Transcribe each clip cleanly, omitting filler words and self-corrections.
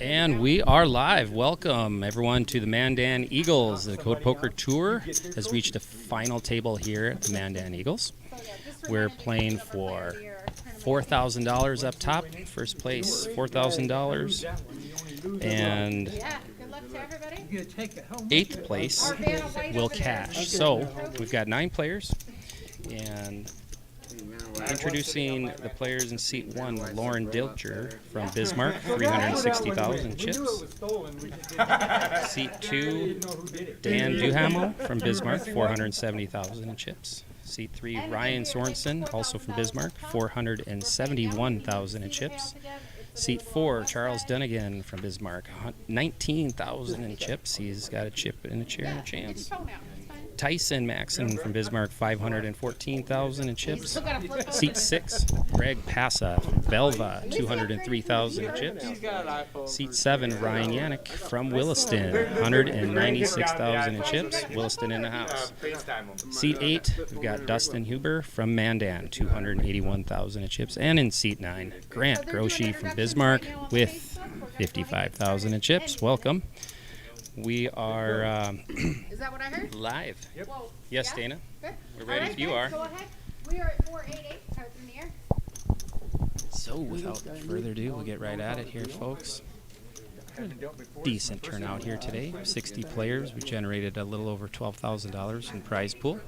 And we are live. Welcome, everyone, to the Mandan Eagles. The Dakota Poker Tour has reached a final table here at the Mandan Eagles. We're playing for $4,000 up top. First place, $4,000. And eighth place will cash. So we've got 9 players. And introducing the players in seat 1, Lauren Dilcher from Bismarck, 360,000 chips. Seat 2, Dan Duhamel from Bismarck, 470,000 in chips. Seat 3, Ryan Sorensen, also from Bismarck, 471,000 in chips. Seat 4, Charles Dunnigan from Bismarck, 19,000 in chips. He's got a chip and a chair and a chance. Tyson Maxon from Bismarck, 514,000 in chips. Seat 6, Greg Passa from Belva, 203,000 in chips. Seat 7, Ryan Yannick from Williston, 196,000 in chips. Williston in the house. Seat 8, we've got Dustyn Huber from Mandan, 281,000 in chips. And in seat 9, Grant Groshi from Bismarck with 55,000 in chips. Welcome. We are Is that what I heard? live. Yep. Yes, Yeah? Dana. Good. We're ready if you are. Go ahead. We are at 488. Out in the air. So without further ado, we'll get right at it here, folks. Decent turnout here today. 60 players. We generated a little over $12,000 in prize pool.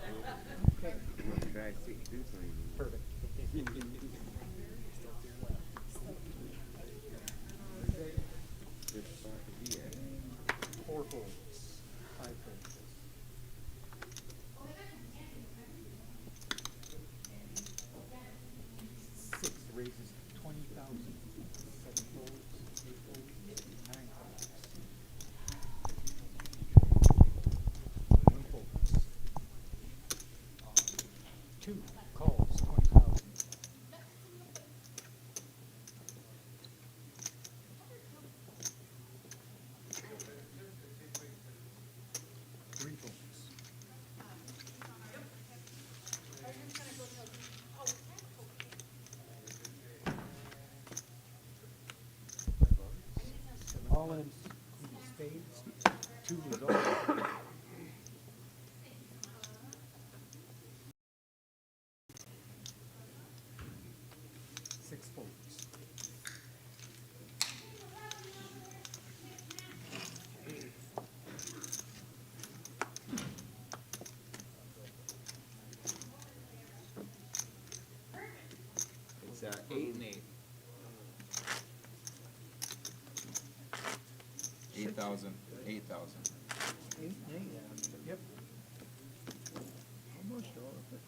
All in spades, 2 is all. 6 folds. It's 8 and 8. 8,000. 8,000. 8 and 8. Yep. Almost all of it.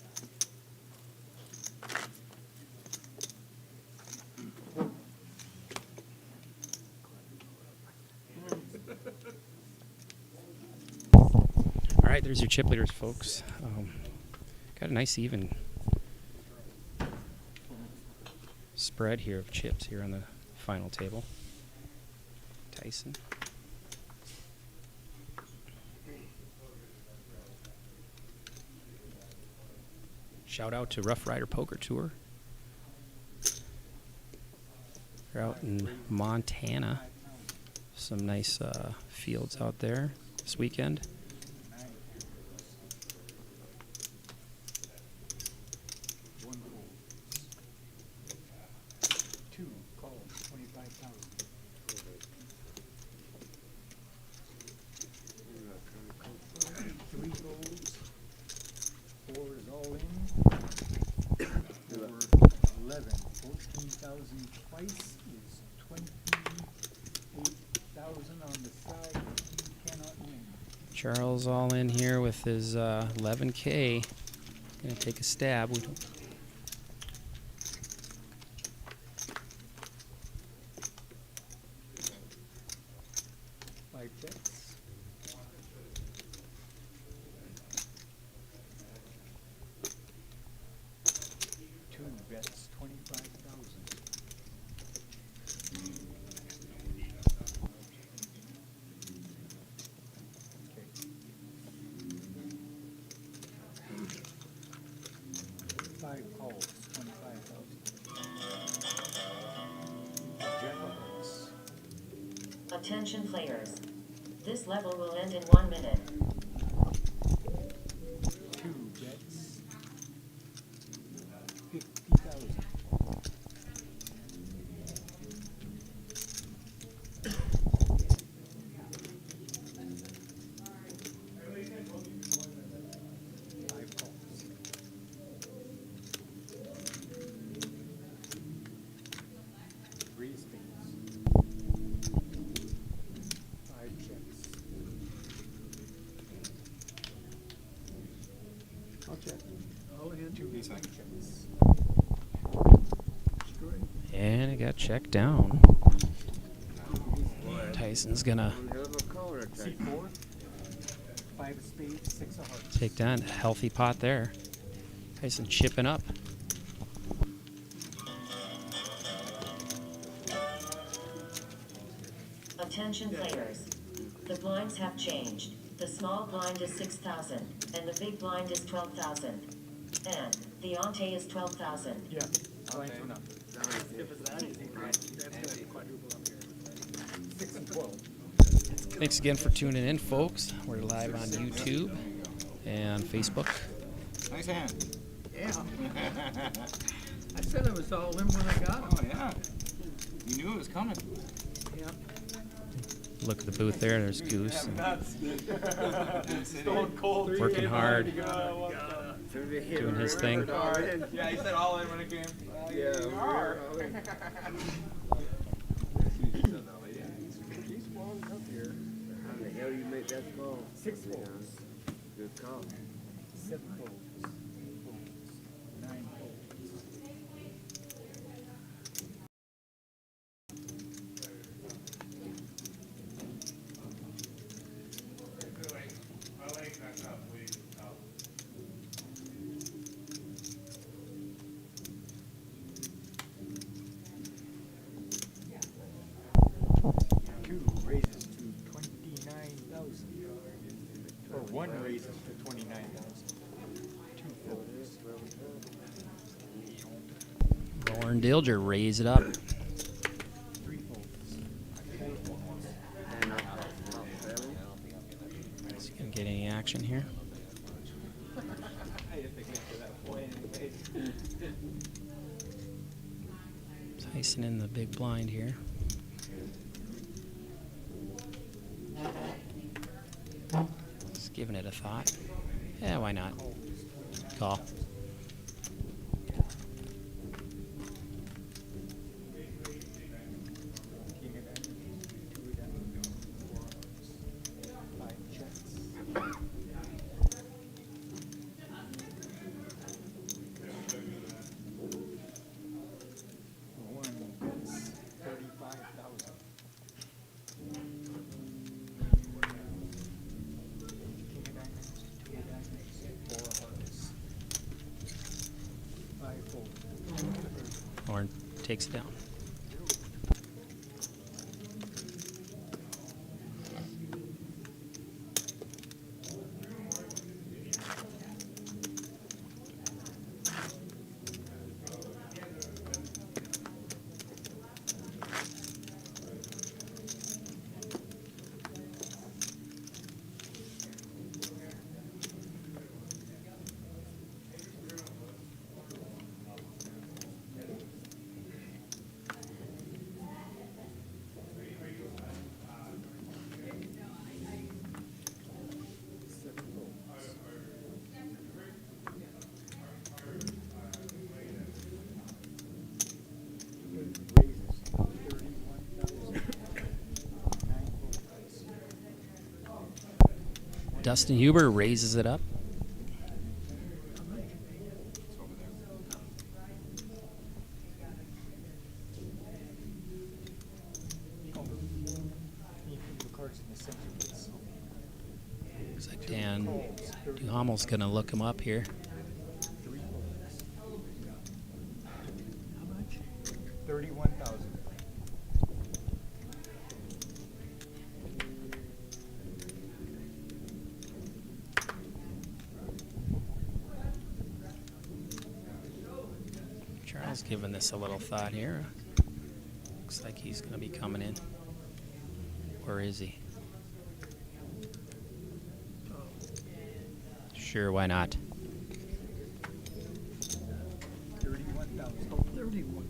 All right, there's your chip leaders, folks. Got a nice even spread here of chips here on the final table. Tyson. Shout out to Rough Rider Poker Tour. They're out in Montana. Some nice fields out there this weekend. Twice is 28,000 on the side. He cannot win. Charles all in here with his 11K. Gonna take a stab. We don't 5 bets. 2 bets, 25,000. Okay. 5 Attention players. This level will end in 1 minute. 2 bets, 50,000. Five calls. 3 spades. 5 checks. I'll check. All in. 2 checks. And it got checked down. Tyson's gonna C4. 5 spades, 6 of hearts. take down a healthy pot there. Tyson chipping up. Attention players. The blinds have changed. The small blind is 6,000, and the big blind is 12,000. And the ante is 12,000. Yeah. Blind went up. 6 and 12. Thanks again for tuning in, folks. We're live on YouTube and Facebook. Nice hand. Yeah. I said I was all in when I got Oh, him. yeah. You knew it was coming. Yeah. Look at the booth there. There's Goose. Stone cold. Working hard. Doing Doing his thing. Yeah, he said all in when it came. Yeah, You are. He's walling up here. How the hell you make that small? 6 folds. Good call. 7 folds. 9 folds. Two raises to 29,000. Or 1 raises to 29,000. 2 folds. Lauren Dilger raise it up. 3 folds. 4 folds. Is he gonna get any action here? Tyson in the big blind here. Just giving it a thought. Yeah, why not? Call. King of diamonds. 2 of diamonds. 4 hearts. 5 checks. One bets 35,000. King of diamonds, 2 of diamonds, 4 hearts. 5 folds. Lauren takes it down. Raises 31,000. 9 folds. Dustyn Huber raises it up. It's over there. You put the cards in the center of this. Looks like Dan Duhamel's gonna look him up here. 3 folds. How much? 31,000. Charles giving this a little thought here. Looks like he's gonna be coming in. Or is he? Sure, why not? 31,000. Oh, 31.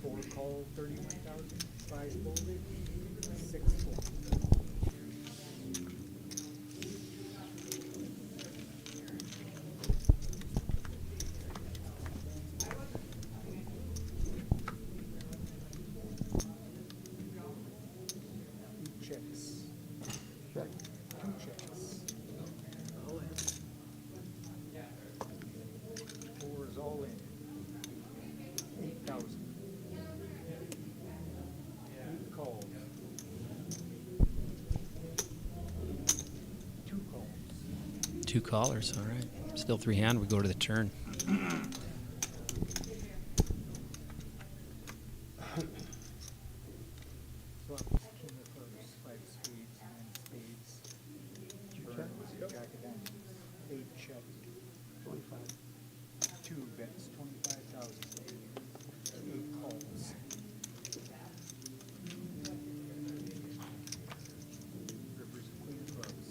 4 call, 31,000. 5 folded. 6 folded. Checks. Check. 2 checks. All in. 4 is all in. 8,000. 8 calls. 2 calls. 2 callers, all right. Still 3 hand, we go to the turn. Flop is king of hearts, 5 spades, 9 spades. Burns, jack of diamonds. 8 check. 25. 2 bets, 25,000. 8 calls. Rivers and queen of clubs.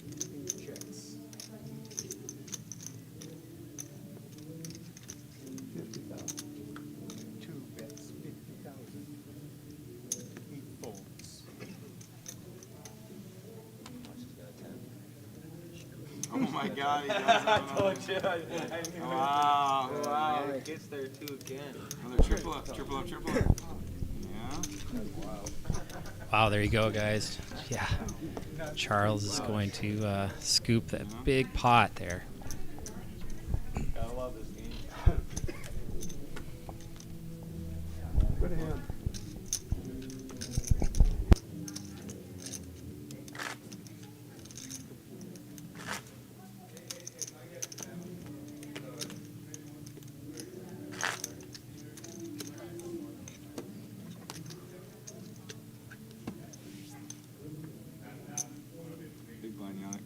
8 checks. 50,000. 2 bets, 50,000. 8 folds. Oh my God, he does have I told you. another. I knew Wow, it. wow. It gets there too again. Another triple up, triple up, triple up. Yeah. Wow, there you go, guys. Yeah. Charles is going to scoop that big pot there. I love this game. Good hand. Big blind, Yannick.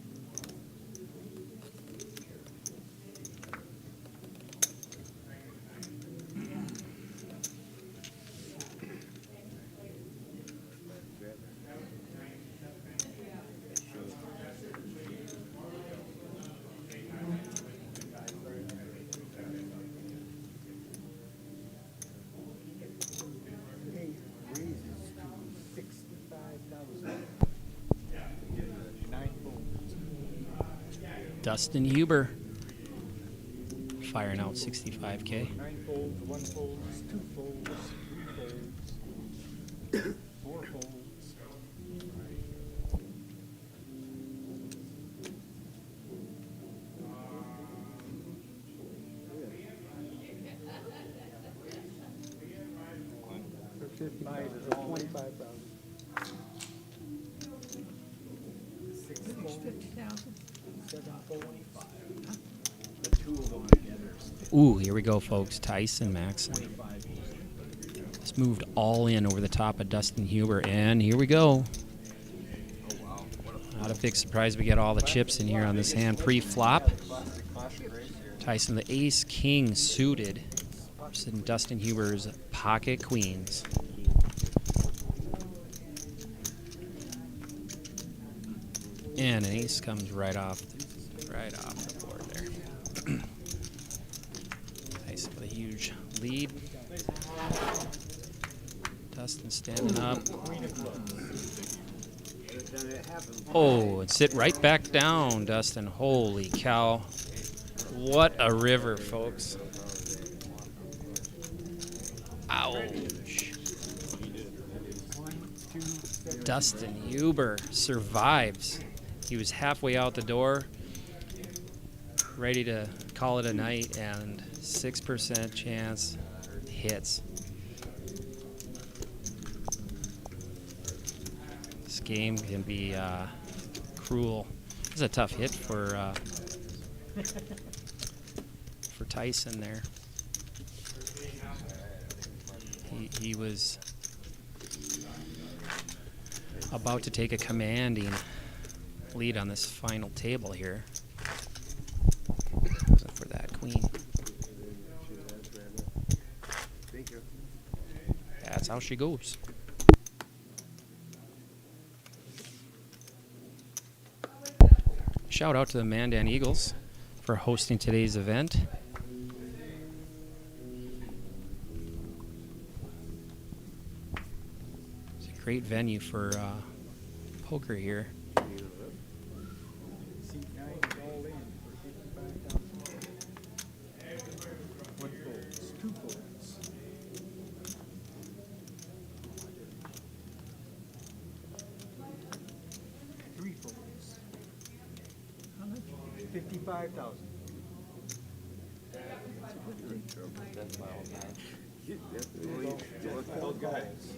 Eight raises to 65,000. 9 folds. Dustyn Huber firing out 65K. 9 folds, 1 folds, 2 folds, 3 folds, 4 folds. Five is all 25,000. 6 folds, 50,000. 7 folds. The two of them together. Ooh, here we go, folks. Tyson Maxson. It's moved all in over the top of Dustyn Huber, and here we go. Not a big surprise we get all the chips in here on this hand pre-flop. Tyson, the ace king suited. And Dustyn Huber's pocket queens. And an ace comes right off the board there. Tyson with a huge lead. Dustyn standing up. Oh, and sit right back down, Dustyn. Holy cow. What a river, folks. Ouch. Dustyn Huber survives. He was halfway out the door, ready to call it a night, and 6% chance hits. This game can be cruel. This is a tough hit for Tyson there. He was about to take a commanding lead on this final table here. Wasn't for that queen. Thank you. That's how she goes. Shout out to the Mandan Eagles for hosting today's event. It's a great venue for poker here. Seat 9 is all in for 55,000. One folds, two folds. Three folds. How much? 55,000.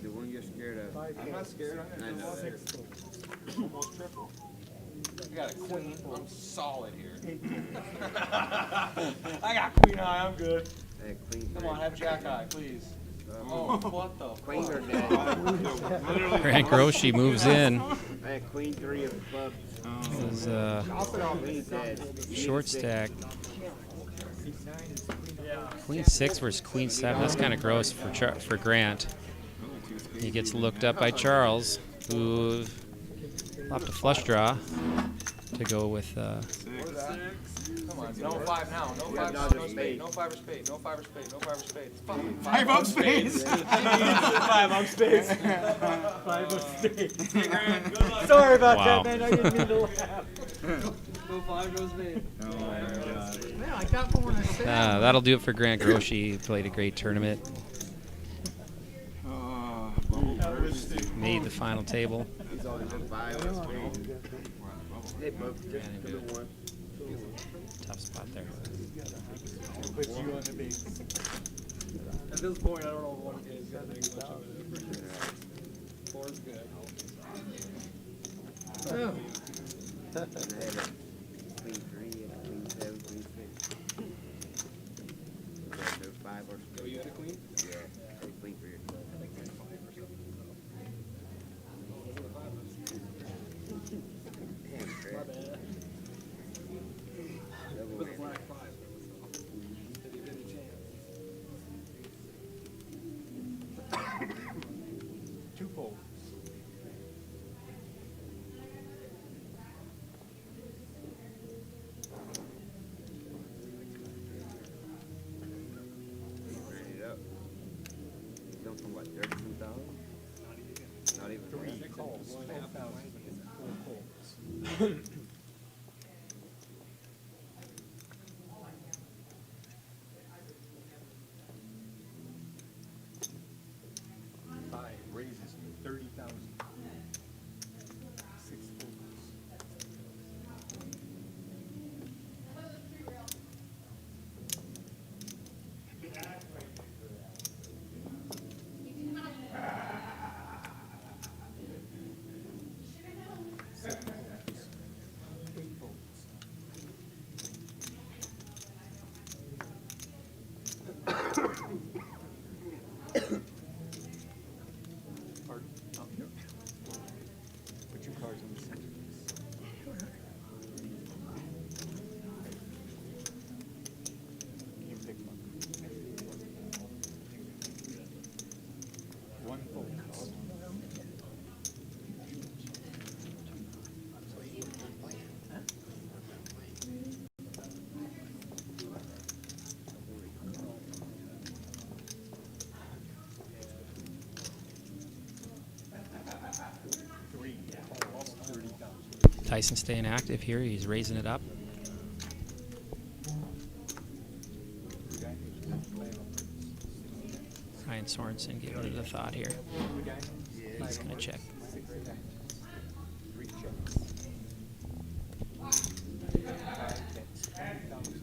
The one you're scared of. I'm not scared. I know. Six folds. Almost triple. I got a queen. I'm solid here. Eight folds. I got queen high. I'm good. Hey, queen Come on, have jack high, please. Oh, what the Queen or fuck? dead. Grant Groshi moves in. Hey, queen 3 of clubs. This is Queen dead. short stack. Seat 9 is Queen 6 versus Queen 7. That's kind of gross for Grant. He gets looked up by Charles, who left a flush draw to go with. Come on, no five now. No five, no no spade. spade. No five or spade. No five or spade. No five or spade. Five of spades. Five of spades. 5 of spades. Sorry about Wow. that, man. I didn't mean to laugh. No five, no spade. Oh my god. Man, I got more than I said. That'll do it for Grant Groshi. He played a great tournament. Oh, bubble burst. Made the final table. He's always been 5 of spades. Hey, bub, just do one. Tough spot there. Put you on the base. At this point, I don't know what it is. Gotta make much of it. Four is good. Oh, And I had a queen 3 and a queen 7, queen 6. No 5 or Oh, you had a queen? yeah, a queen 3 or 12. I think there's five or something. Damn, My crap. bad. Double With a whammy. black five, though, so. Did he get a chance? Two folds. Ran it up. He's going from what, 32,000? Not even Three that. calls, 12,000. Four folds. Five raises 30,000. Six folds. Seven folds. Eight folds. Pardon? Oh, no. Put your cards on the center, please. You pick one. One fold. Three. Almost 30,000. Tyson staying active here. He's raising it up. Ryan Sorensen giving it a thought here. He's going to check. Six of diamonds. Three checks. Five bets. 20,000.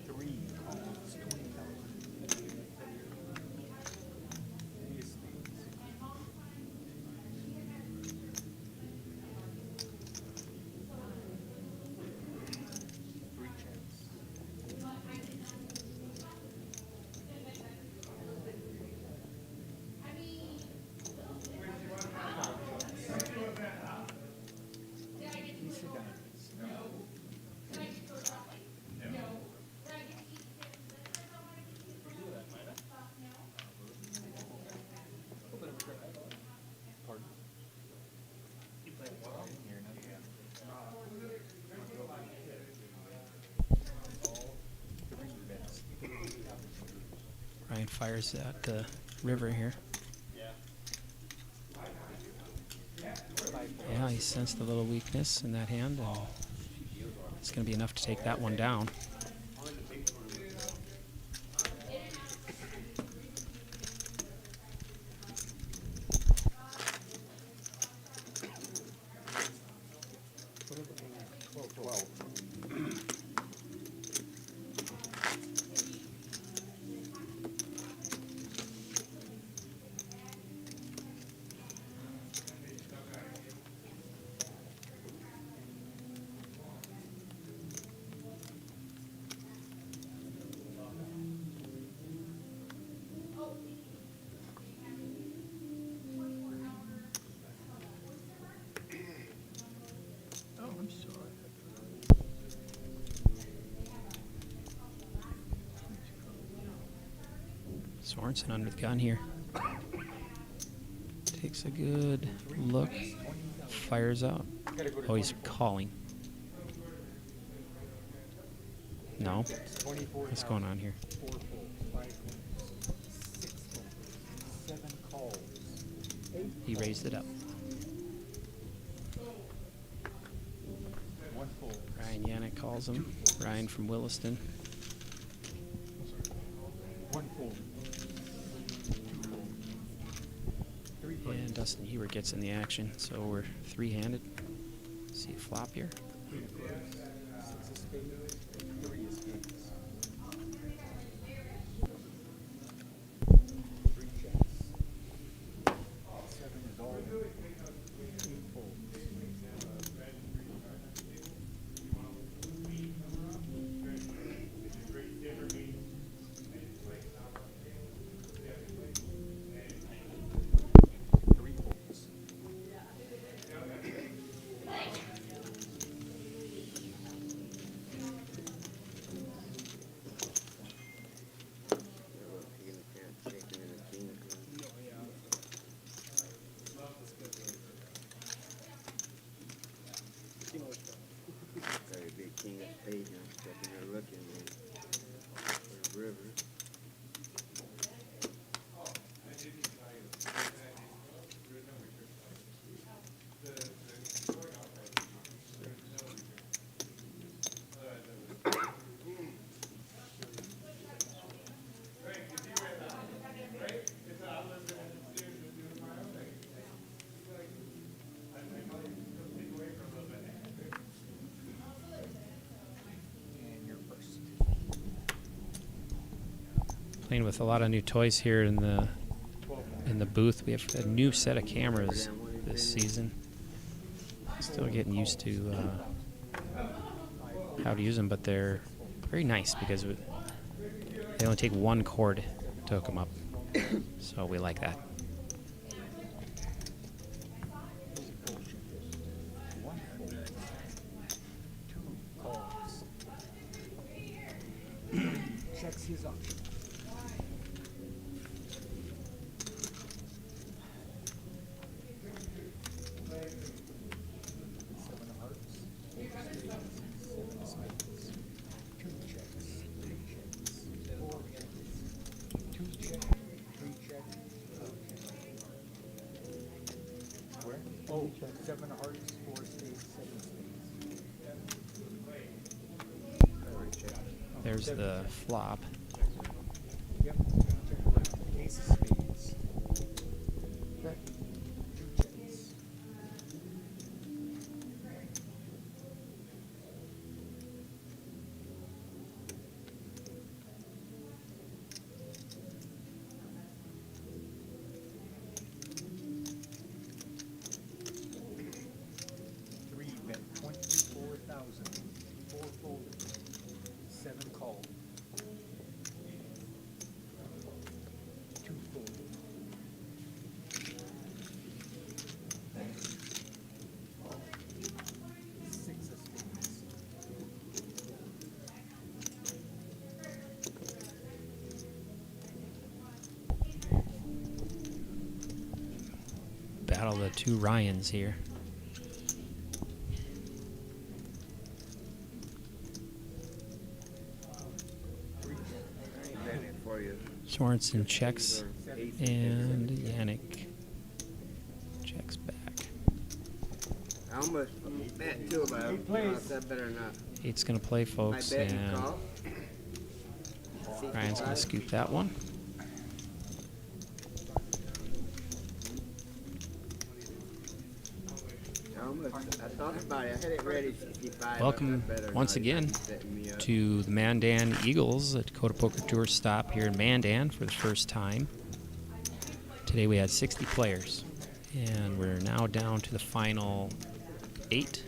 Three calls, 20,000. Ryan fires at the river here. Yeah, he sensed a little weakness in that hand, and it's going to be enough to take that one down. Oh, I'm sorry. Sorensen under the gun here. Takes a good look. Fires out. Oh, he's calling. No. What's going on here? 4 folds, 5 folds, 6 folds, 7 calls, 8 He raised it up. 1 fold. Ryan Yannick calls him. Ryan from Williston. 1 fold. 2 fold. 3 fold. And Dustyn Huber gets in the action, so we're three-handed. See a flop here. 3 of clubs, 6 of spades, 3 of spades. 3 checks. 7 is all. 8 folds. Three folds. Very big king of spades, and stepping there looking, man. For the river. And you're first. Playing with a lot of new toys here in the 12 booth. We have a new set of cameras this season. Still getting used to how to use them, but they're very nice because they only take one cord to hook them up. So we like that. One fold. 2 calls. Checks his option. Seven of hearts, 8 of spades, 7 of spades. 2 checks, 3 checks, 4 checks. 2 check, 3 check, 4 check. Where? Oh, 7 of hearts, 4 spades, 7 spades. There's the flop. Yep. Ace of spades. 2 checks. Three bet 24,000. 4 folded. 7 called. 2 folded. 6 of spades. Battle the two Ryans here. I ain't betting it for you. Sorensen checks, and Yannick checks back. I almost bet too, but I don't know if that better or not. 8's going to play, I folks, bet you and call. Ryan's going to scoop that one. I thought about it. I had it ready 65. Welcome once again to the Mandan Eagles, a Dakota Poker Tour stop here in Mandan for the first time. Today we had 60 players, and we're now down to the final 8.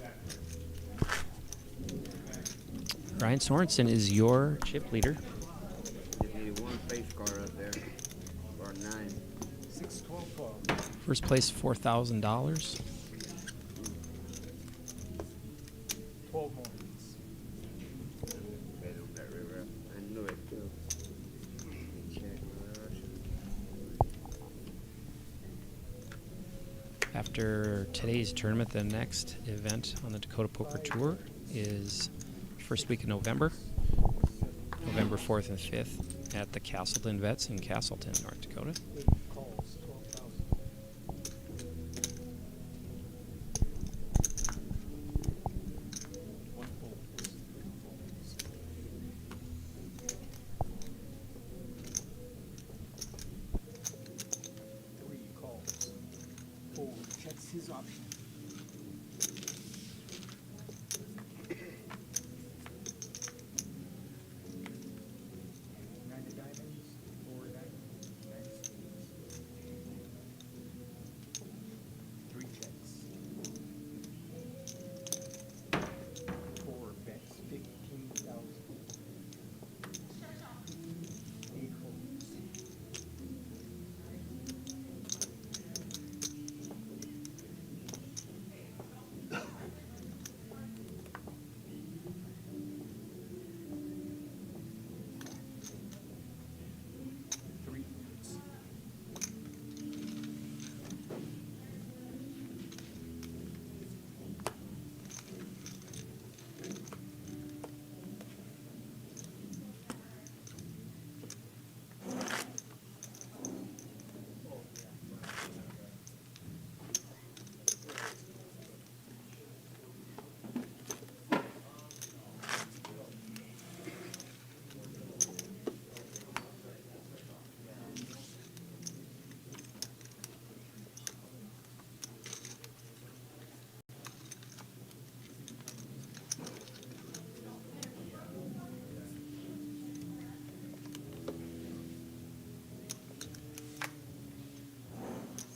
Ryan Sorensen is your chip leader. Just needed one face card up there. Or 9. 6, 12, 12. First place, $4,000. 12 more hits. I knew it too. Check. After today's tournament, the next event on the Dakota Poker Tour is first week of November, November 4th and 5th at the Castleton Vets in Castleton, North Dakota. 8 calls, 12,000. 1 folds, 2 folds. 3 calls. 4 checks his option. 9 of diamonds, 4 diamonds, 9 spades. 3 checks. 4 bets, 15,000. 8 holds. 3 hits.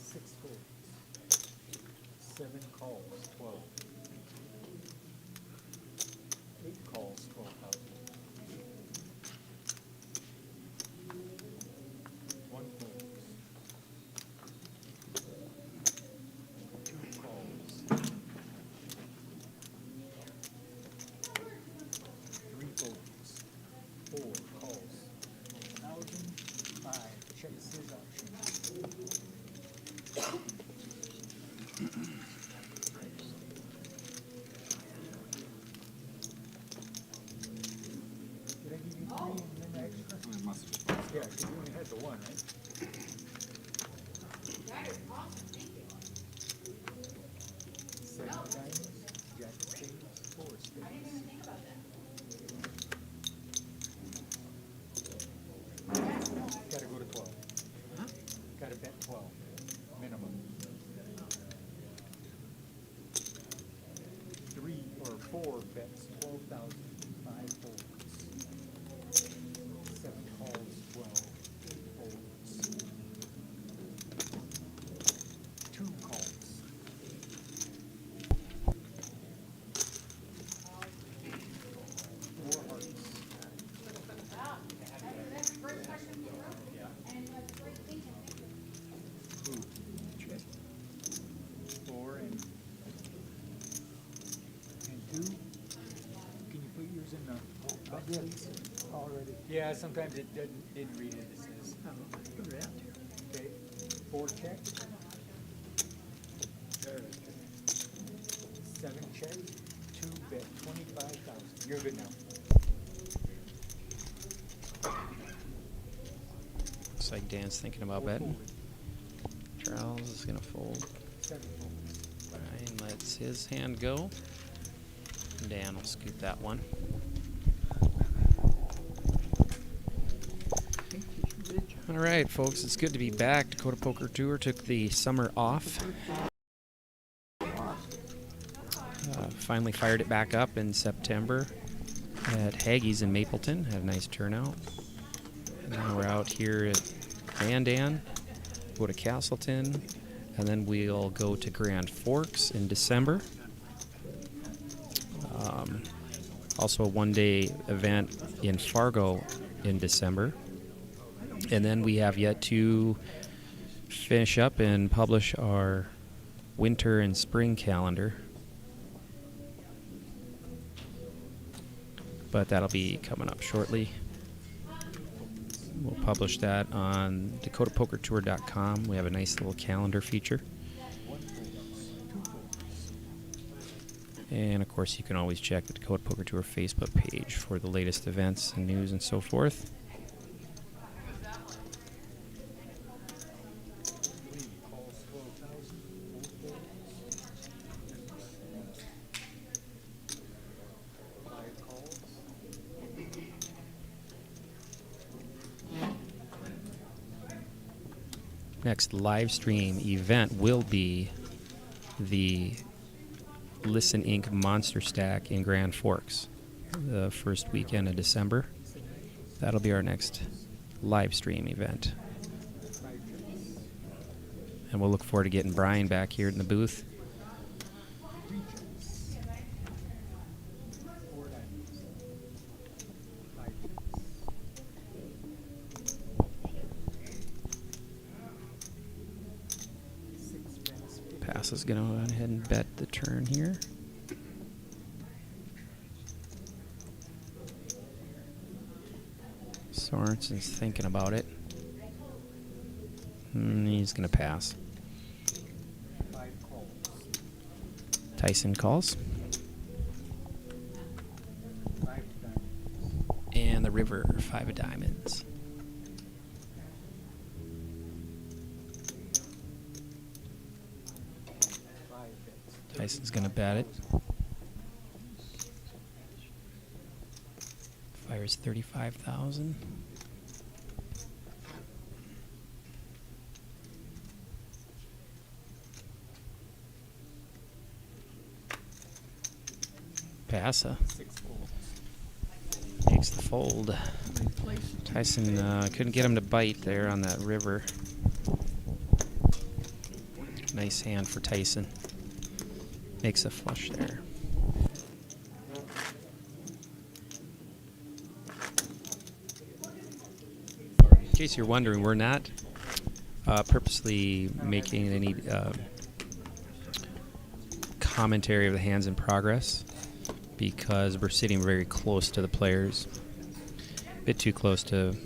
6 folds. 7 calls, 12. 8 calls, 12,000. 1 folds. 2 calls. 3 folds. 4 calls. 1,000. 5 checks his option. Did I give you 3 and then the extra? Yeah, because you only had the 1, right? That is awesome, thank you. 7 diamonds, jack of spades, 4 I didn't spades. even think about that. Gotta go to 12. Gotta bet 12, minimum. 3 or 4 bets, 12,000, 5 folds. 7 calls, 12, 8 folds. 2 calls. 4 hearts. That's a great question, and that's great thinking. Ooh, check. 4 and 2. Can you put yours in the box, please? Already. Yeah, sometimes it didn't read it, it says. Okay, 4 check. 7 check, 2 bet, 25,000. You're good now. Looks like Dan's thinking about betting. Charles is going to fold. 7 folds. Brian lets his hand go. Dan will scoop that one. All right, folks, it's good to be back. Dakota Poker Tour took the summer off. Finally fired it back up in September at Haggie's in Mapleton. Had a nice turnout. And now we're out here at Mandan, go to Castleton, and then we'll go to Grand Forks in December. Also a one-day event in Fargo in December. And then we have yet to finish up and publish our winter and spring calendar. But that'll be coming up shortly. We'll publish that on dakotapokertour.com. We have a nice little calendar feature. And of course, you can always check the Dakota Poker Tour Facebook page for the latest events and news and so forth. Next live stream event will be the Listen Inc. Monster Stack in Grand Forks, the first weekend of December. That'll be our next live stream event. And we'll look forward to getting Brian back here in the booth. Pass is going to go ahead and bet the turn here. Sorensen's thinking about it. He's going to pass. Tyson calls. And the river, 5 of diamonds. Tyson's going to bet it. Fires 35,000. Passa. Makes the fold. Tyson couldn't get him to bite there on that river. Nice hand for Tyson. Makes a flush there. In case you're wondering, we're not purposely making any commentary of the hands in progress because we're sitting very close to the players. A bit too close to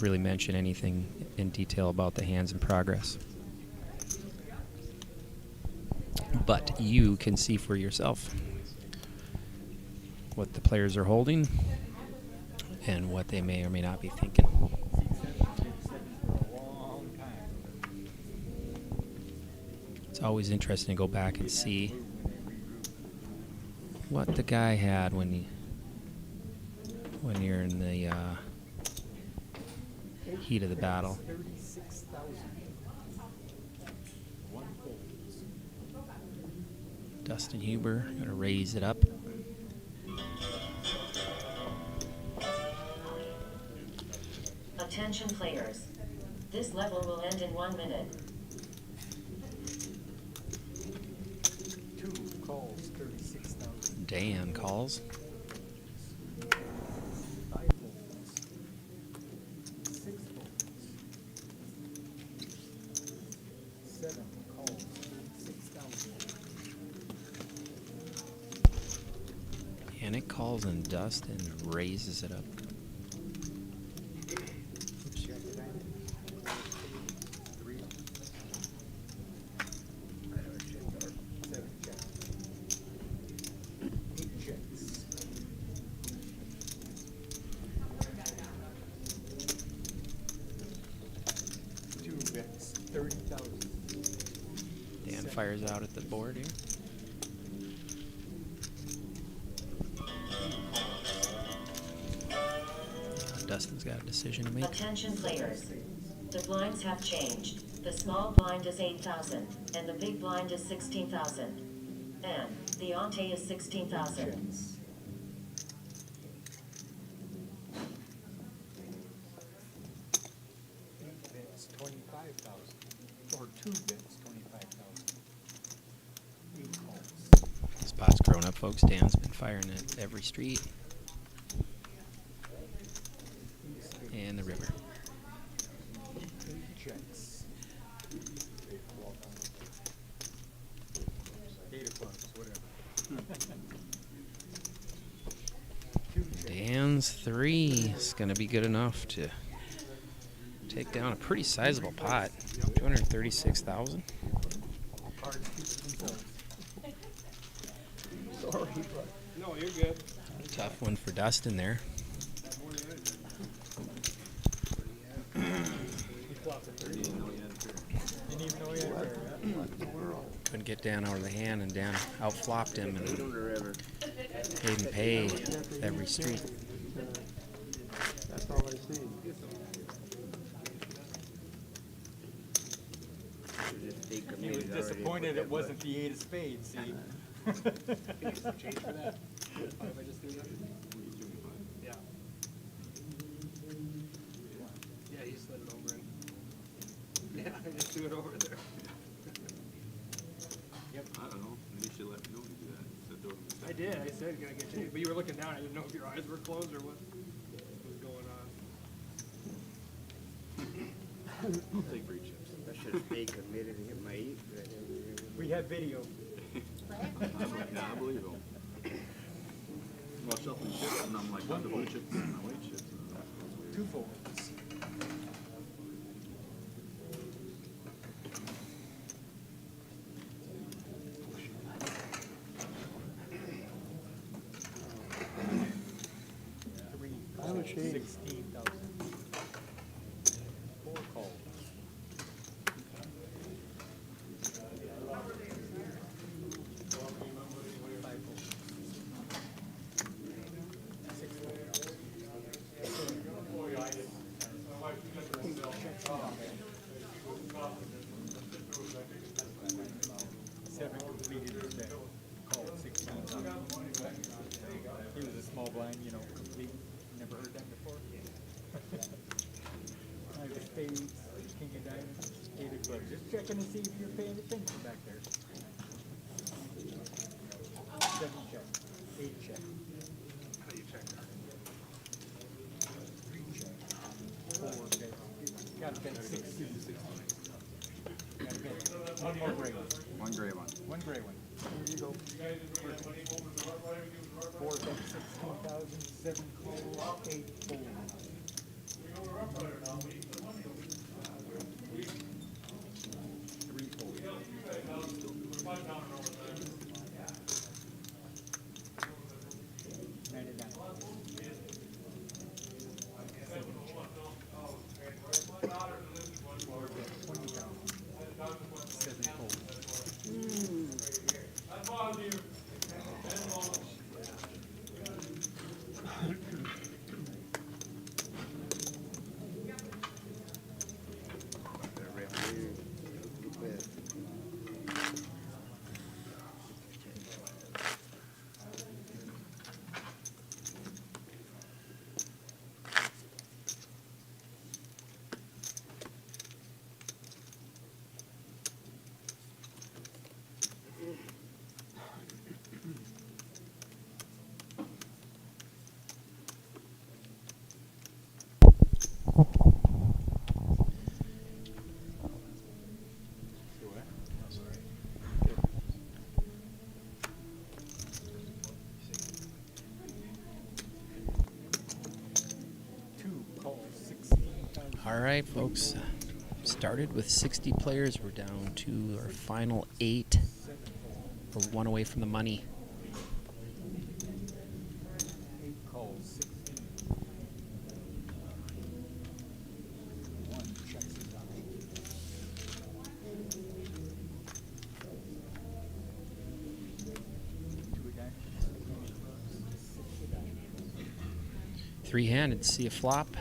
really mention anything in detail about the hands in progress. But you can see for yourself what the players are holding and what they may or may not be thinking. It's always interesting to go back and see what the guy had when you're in the heat of the battle. Dustyn Huber going to raise it up. Attention players. This level will end in 1 minute. 2 calls, 36,000. Dan calls. 5 folds. 6 folds. 7 calls, 36,000. And it calls and Dustyn raises it up. fires out at the board here. Dustin's got a decision to make. Attention players. The blinds have changed. The small blind is 8,000, and the big blind is 16,000. And the ante is 16,000. Checks. 8 bets, 25,000. Or 2 bets, 25,000. 8 calls. This pot's grown up, folks. Dan's been firing at every street 8 spades. and the river. 8 checks. 8 of clubs, whatever. 2 checks. Dan's 3 is going to be good enough to take down a pretty sizable pot. 236,000. Cards speak for themselves. Sorry, but No, you're good. Tough one for Dustin there. he flopped a 30. Didn't even know he had a pair. Couldn't get Dan out of the hand, and Dan outflopped him Eight and on the river. paid and pay every street. That's all I see. They He was committed already. disappointed it wasn't the 8 of spades, see? Change for that. If I just do that? Yeah. Yeah, you slid it over in. Yeah, I just do it over there. I don't know. Maybe you should let me know you do that. Instead of doing it I did, I said, can I get you? But you were looking down, I didn't know if your eyes were closed or what was going on. I'll take free chips. I should have stayed committed and hit my 8. But I didn't. We have video. Yeah, I believe him. Well, shuffling chips, and I'm like, not the blue chips, and my white chips. 2 folds. I'm a shade. 16,000. 4 calls. Seven completed his bet. Called 16,000. He was a small blind, you know, complete. Never heard that before. I have spades, king of diamonds, 8 of clubs. Just checking to see if you're paying attention back there. 7 check, 8 check. How do you check that? 3 check, 4 bet. Gotta bet 16. Gotta bet one more gray one. One gray one. One gray one. Here you go. 4 bet 16,000, 7 calls, 8 fold. 3 fold. 99. 7 check. 4 bet 20,000, 7 fold. The referee, good bet. All right, folks. Started with 60 players. We're down to our final 8. We're 1 away from the money. 8 calls, 16. 1 checks his option. Three-handed, see a flop.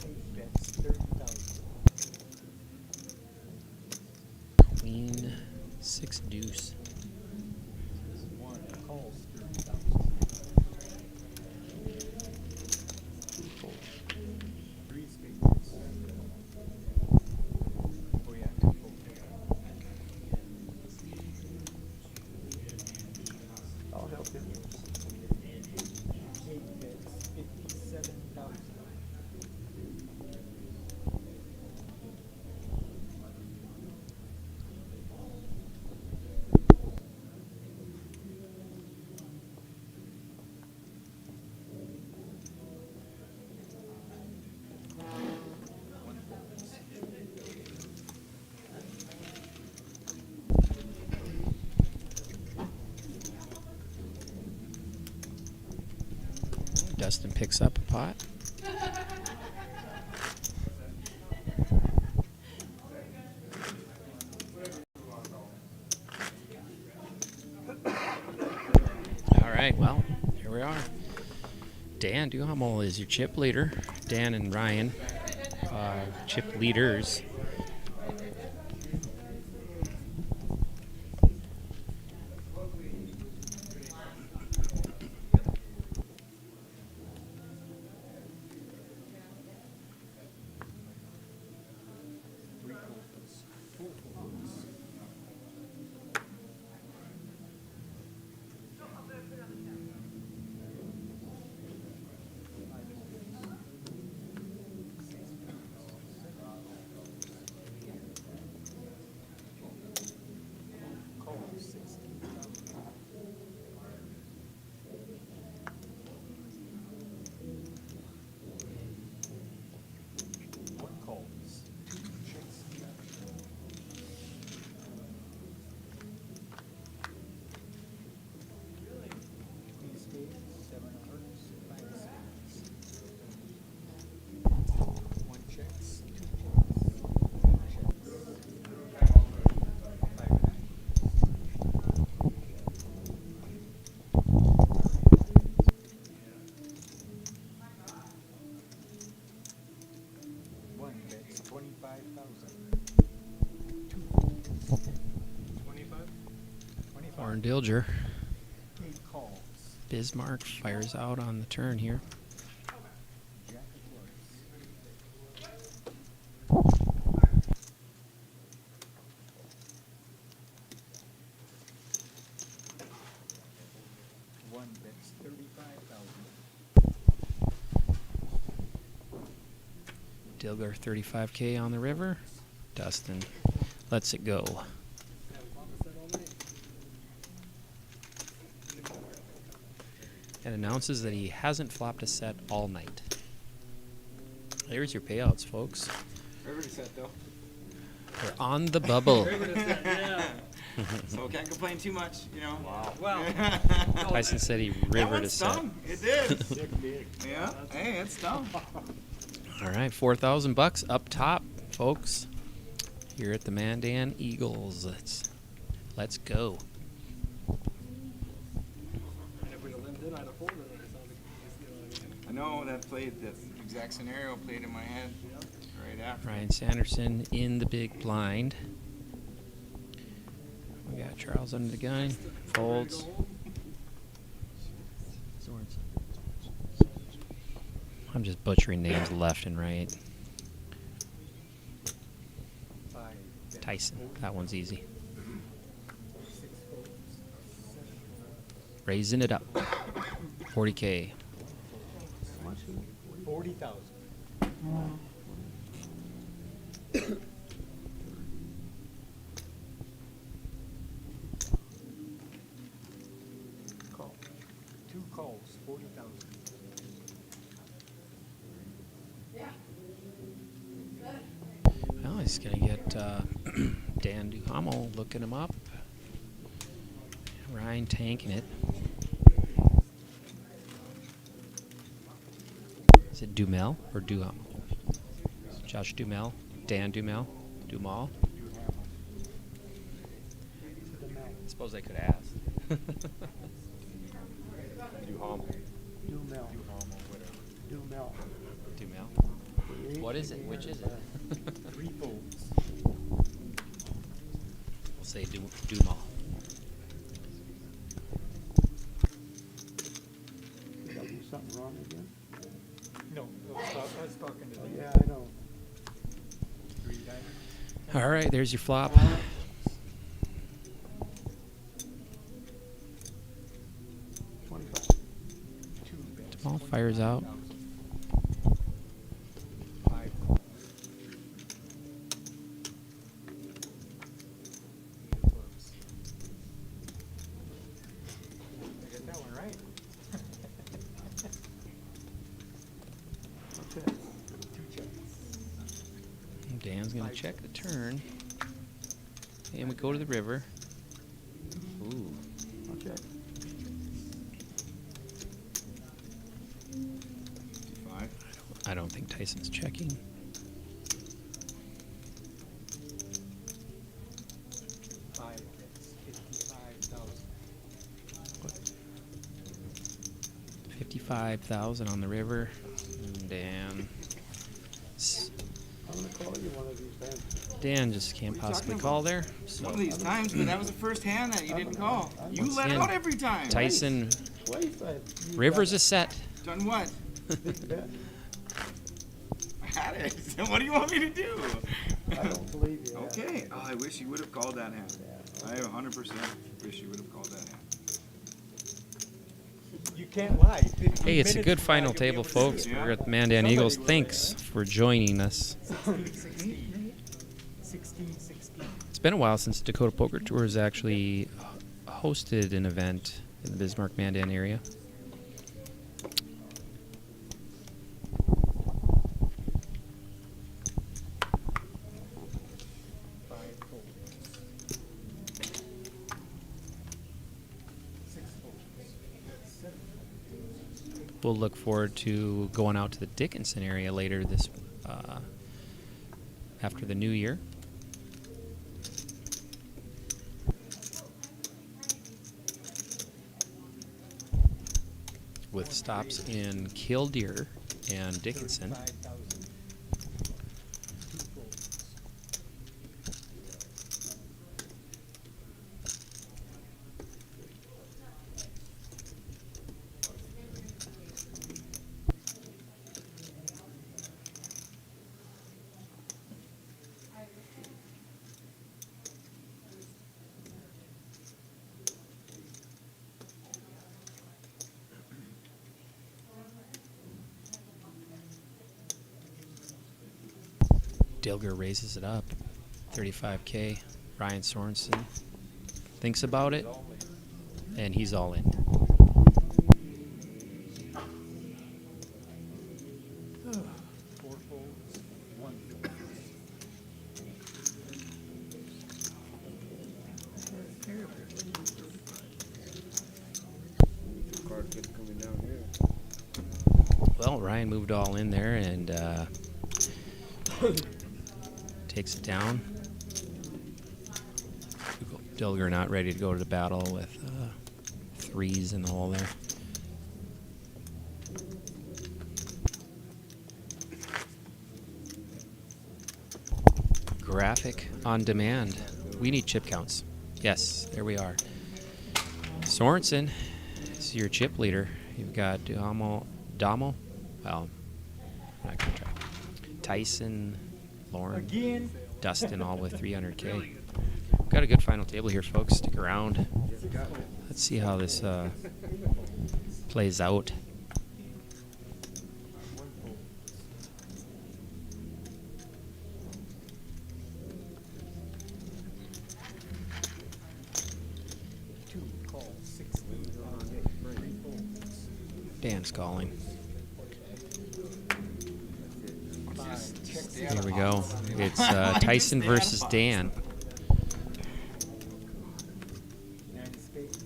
8 bets, 30,000. Queen, 6 deuce. 1 calls 30,000. 3 spades. Oh yeah, 2 fold. I'll help you. 8 bets, 57,000. Dustyn picks up a pot. All right, well, here we are. Dan Duhamel is your chip leader. Dan and Ryan, chip leaders. Warren Dilger. 8 calls. Bismarck fires out on the turn here. Jack of clubs. 1 bets 35,000. Dilger 35K on the river. Dustyn lets it go. And announces that he hasn't flopped a set all night. There's your payouts, folks. Everybody set though. We're on the bubble. Yeah. So can't complain too much, you know. Wow. Well, Tyson said he That rivered one a set. stung. It did. Yeah. Hey, it stung. All right, $4,000 up top, folks. Here at the Mandan Eagles. Let's go. and if we'd have lived in, I'd have folded it. It sounded, you know what I mean? I know that exact scenario played in my head right after. Ryan Sanderson in the big blind. We got Charles under the gun. Folds. I'm just butchering names left and right. 5 bets. Tyson. That one's easy. 6 folds. 7 Raising it up. 40K. 40,000. Call. 2 calls, 40,000. Well, he's going to get Dan Duhamel looking him up. Ryan tanking it. Is it Dumel or Duhamel? Josh Dumel, Dan Dumel, Dumal. Suppose I could ask. Duhamel. Dumel. Dumel. Dumel. What is it? Which is it? 3 folds. We'll say Dumel. Did I do something wrong again? No, I was talking to them. Yeah, I know. 3 diamonds. All right, there's your flop. 25. 2 bets. Jamal fires out. 5 calls. Clubs. I got that one right. Okay. 2 checks. Dan's gonna check the turn. And we go to the river. Ooh. Okay. 55. I don't think Tyson's checking. Five bets. 55,000. 55,000 on the river. And Dan. I'm gonna call you one of these days. Dan just can't possibly call there. So One of these times, but that was the first hand that you didn't call. You Once let again, out every time. Tyson, Twice I've river's a set. Done what? big bet. I had it. So what do you want me to do? I don't believe you. Okay. Oh, I wish you would have called that hand. Yeah. I 100% wish you would have called that hand. You can't lie. 15 Hey, it's a minutes good from now, final you'll be table, able to folks. see. We're at the Mandan Eagles. Thanks for joining us. 16. It's been a while since Dakota Poker Tour has actually hosted an event in the Bismarck Mandan area. Five folds. 6 folds. 7 folds. We'll look forward to going out to the Dickinson area later this after the new year. With stops in Kildeer and Dickinson. 35,000. 2 folds. Dilger raises it up, 35K. Ryan Sorensen thinks about it, and he's all in. 4 folds. 1 fold. Card kept coming down here. Well, Ryan moved all in there and takes it down. Dilger not ready to go to the battle with 3s in the hole there. Graphic on demand. We need chip counts. Yes, there we are. Sorensen is your chip leader. You've got Damo. Well, I'm not gonna try. Tyson, Lauren, Again. Dustyn, all with 300K. Got a good final table here, folks. Stick around. Let's see how this plays out. 1 fold. 2 calls. 6 leads on 3 folds. Dan's calling. 5 checks. Here we go. It's Tyson versus Dan. 9 spades.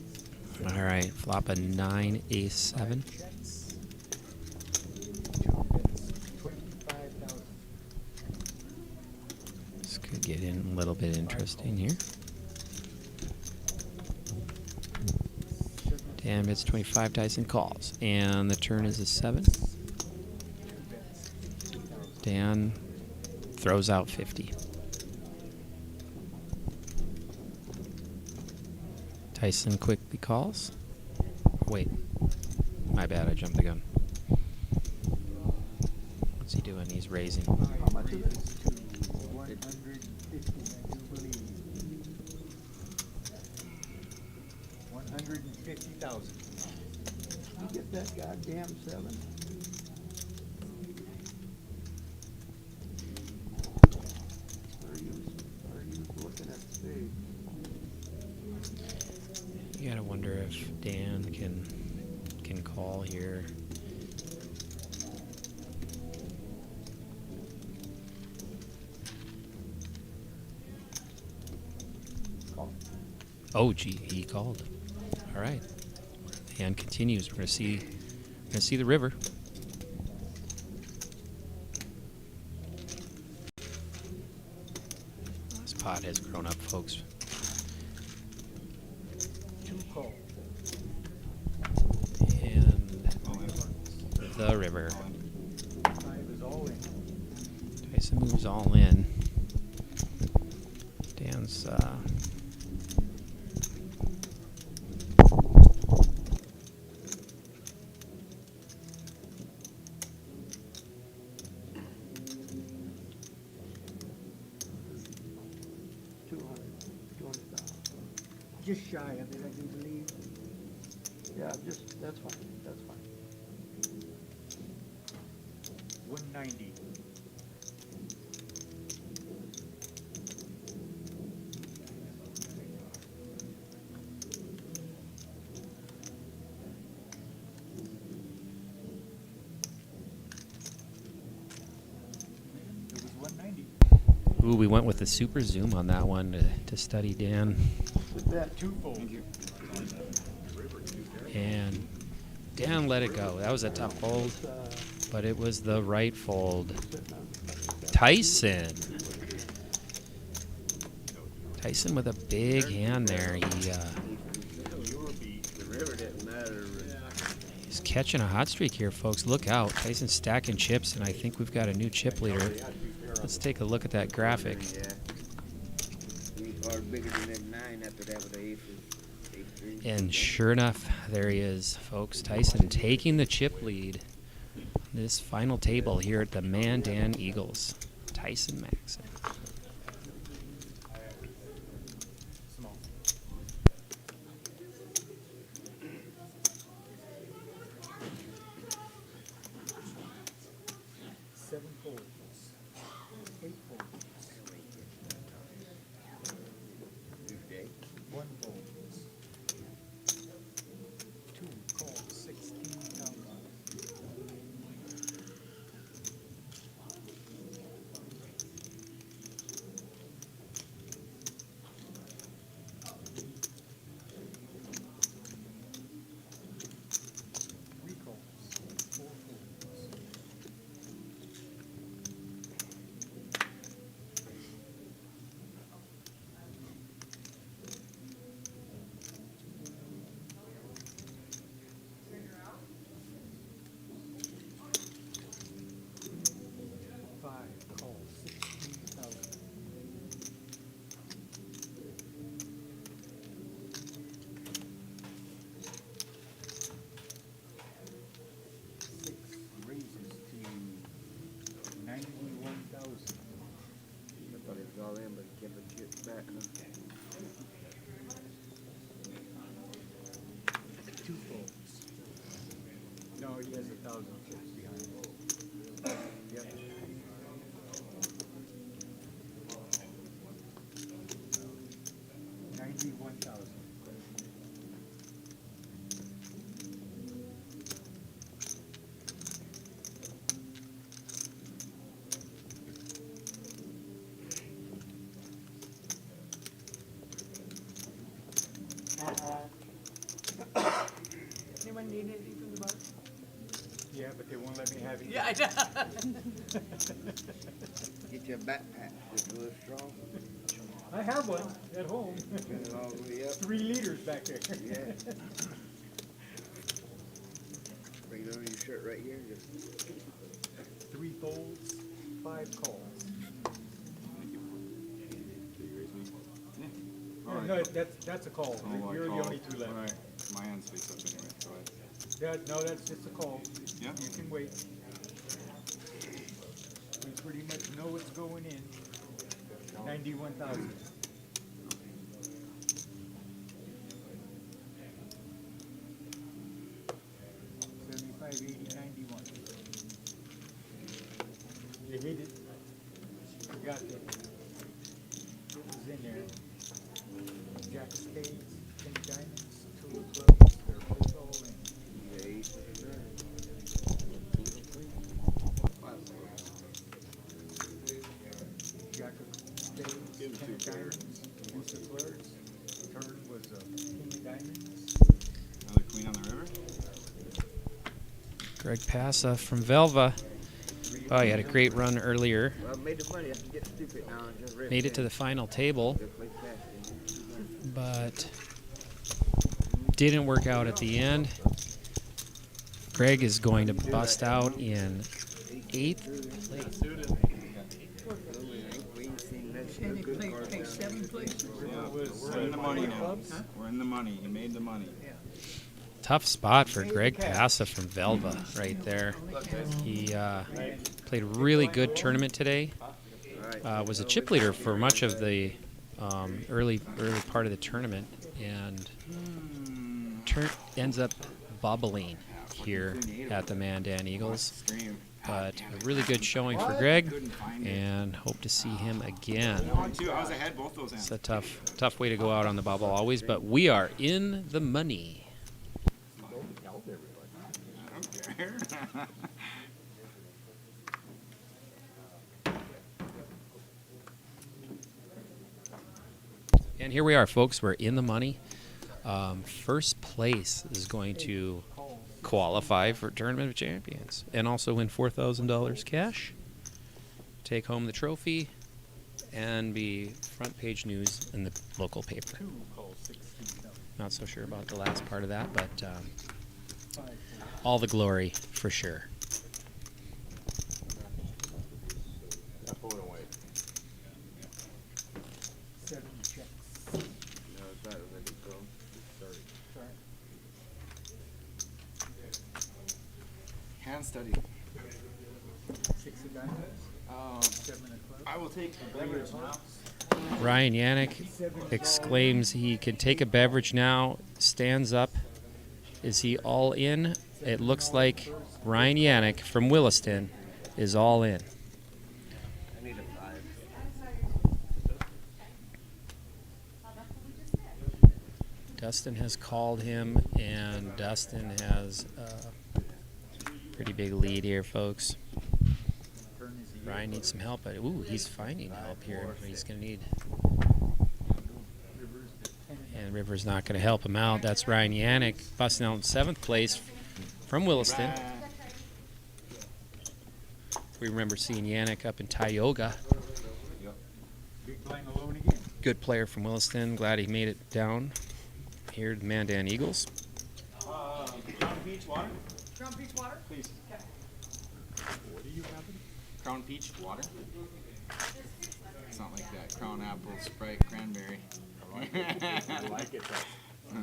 All right, flop a 9, ace 7. Checks. 2 bets. 25,000. This could get in a little bit interesting here. Dan bids 25, Tyson calls. And the turn is a 7. Dan throws out 50. Tyson quickly calls. Wait. My bad, I jumped the gun. What's he doing? He's raising. How much is it? 150, I do believe. 150,000. You get that goddamn 7. Are you looking at spades? You gotta wonder if Dan can call here. Call. Oh, gee, he called. All right. Hand continues. We're gonna see the river. This pot has grown up, folks. 2 calls. And the river. 5 is all in. Tyson moves all in. Dan's Just shy of it, I do believe. Yeah, just, that's fine, that's fine. 190. It was 190. ooh, we went with the super zoom on that one to study Dan. With that, 2 fold. And Dan let it go. That was a tough fold, but it was the right fold. Tyson. Tyson with a big hand there. The river didn't matter. He's catching a hot streak here, folks. Look out. Tyson's stacking chips, and I think we've got a new chip leader. Let's take a look at that graphic. Yeah. We are bigger than that 9 after that with the 8 3. And sure enough, there he is, folks. Tyson taking the chip lead. This final table here at the Mandan Eagles. Tyson Maxson. Small. 7 folds. 8 folds. 1 folds. 2 calls, 16,000. Three calls, 4 folds. Five calls, 16,000. Six raises to 91,000. I thought it was all in, but he kept the chips back. Huh? 2 folds. No, he has 1,000 chips behind. Yep. $91,000. Anyone need anything from the bar? Yeah, but they won't let me have it. Yeah, I know. Get your backpack with a little straw. I have one at home. Turn it all the way up. 3 liters back there. Yeah. Bring it under your shirt right here. Just 3 folds. 5 calls. Thank you. Did you raise me? Yeah. No, All right. no, that's a call. Oh, I You're the called. only 2 left. All right. My hand's face up anyway. Go ahead. No, that's just a call. Yeah. You can wait. We pretty much know what's going in. 91,000. $75, $80, $91. You hit it. Forgot that it was in there. Jack of spades, 10 diamonds, 2 of clubs. They're both all in. Jack of spades, Give him 10 2 diamonds, deuce of clubs. Turn was a king of diamonds. Another queen on the river. Greg Passa from Velva. Oh, he had a great run earlier. Well, I made the money. I can get stupid now and just rip Made it to in. the final table, Just play fast. but didn't work out at the end. Greg is going to bust out in 8th. We ain't seen that shit. And he Good played, cards paid down 7 places. Yeah. We're in the money now. We're in the money. You made the money. Tough spot for Greg Passa from Velva right there. He played a really good tournament today. Was a chip leader for much of the early part of the tournament, and ends up bubbling here at the Mandan Eagles. Scream. But a really good showing for Greg, and hope to see him again. 1-2. I was ahead both those hands. It's a tough way to go out on the bubble always, but we are in the money. I don't care. And here we are, folks. We're in the money. First place is going to qualify for Tournament of Champions and also win $4,000 cash. Take home the trophy and be front page news in the local paper. 2 calls, 16,000. Not so sure about the last part of that, but all the glory for sure. Seven checks. No, it's not. Let it go. Sorry. Hand study. 6 of diamonds, 7 of clubs. I will take a beverage now. Ryan Yannick exclaims he can take a beverage now, stands up. Is he all in? It looks like Ryan Yannick from Williston is all in. I need a 5. Dustyn has called him, and Dustyn has a pretty big lead here, folks. Turn is a Ryan needs some help, but ooh, he's finding help here. He's going to need, reverse the 10 of and River's not going to help him out. That's Ryan Yannick busting out in 7th place from Williston. We remember seeing Yannick up in Tioga. big blind alone again. Good player from Williston. Glad he made it down here to the Mandan Eagles. Crown Peach water? Crown Peach water? Please. What do you have? Crown peach water? It's not like that. Crown apple, Sprite, cranberry. I like it though.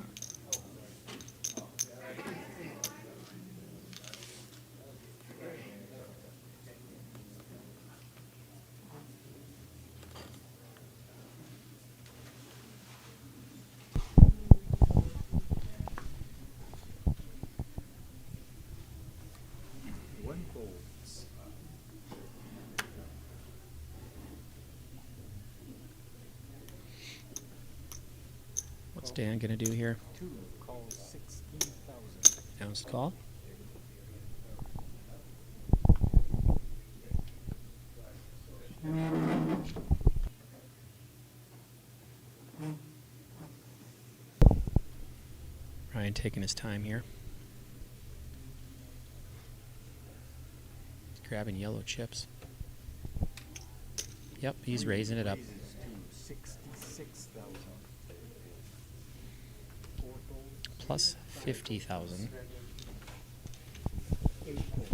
One folds. What's Dan going to do here? 2 calls, 16,000. Announced call. Ryan taking his time here. Grabbing yellow chips. Yep, he's raising it up. Raises to 66,000. 4 folds, Plus 50,000. 8 folds.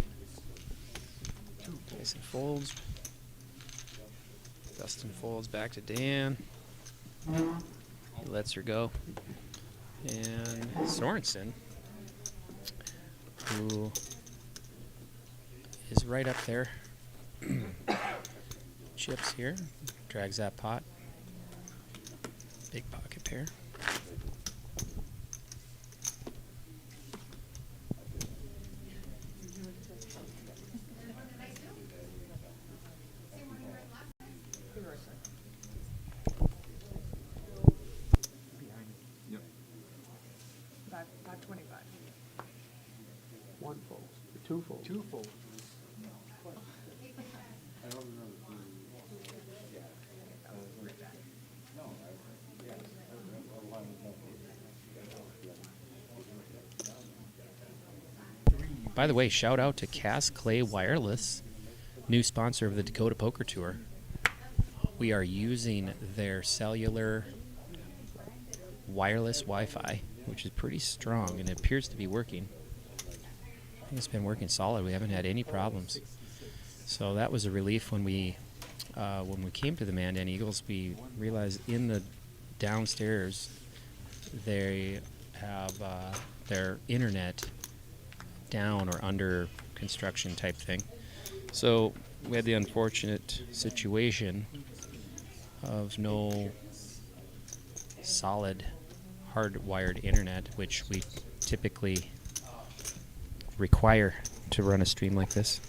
2 folds. Nice and folds. Dustyn folds back to Dan. He lets her go. And Sorensen, who is right up there, chips here, drags that pot. Big pocket pair. Yep. About 25. One fold, two fold. Two folds. By the way, shout out to Cass Clay Wireless, new sponsor of the Dakota Poker Tour. We are using their cellular wireless Wi-Fi, which is pretty strong, and it appears to be working. I think it's been working solid. We haven't had any problems. So that was a relief when we came to the Mandan Eagles. We realized in the downstairs they have their internet down or under construction type thing. So we had the unfortunate situation of no solid hardwired internet, which we typically require to run a stream like this.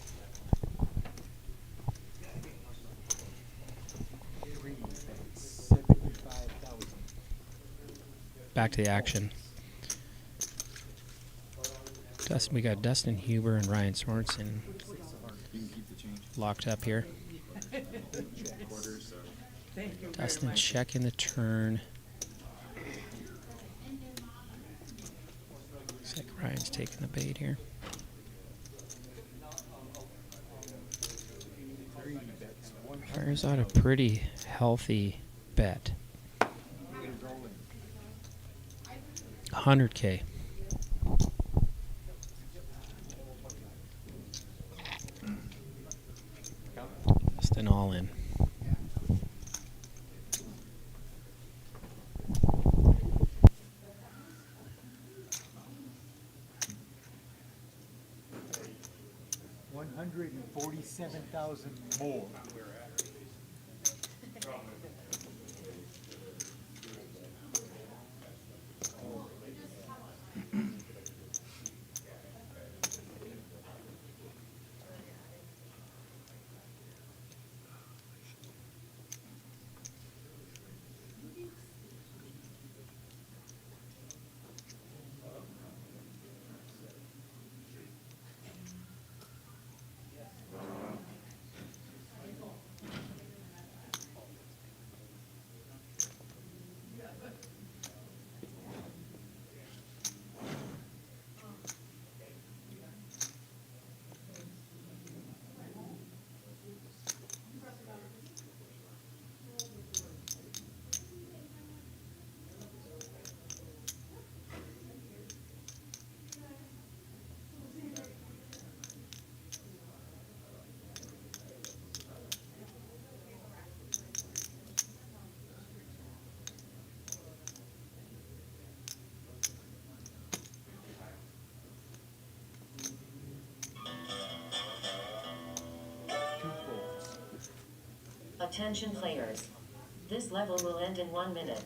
Back to the action. We got Dustyn Huber and Ryan Sorensen You can keep the change. locked up here. Quarters. Thank you very Dustyn much. checking the turn. Looks like Ryan's taking the bait here. Fires out a pretty healthy bet. 100K. Just an all in. $147,000 more. Attention players. This level will end in 1 minute.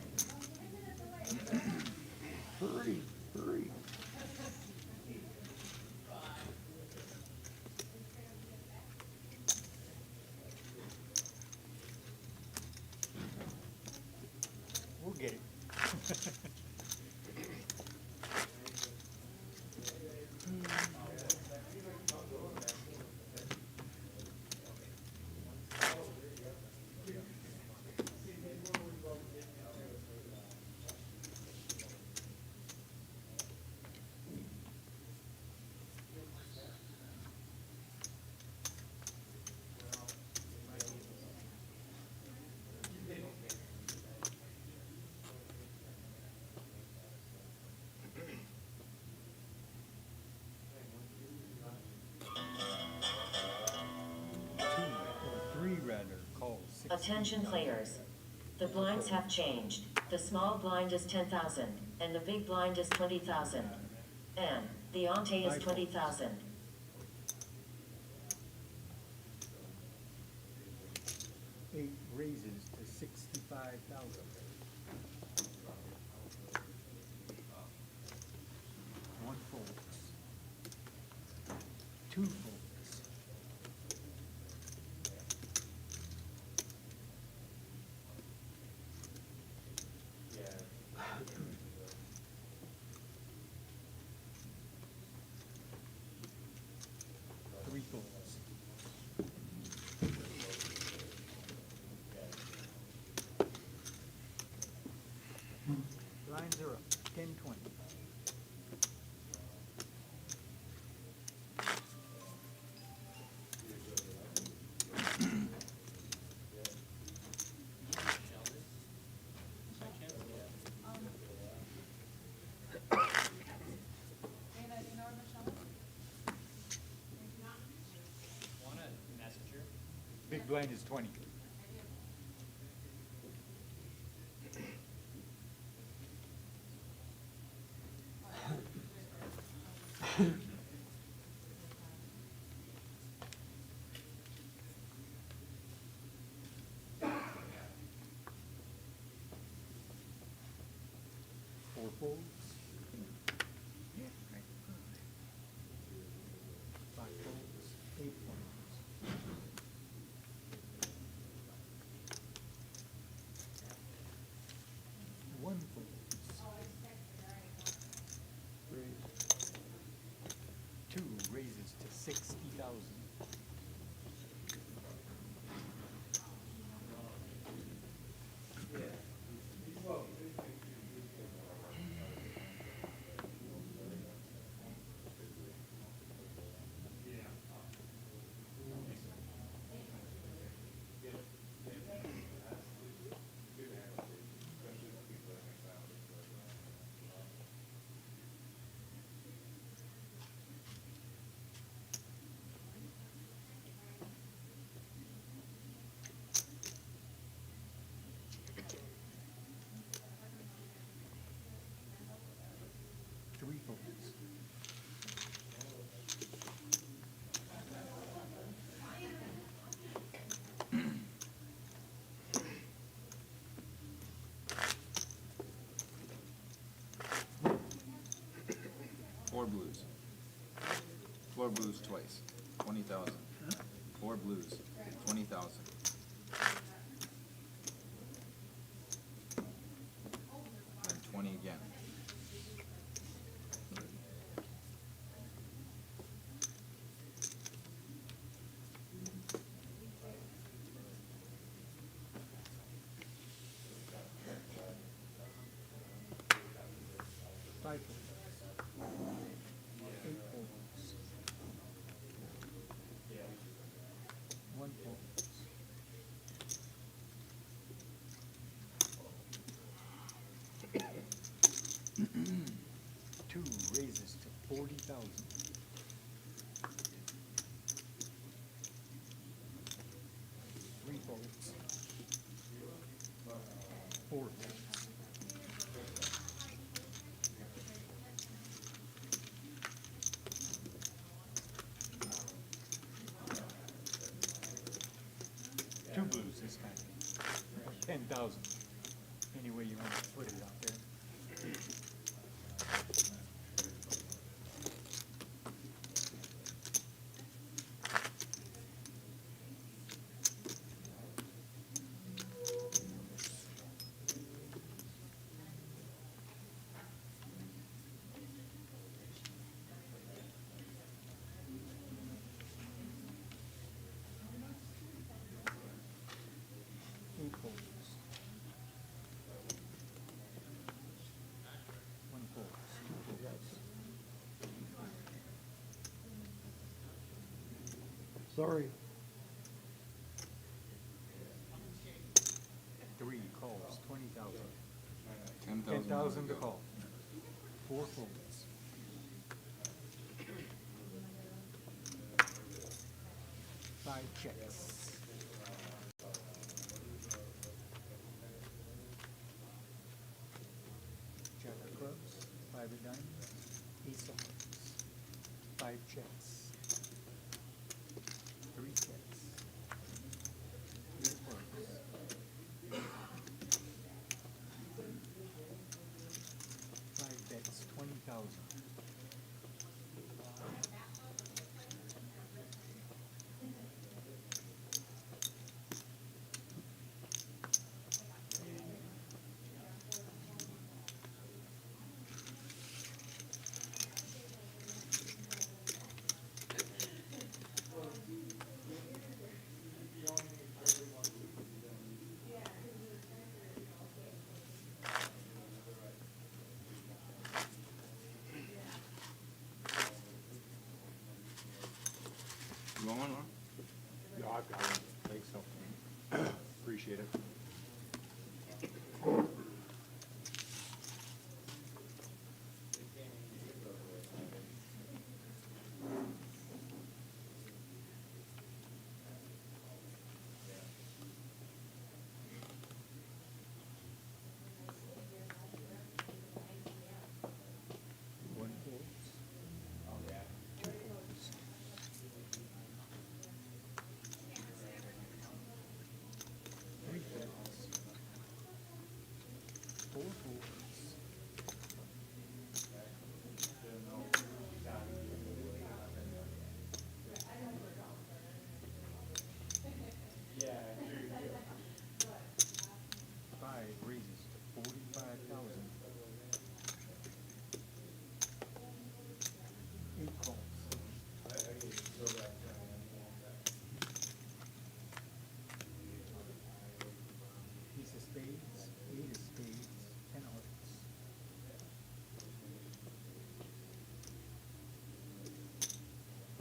Hurry, hurry. We'll get it. Attention players. The blinds have changed. The small blind is 10,000, and the big blind is 20,000. And the ante is 20,000. 8 raises to 65,000. 1 folds. 2 folds. 3 folds. Lines are up, 10, 20. Dana, do you know where Michelle is? Want a messenger? Big blind is 20. Four folds. Yeah, right. 5 folds, 8 folds. 1 folds. 2 raises to 60,000. 3 folds. 4 blues. 4 blues twice. 20,000. 4 blues. 20,000. And 20 again. Five folds. 8 folds. 1 fold. 2 raises to 40,000. 3 folds. 4 folds. 2 blues this time. 10,000. Any way you want to put it out there. Eight folds. 1 fold. 2 folds. Sorry. 3 calls, 20,000. 10,000. 10,000 to call. 4 folds. 5 checks. 5 of diamonds, ace of hearts, 5 checks, 3 checks, 3 of hearts, 5 bets, 20,000. You want one more? Yeah, I've got it. Thanks, so. Appreciate it. One folds, 2 folds, 3 bets, 4 folds, 5 raises to 45,000. 8 calls. Ace of spades, 8 of spades, 10 hearts.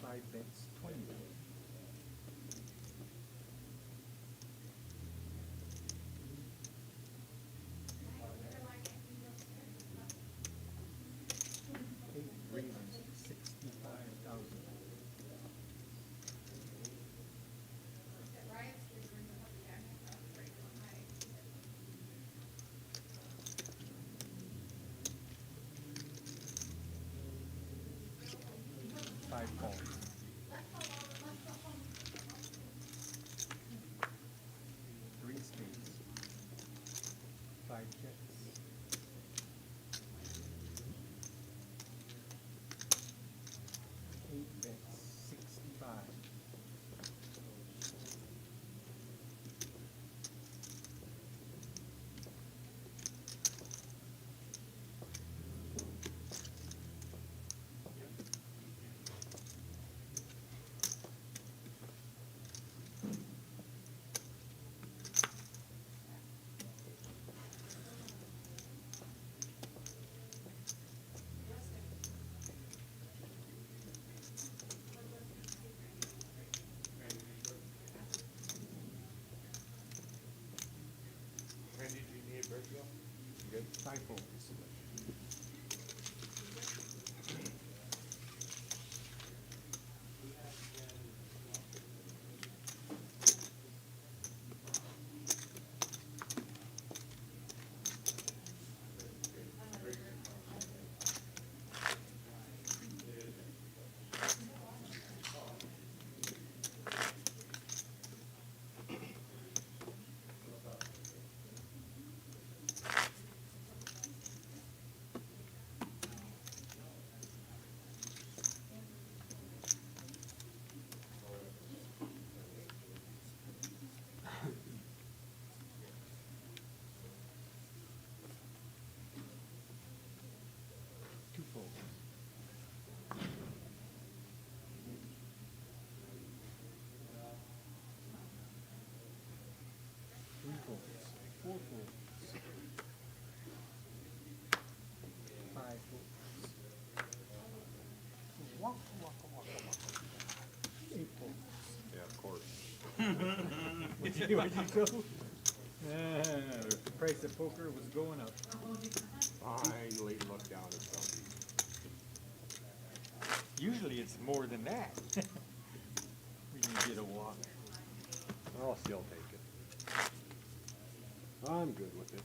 5 bets, 20. 8 raises to 65,000. 5 calls. 3 spades. 5 checks. 8 bets, 65. 5 folds. Two folds. 3 folds. 4 folds. 5 folds. Waka, waka, waka, waka. 8 folds. Yeah, of course. What'd you go? The price of poker was going up. Finally looked down at something. Usually it's more than that. When you get a walk. I'll still take it. I'm good with it.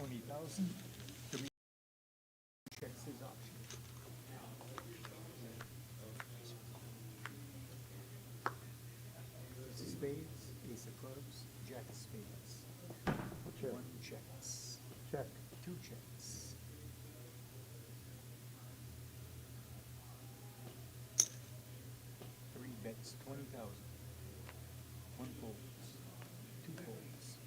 20,000. Three checks is option. Ace of spades, ace of clubs, jack of spades. Check. One checks, Check. two checks. Three bets, 20,000. One folds, two folds.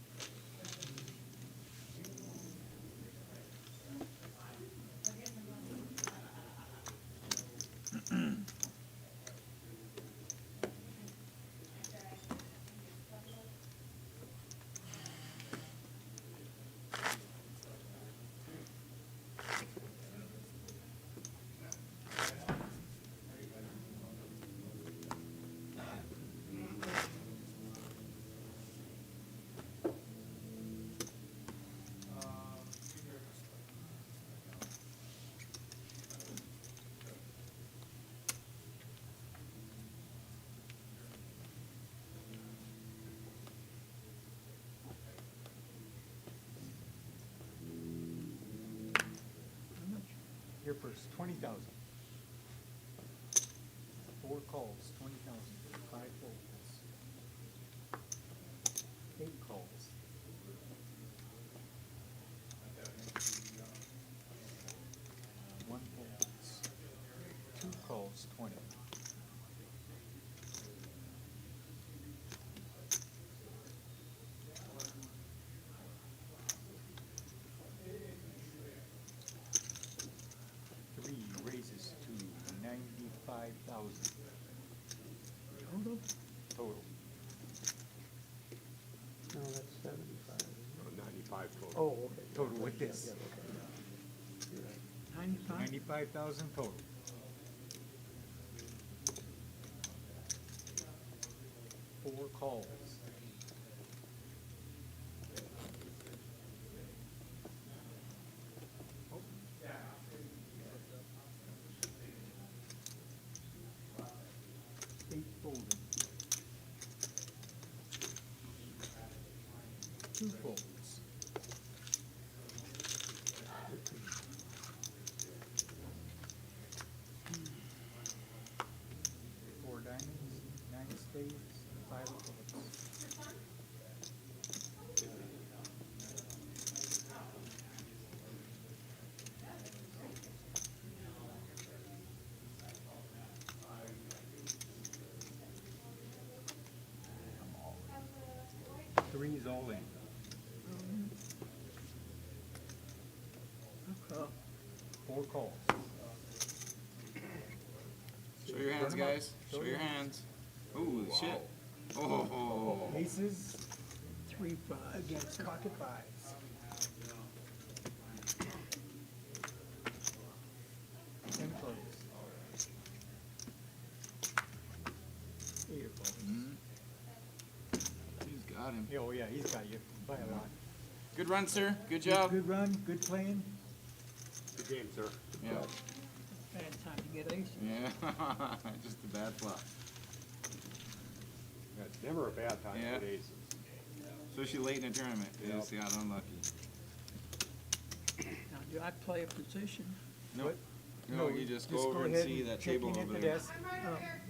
Here first, 20,000. Four calls, 20,000. Five folds. Eight calls. One folds. Two calls, 20. Three raises to 95,000 Total? total. No, that's 75. 95 total. Oh, okay. Total with this. Yeah, okay, yeah. You're right. 95? 95,000 total. Four calls. Eight folded. Two folds. Four diamonds, nine spades, five of clubs. Three is all in. Okay. Four calls. Show your hands, guys. Show your hands. Ooh, shit. Oh. Aces 3-5. against pocket fives. Ten clubs. Eight of clubs. He's got him. Yeah, oh yeah, he's got you by a lot. Good run, sir. Good job. Good run, good playing. Good game, sir. Yeah. Bad time to get ace. Yeah. Just a bad flop. Yeah, it's never a bad time Yeah. to get aces. Especially late in a tournament. You just got unlucky. Now, do I play a position? Nope. No, you just go over and ahead see that check table in at over the there. desk. Okay.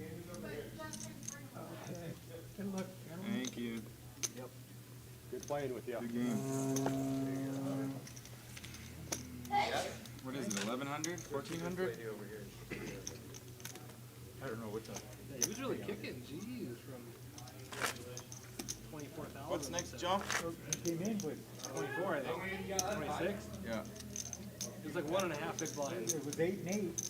Good luck, gentlemen. Thank you. Yep. Good playing with you. Good game. What is it, 1,100? 1,400? I don't know what the. Yeah, he was really kicking, geez, from 24,000. What's next jump? He came in with, 24, I think. 26? Yeah. It was like 1.5 big blinds. it was 8 and 8,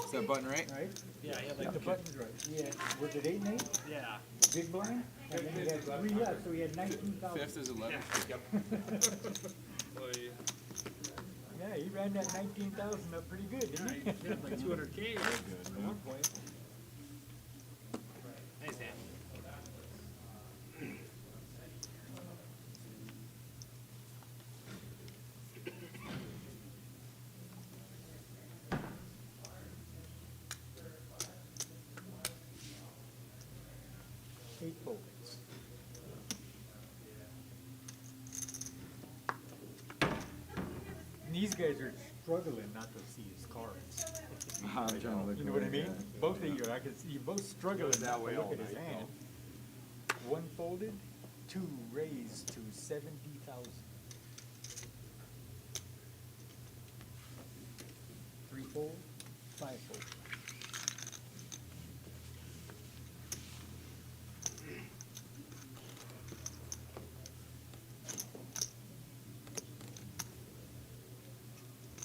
Is that button right? right? Yeah, he had The like, button's right. Yeah, was it 8 and 8? yeah. Big blind? And then he had 3 left, so he had 19,000. Fifth is 11. Yeah, he ran that 19,000 up pretty good, Yeah, didn't he had like 200K at one point. Nice hand. he? 8 folds. these guys are struggling not to see his cards. I'm trying to look. You know what I away, mean? Both of you, I can see you both struggling not to look at his hand. One folded, two raised to 70,000. Three fold, five fold.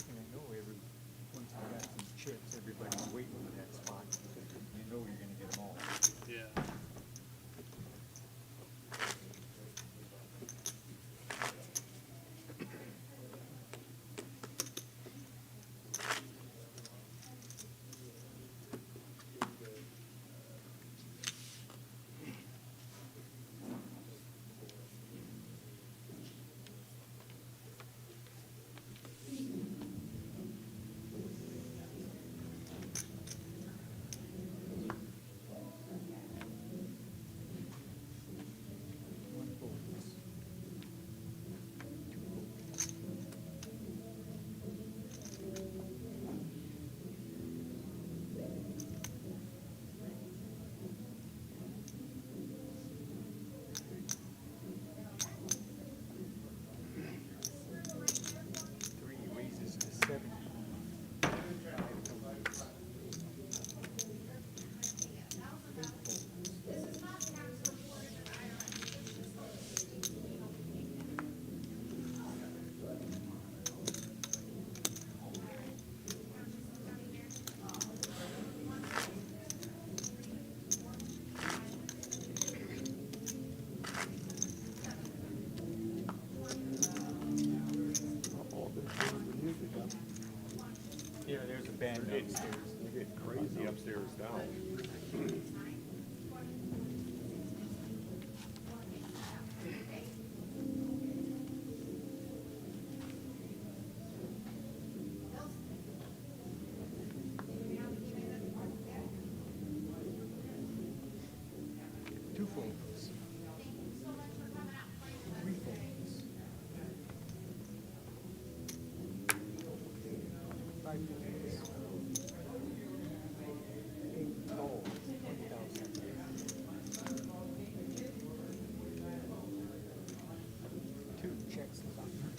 And I know once I got some chips, everybody's waiting for that spot, because you know you're gonna get them all. Yeah. One folds. Two folds. Three raises to 70. Five folds. Eight folds. Yeah, there's a band upstairs. You're getting crazy upstairs now. Two folds. Three folds. Five folds. Eight folds. 20,000. Two checks the button.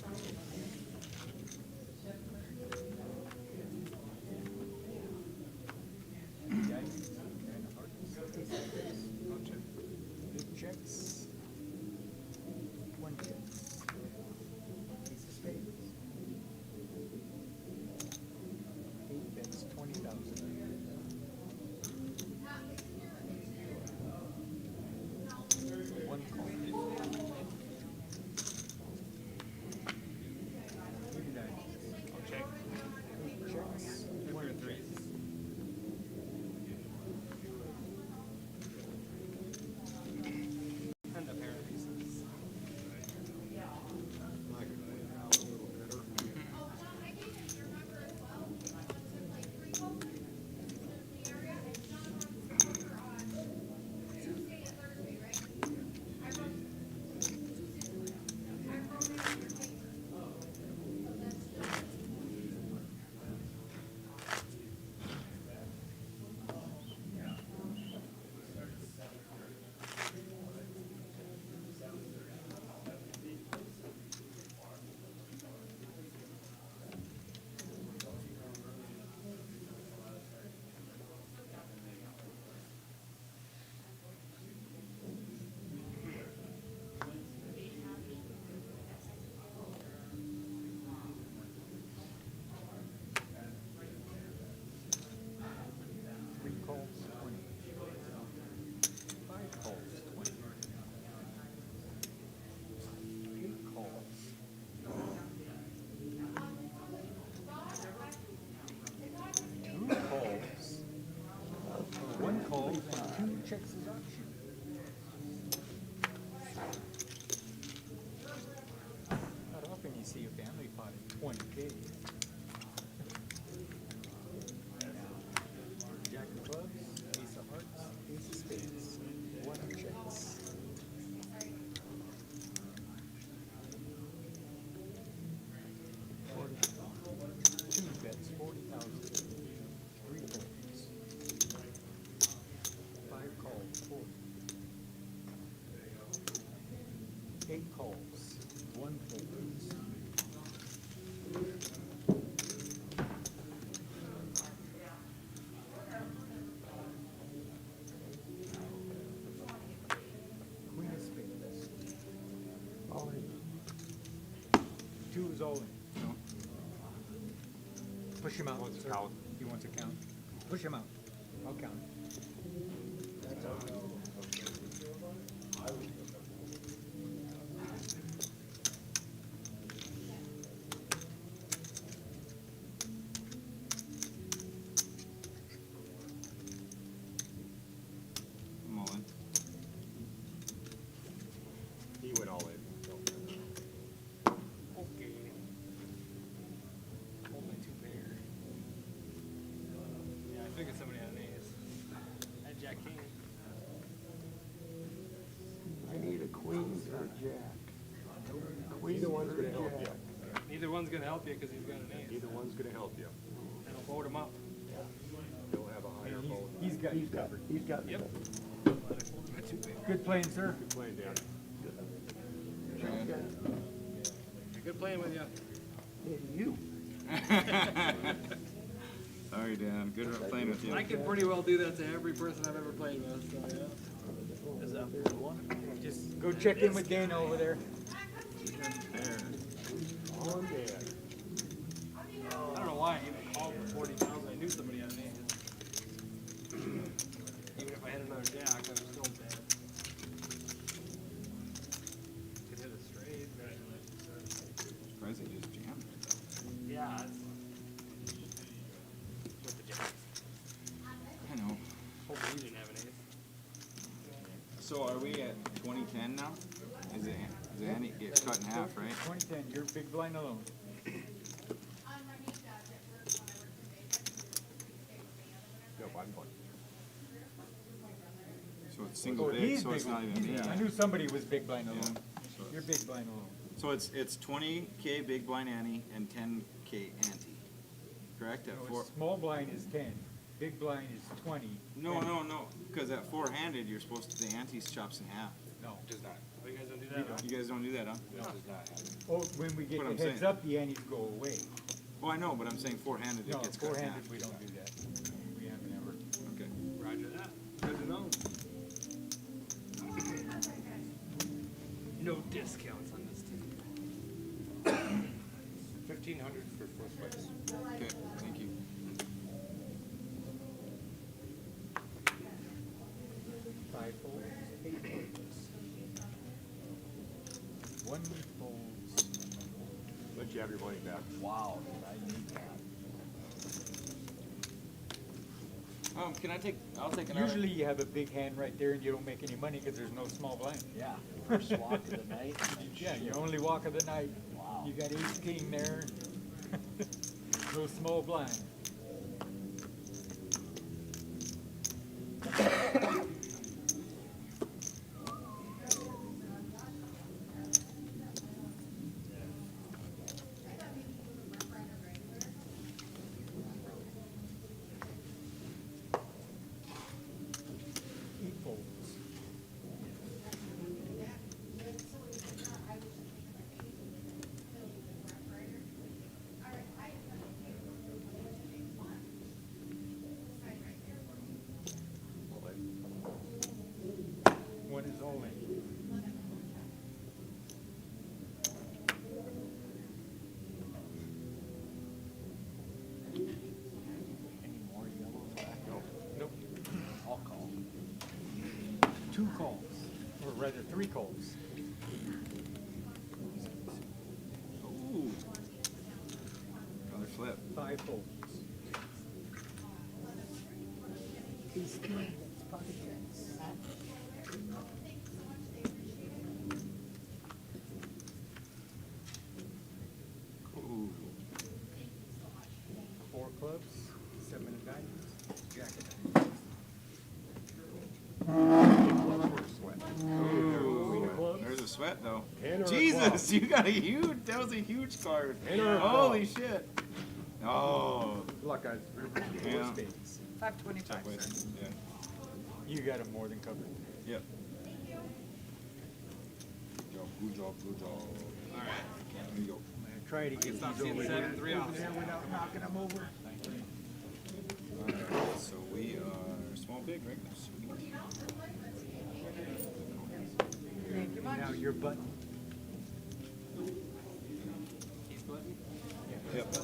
Dice and hearts. Eight checks. One checks. Ace of spades. Eight bets, 20,000. One call. Maybe nine. I'll check. Eight checks. One threes. And the pair of aces. Three calls, 20. Five calls, 20. Eight calls. Two calls. One call and two checks his option. Not often you see a family pot in 20K. Jack of clubs, ace of hearts, ace of spades. One checks. 8 calls, 1 folds. Queen of spades. All in. 2 is all in. No. Push him out. Wants to sir. count. He wants to count. Push him out. I'll count. I'm all in. He went all in. So. Okay. Hold my 2 pair. Yeah, I figured somebody had an ace. I had Jack King. I need a queen or a jack. Either one's gonna help you. Neither one's gonna help you because he's got an ace. Either one's gonna help you. And I'll vote him up. You'll have a higher vote. He's got you He's got, covered. he's got. Yep. But I folded my 2 pair. Good playing, sir. Good playing, Dan. Good playing with you. Hey, you. Sorry, Dan. Good playing with you. I can pretty well do that to every person I've ever played with, so yeah. Is that one? Just go check in with Dana over there. On Dan. I don't know why I even called for 40,000. I knew somebody had an ace. Even if I had another jack, I was still dead. Could hit a straight. Surprised they just jammed it, though. Yeah. With the jack. I know. Hopefully he didn't have an ace. So are we at 2010 now? Is it Andy? It's cut in half, right? 2010, you're big blind alone. Yep, I'm fine. So it's single Oh, big, he's so it's big. not even me. I knew somebody was big blind alone. So You're big blind alone. So it's 20K big blind ante and 10K ante, correct? At No, four. small blind is 10, big blind is 20. No, because at four-handed you're supposed to the ante's chops in half. No. Does not. Oh, you guys don't do that? You guys don't do that, huh? Oh, when we get What the I'm heads saying. up, the antes go away. Well, I know, but I'm saying four-handed No, it gets cut in half. four-handed, we don't do that. We haven't ever. Okay. Roger that. Good to know. No discounts on this team. 1,500 for first place. Okay. Thank you. Five folds, 8 folds. 1 folds. Let you have your money back. Wow, I need that. Can I take? I'll take another. Usually you have a big hand right there and you don't make any money because there's no small blind. Yeah, first walk of the night. Yeah, your only walk of the night. Wow. You got 18 there. No small blind. Eight folds. One is all in. Any more yellows back? Nope. I'll call. 2 calls, or rather 3 calls. Ooh. Another flip. 5 folds. Ace king, pocket tens. Ooh. 4 clubs, 7 of diamonds, jack of diamonds. Ooh. There's a sweat though. Hand or a Jesus, club? you got a huge. That was a huge card. Hand or a Holy club? shit. Oh. Good luck, guys. Yeah. Spades. 525. With, yeah. You got them more than covered. Yep. Go. Good job, good job. All right. There you go. I'm gonna try to get Stop these seeing over 7, here, 3 over off. there without knocking them over. Alright, so we are small, big, regular, sweet. Thank you much. Now your button. Keys button. Yep.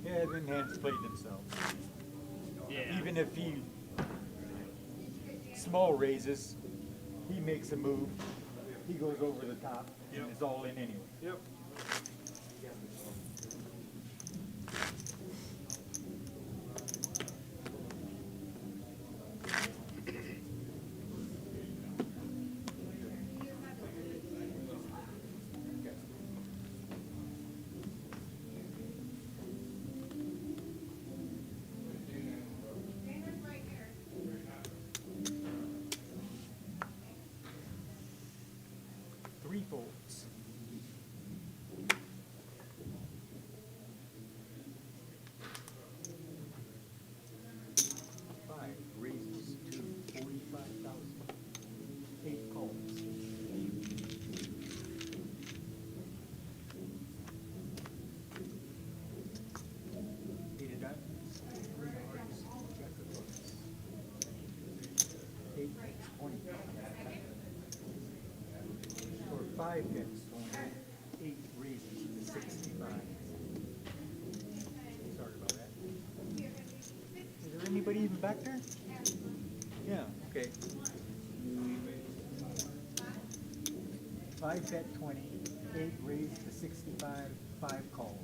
Yeah, then hands played themselves. Yeah. Even if he small raises, he makes a move, he goes over the top, and Yep. it's all in anyway. Yep. Three folds. Five raises to 45,000. 8 calls. Eight of diamonds, 3 hearts, jack of clubs. 8 makes 20. Or 5 gets 20, 8 raises to 65. Sorry about that. Is there anybody even back there? Yeah, okay. 5 bet 20, 8 raised to 65, 5 called.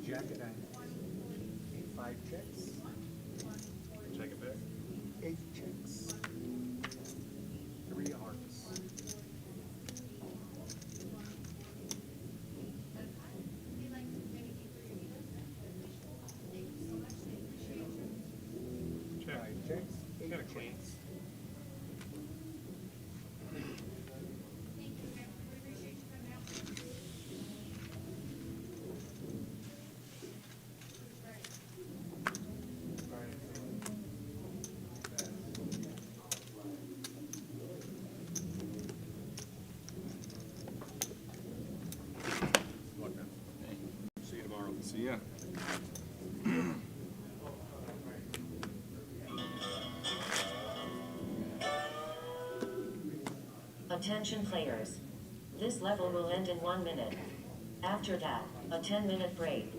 Jack of diamonds. 5 checks. Check it back. 8 checks. 3 hearts. Check. 5 checks. 8 Got a checks. queen. See you tomorrow. See ya. Attention players. This level will end in 1 minute. After that, a 10-minute break.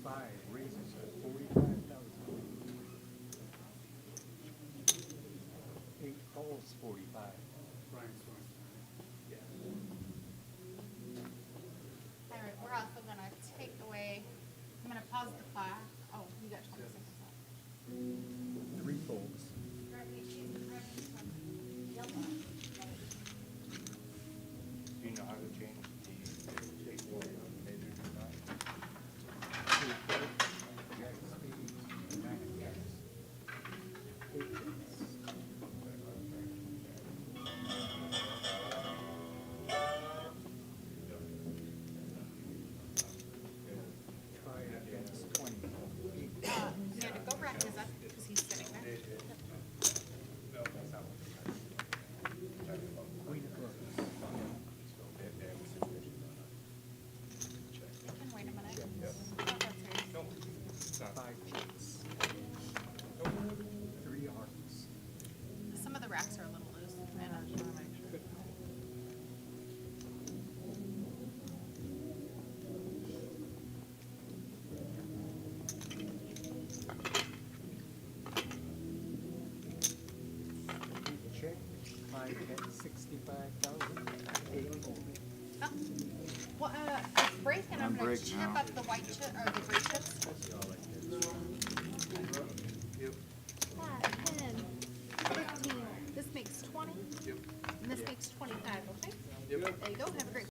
Five raises to 45,000. 8 calls 45. All right, we're also gonna take away, I'm gonna pause the clock. Oh, you got 20 seconds left. 3 folds. Do you know how to change the state board majors or not? 2 folds. Jack of spades. 9 of clubs. 8 checks. Try against 20. 8. Amanda, go wrap his up, because he's sitting there. Queen of clubs. You can wait a minute. Oh, that's right. 5 checks. 3 hearts. Some of the racks are a little loose. Amanda, I just wanna make sure. Check. 5 bet 65,000. 8 fold. Oh. Well, it's breaking. I'm On gonna break chip now. up the white chip, or the gray chips. 5, 10, 15. This makes 20. Yep. And this makes 25, okay? Yep. There you go. Have a great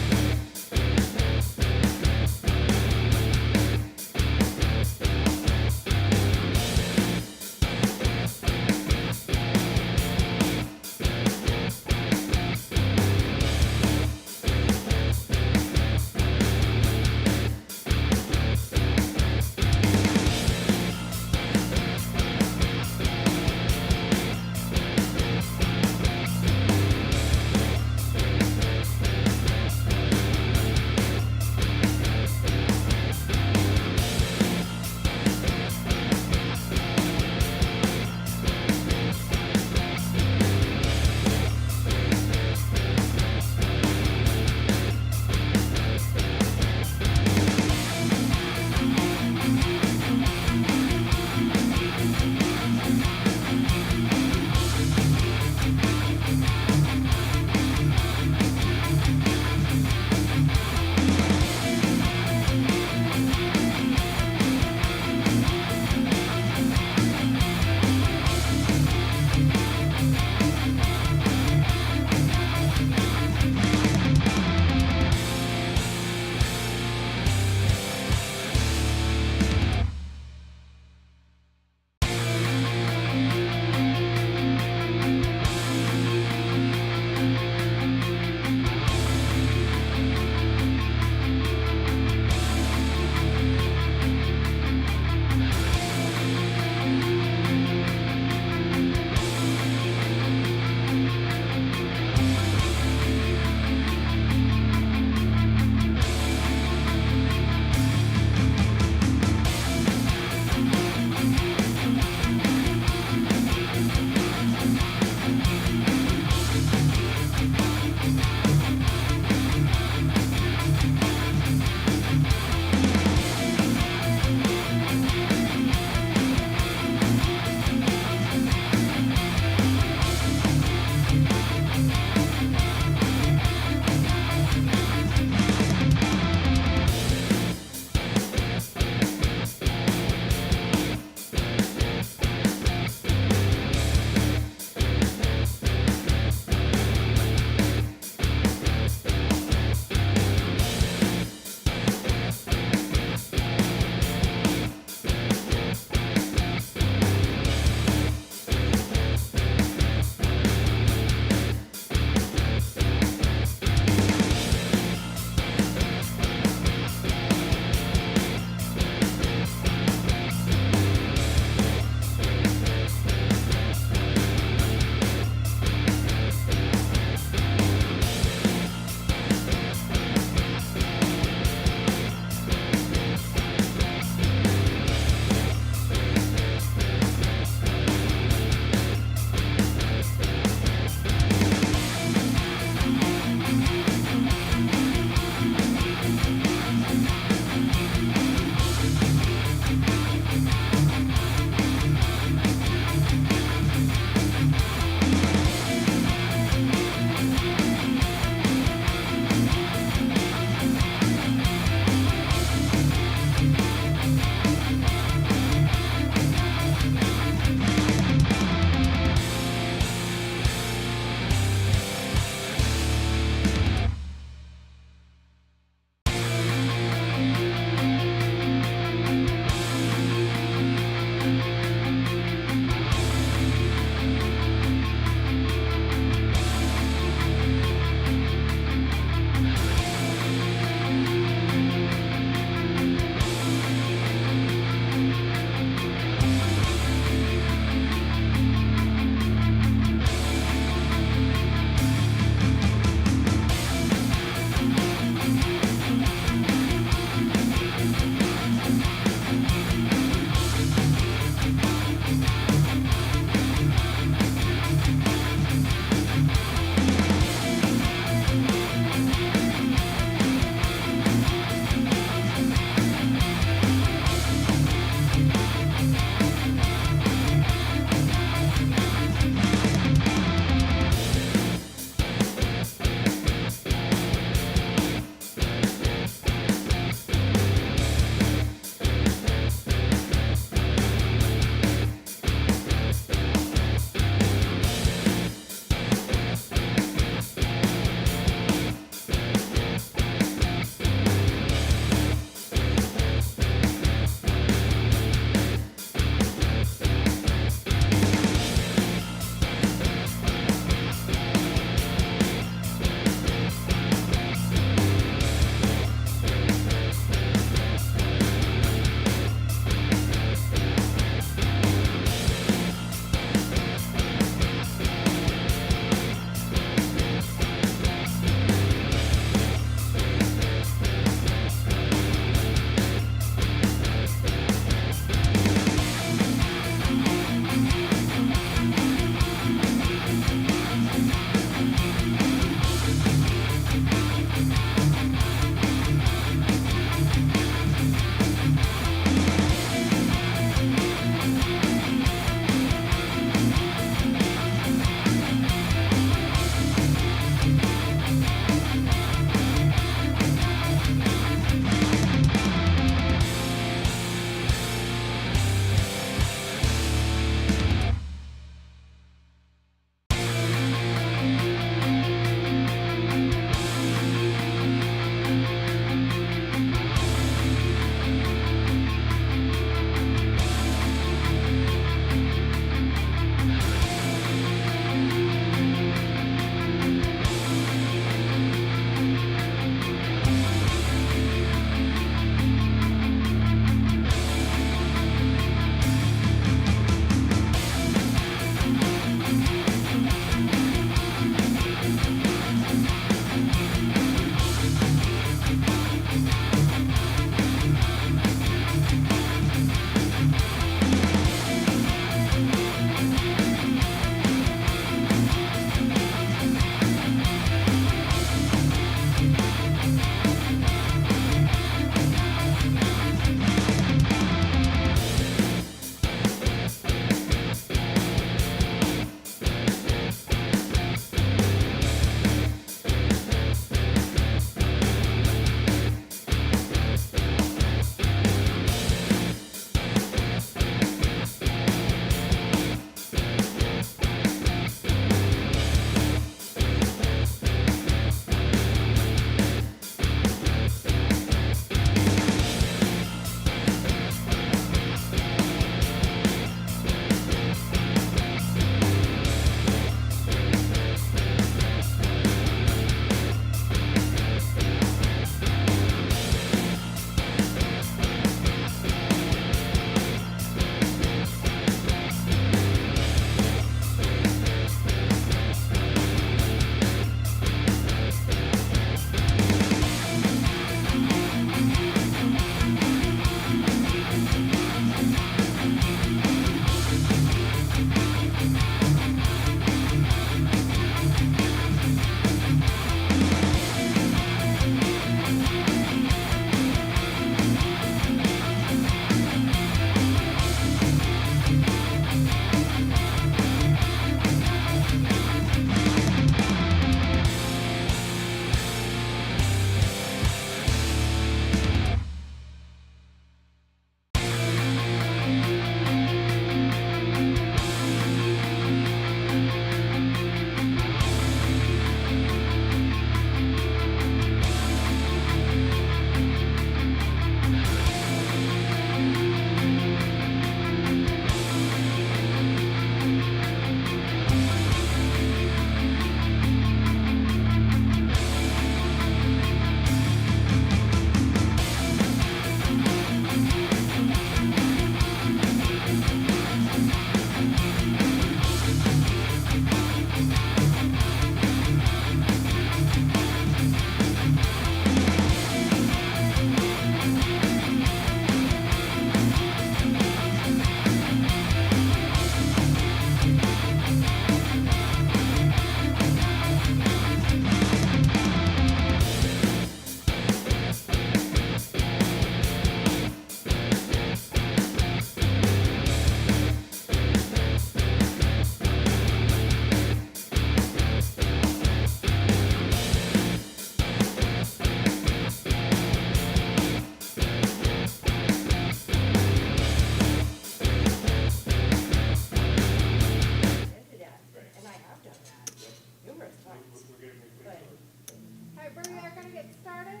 get started.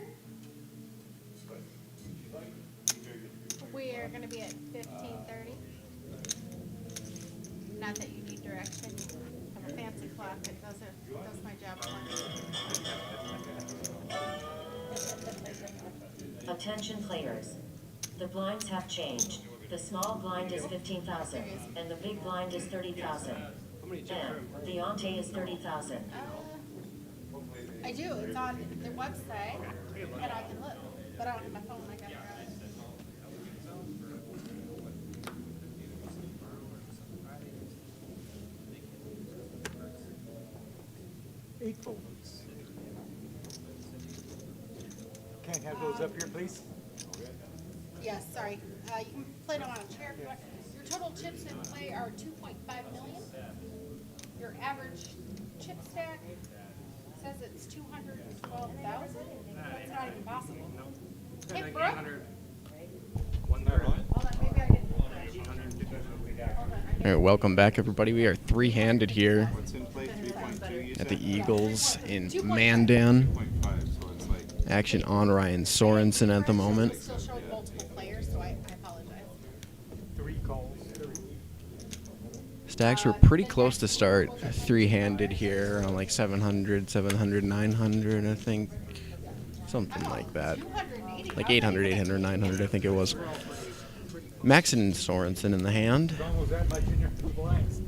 We are gonna be at 15:30. Not that you need direction. I have a fancy clock that does my job for me. Attention players. The blinds have changed. The small blind is 15,000 and the big blind is 30,000. And the ante is 30,000. I do, it's on their website, and I can look, but I don't have my phone, I gotta grab it. Eight folders. Can't have those up here, please? Yes, sorry, you can play them on a chair if you want. Your total chips in play are 2.5 million. Your average chip stack says it's 212,000. That's not even possible. Hey, Brooke. Hold on, maybe I didn't. All right, welcome back, everybody. We are three-handed here What's in play? 3.2. You at the said? Eagles in Mandan. 2.5. So it's like Action on Ryan Sorensen at the moment. It's still showing multiple players, so I apologize. 3 calls. Stacks were pretty close to start. Three-handed here on like 700, 900, I think. Something like that. 280. Like 800, 800, 900, I think it was. Maxon and Sorensen in the hand. Almost that much in your 2 blinds.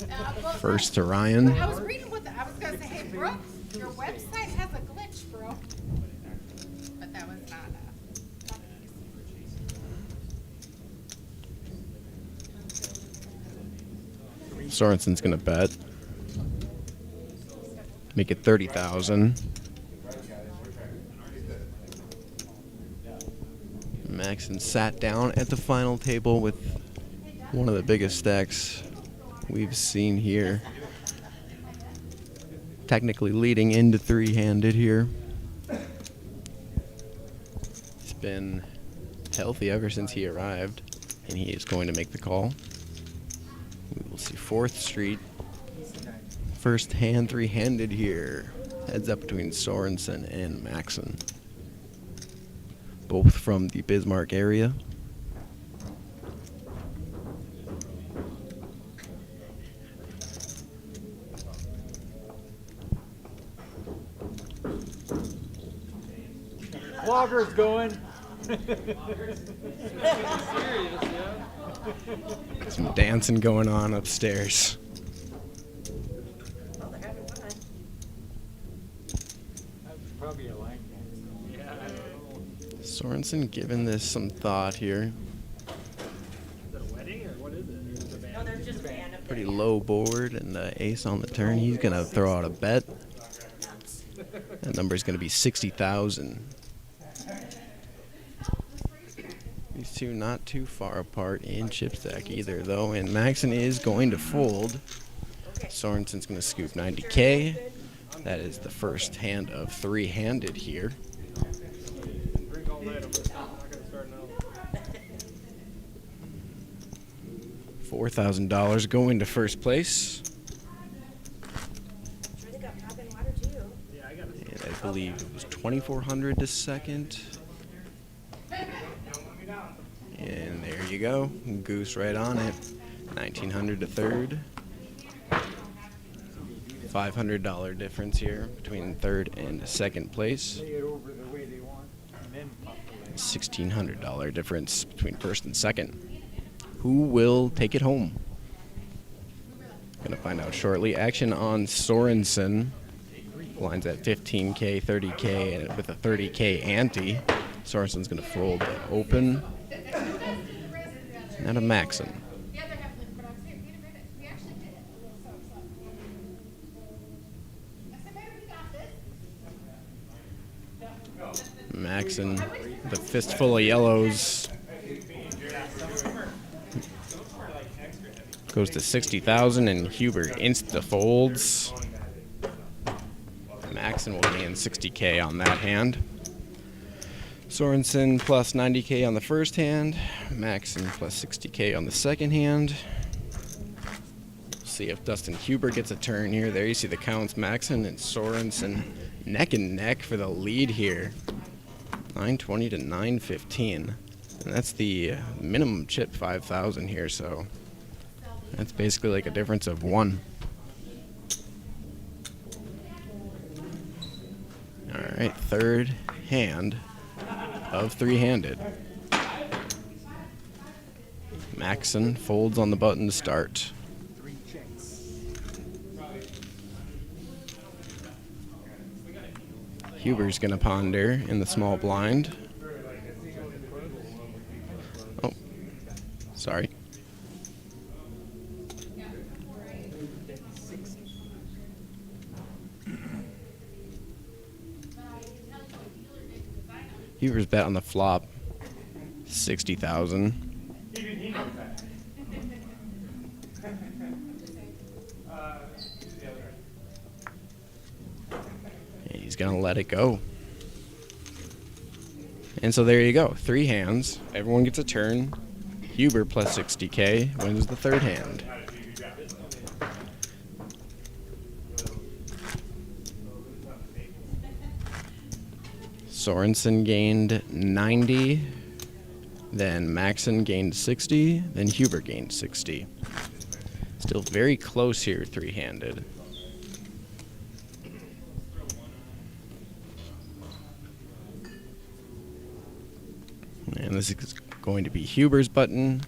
First to Ryan. I was reading what I was gonna say. Hey, Brooke, your website has a glitch, bro. But that was not. Sorensen's gonna bet. Make it 30,000. Maxon sat down at the final table with one of the biggest stacks we've seen here. Technically leading into three-handed here. He's been healthy ever since he arrived, and he is going to make the call. We will see 4th Street. First hand three-handed here. Heads up between Sorensen and Maxon. Both from the Bismarck area. Vlogger's going. Some dancing going on upstairs. Well, they're having fun. Probably a line dance. Sorensen giving this some thought here. Is it a wedding or what is it? No, they're just random. Pretty low board and ace on the turn. He's gonna throw out a bet. That number's gonna be 60,000. These two not too far apart in chip stack either, though, and Maxon is going to fold. Sorensen's gonna scoop 90K. That is the first hand of three-handed here. Drink all night. I'm not gonna start now. $4,000 going to first place. Sure they got popping water too. Yeah, I got it. And I believe it was 2,400 to second. And there you go. Goose right on it. 1,900 to third. $500 difference here between third and second place. Lay it over the way they want, and then pop the leg. $1,600 difference between first and second. Who will take it home? Gonna find out shortly. Action on Sorensen. Lines at 15K, 30K, and with a 30K ante. Sorensen's gonna fold the open. Not a Maxon. The other half of the products here. Wait a minute. We actually did it. So. I said, baby, we got this. Maxon, the fistful of yellows. Goes to 60,000 and Huber insta folds. Maxon will gain 60K on that hand. Sorensen plus 90K on the first hand. Maxon plus 60K on the second hand. See if Dustyn Huber gets a turn here. There you see the counts. Maxon and Sorensen neck and neck for the lead here. 920 to 915. And that's the minimum chip 5,000 here, so that's basically like a difference of 1. All right, third hand of three-handed. Maxon folds on the button to start. 3 checks. Huber's gonna ponder in the small blind. Oh, sorry. Huber's bet on the flop, 60,000. And he's gonna let it go. And so there you go, 3 hands. Everyone gets a turn. Huber plus 60K wins the third hand. Sorensen gained 90, then Maxon gained 60, then Huber gained 60. Still very close here, three-handed. And this is going to be Huber's button.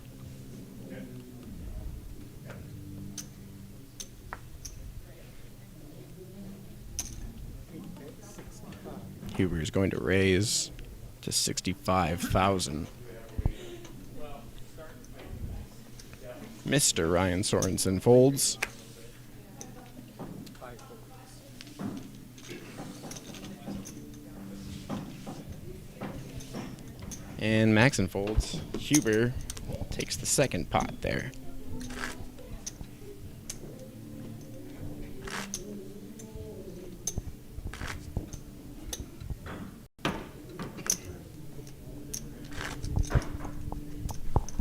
Huber is going to raise to 65,000. Mr. Ryan Sorensen folds. 5 folds. And Maxon folds. Huber takes the second pot there.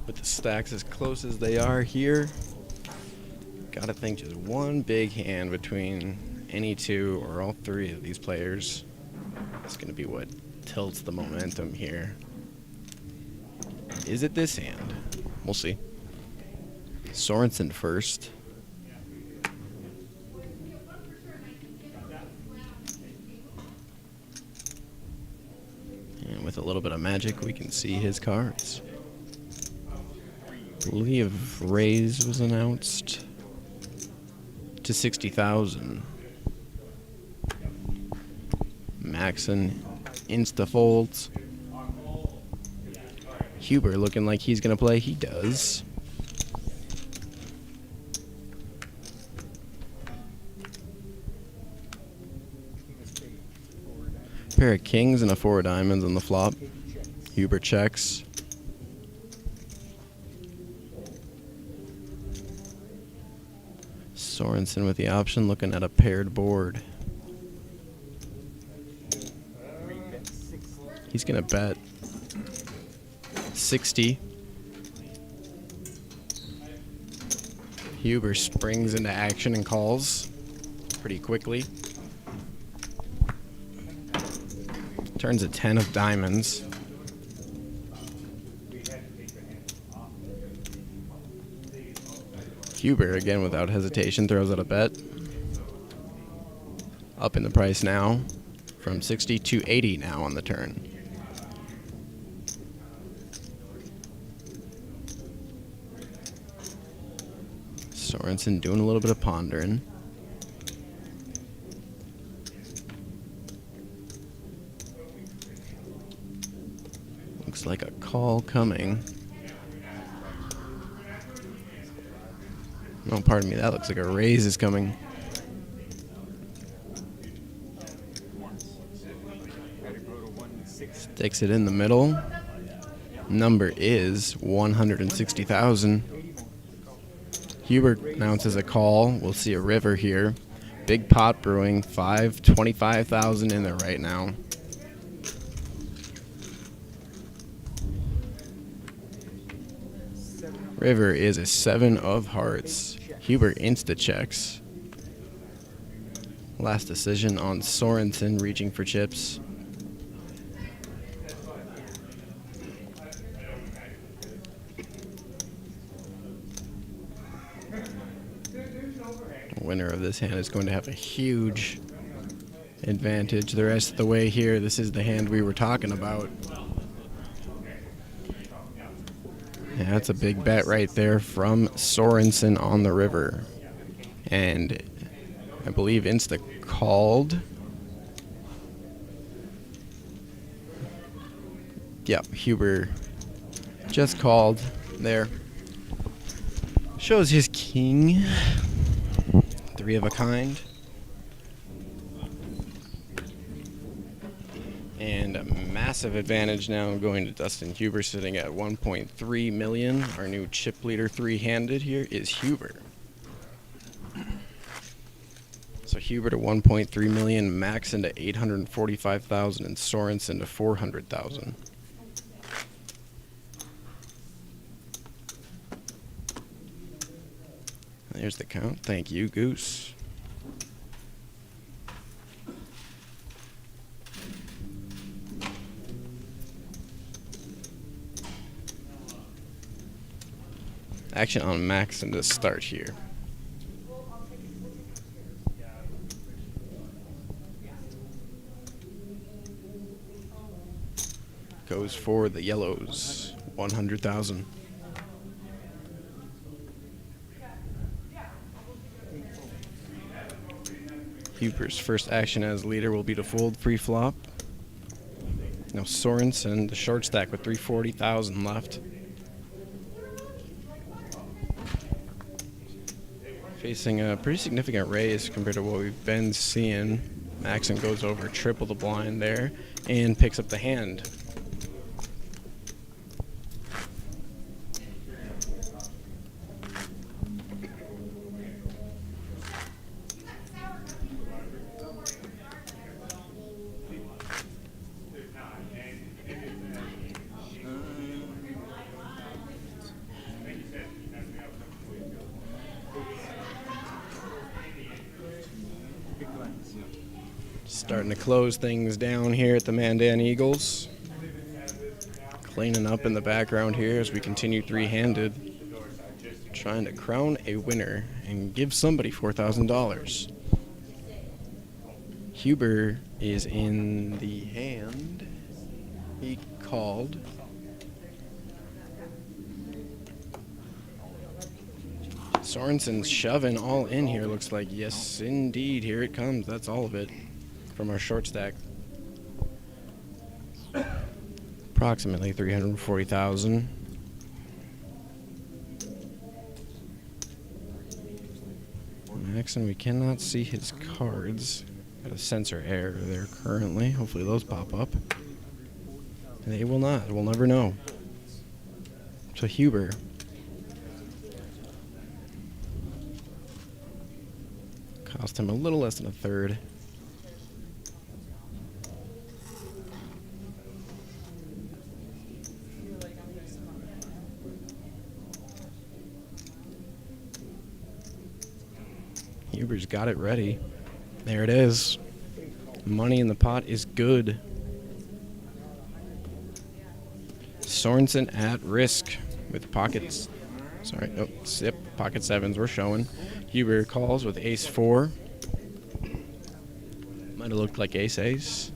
With the stacks as close as they are here, gotta think just one big hand between any two or all three of these players is gonna be what tilts the momentum here. Is it this hand? We'll see. Sorensen first. And with a little bit of magic, we can see his cards. I believe raise was announced to 60,000. Maxon insta folds. Huber looking like he's gonna play. He does. Pair of kings and a 4 of diamonds on the flop. Huber checks. Sorensen with the option, looking at a paired board. He's gonna bet 60. Huber springs into action and calls pretty quickly. Turns a 10 of diamonds. Huber, again without hesitation, throws out a bet. Up in the price now from 60 to 80 now on the turn. Sorensen doing a little bit of pondering. Looks like a call coming. Oh, pardon me, that looks like a raise is coming. Sticks it in the middle. Number is 160,000. Hubert announces a call. We'll see a river here. Big pot brewing. 25,000 in there right now. River is a 7 of hearts. Hubert insta checks. Last decision on Sorensen reaching for chips. winner of this hand is going to have a huge advantage the rest of the way here. This is the hand we were talking about. Yeah, that's a big bet right there from Sorensen on the river. And I believe Insta called. Yep, Huber just called there. Shows his king. 3 of a kind. And a massive advantage now going to Dustyn Huber, sitting at 1.3 million. Our new chip leader 3-handed here is Huber. So Huber to 1.3 million, Maxon to 845,000, and Sorensen to 400,000. There's the count. Thank you, Goose. Action on Maxon to start here. Goes for the yellows, 100,000. Huber's first action as leader will be to fold pre-flop. Now Sorensen, the short stack with 340,000 left. Facing a pretty significant raise compared to what we've been seeing. Maxon goes over triple the blind there and picks up the hand. Starting to close things down here at the Mandan Eagles. Cleaning up in the background here as we continue 3-handed. Trying to crown a winner and give somebody $4,000. Huber is in the hand. He called. Sorensen's shoving all in here, looks like. Yes, indeed. Here it comes. That's all of it from our short stack. Approximately 340,000. Maxon, we cannot see his cards. Got a sensor error there currently. Hopefully those pop up. They will not. We'll never know. So Huber. Cost him a little less than a third. Huber's got it ready. There it is. Money in the pot is good. Sorensen at risk with pockets. Sorry, oh, sip. Pocket sevens we're showing. Huber calls with ace 4. Might have looked like ace.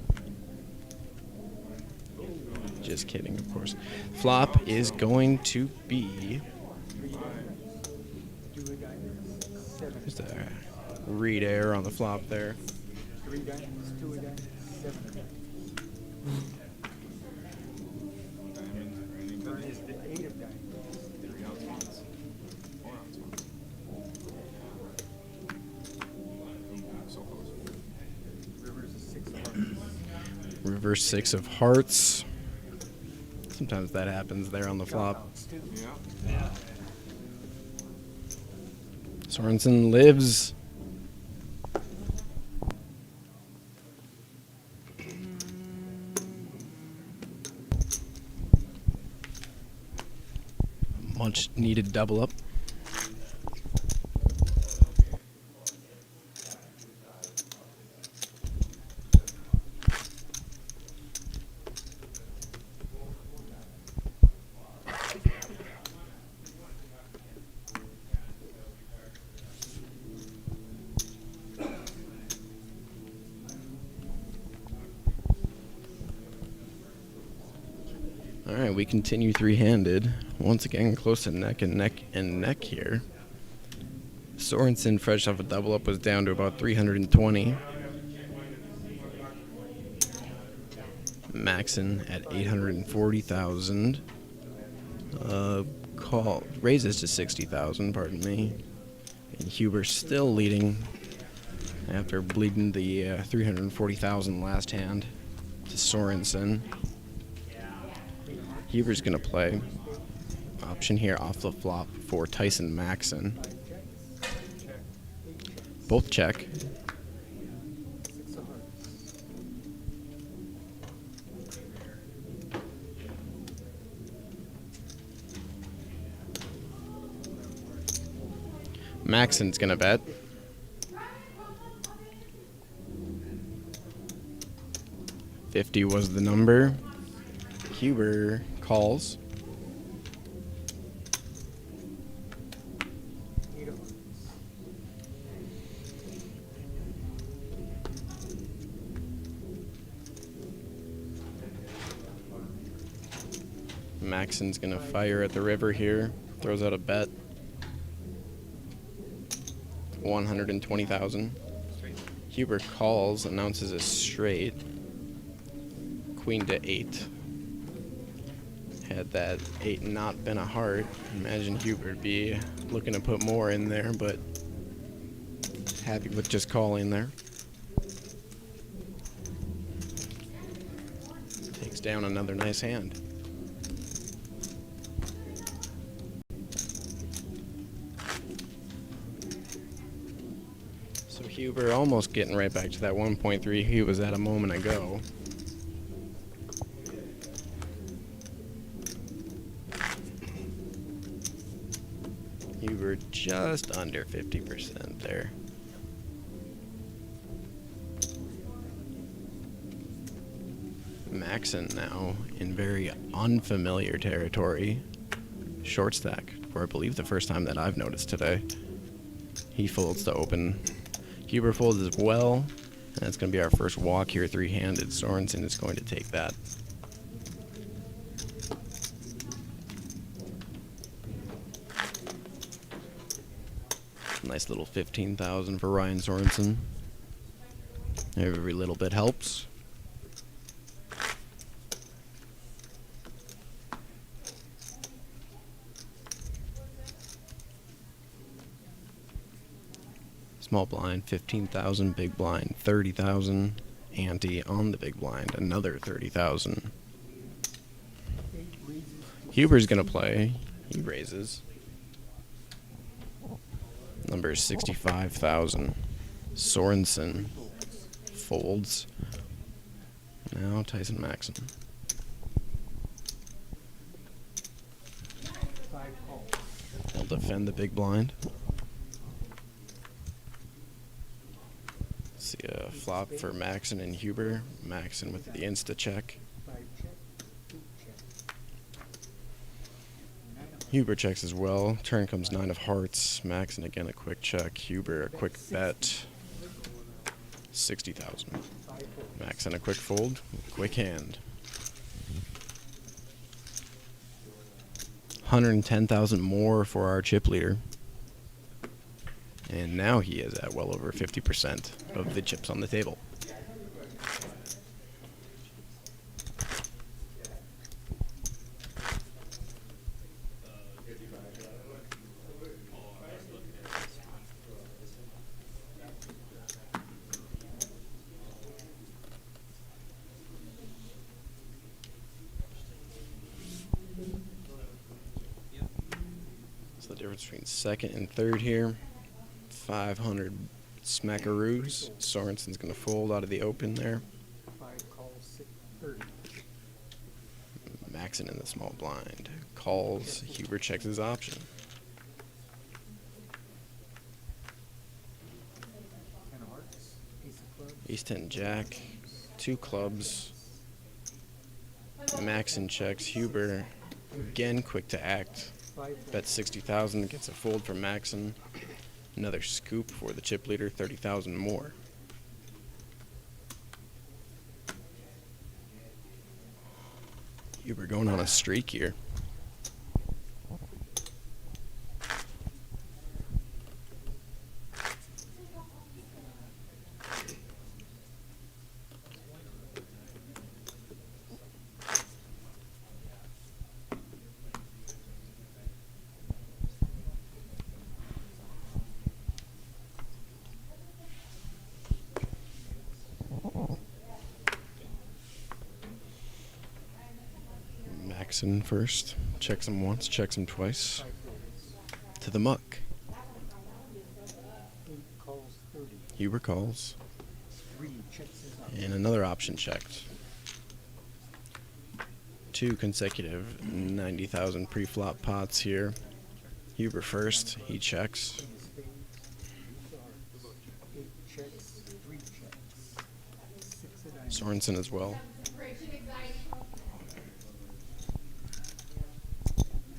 Just kidding, of course. Flop is going to be. Just a read error on the flop there. 3 diamonds, 2 diamonds, 7 of diamonds. Turn is the 8 of diamonds. 3 ounce ones. 4 ounce ones. So close. River's a 6 of hearts. Reverse 6 of hearts. Sometimes that happens there on the flop. Outs too. Yeah. Sorensen lives. Much needed double up. All right, we continue three-handed. Once again, close to neck and neck here. Sorensen, fresh off a double up, was down to about 320. Maxon at 840,000. Call raises to 60,000. Pardon me. And Huber still leading after bleeding the 340,000 last hand to Sorensen. Huber's gonna play. Option here off the flop for Tyson Maxon. Both check. Maxon's gonna bet. $50 was the number. Huber calls. Maxon's gonna fire at the river here. Throws out a bet. 120,000. Huber calls, announces a straight. Queen to 8. Had that 8 not been a heart, imagine Huber'd be looking to put more in there, but happy with just calling there. Takes down another nice hand. So Huber almost getting right back to that 1.3 he was at a moment ago. Huber just under 50% there. Maxon now in very unfamiliar territory. Short stack, for I believe the first time that I've noticed today. He folds to open. Huber folds as well, and that's going to be our first walk here three-handed. Sorensen is going to take that. Nice little 15,000 for Ryan Sorensen. Every little bit helps. Small blind, 15,000. Big blind, 30,000. Ante on the big blind, another 30,000. Huber's gonna play. He raises. Number is 65,000. Sorensen folds. Now Tyson Maxon. He'll defend the big blind. See a flop for Maxon and Huber. Maxon with the insta check. Huber checks as well. Turn comes 9 of hearts. Maxon again a quick check. Huber a quick bet. 60,000. Maxon a quick fold. Quick hand. 110,000 more for our chip leader. And now he is at well over 50% of the chips on the table. So the difference between second and third here. 500 smackaroos. Sorensen's going to fold out of the open there. 5 calls, 30. Maxon in the small blind. Calls. Huber checks his option. 10 of hearts, ace of clubs. Ace 10 jack. 2 clubs. Maxon checks. Huber again quick to act. Bet 60,000. Gets a fold from Maxon. Another scoop for the chip leader, 30,000 more. Huber going on a streak here. Maxon first. Checks him once, checks him twice. To the muck. 8 calls 30. Huber calls. 3 checks his option. And another option checked. 2 consecutive 90,000 pre-flop pots here. Huber first, he checks. King of spades, deuce of hearts. 8 checks, 3 checks. 6 of diamonds. Sorensen as well.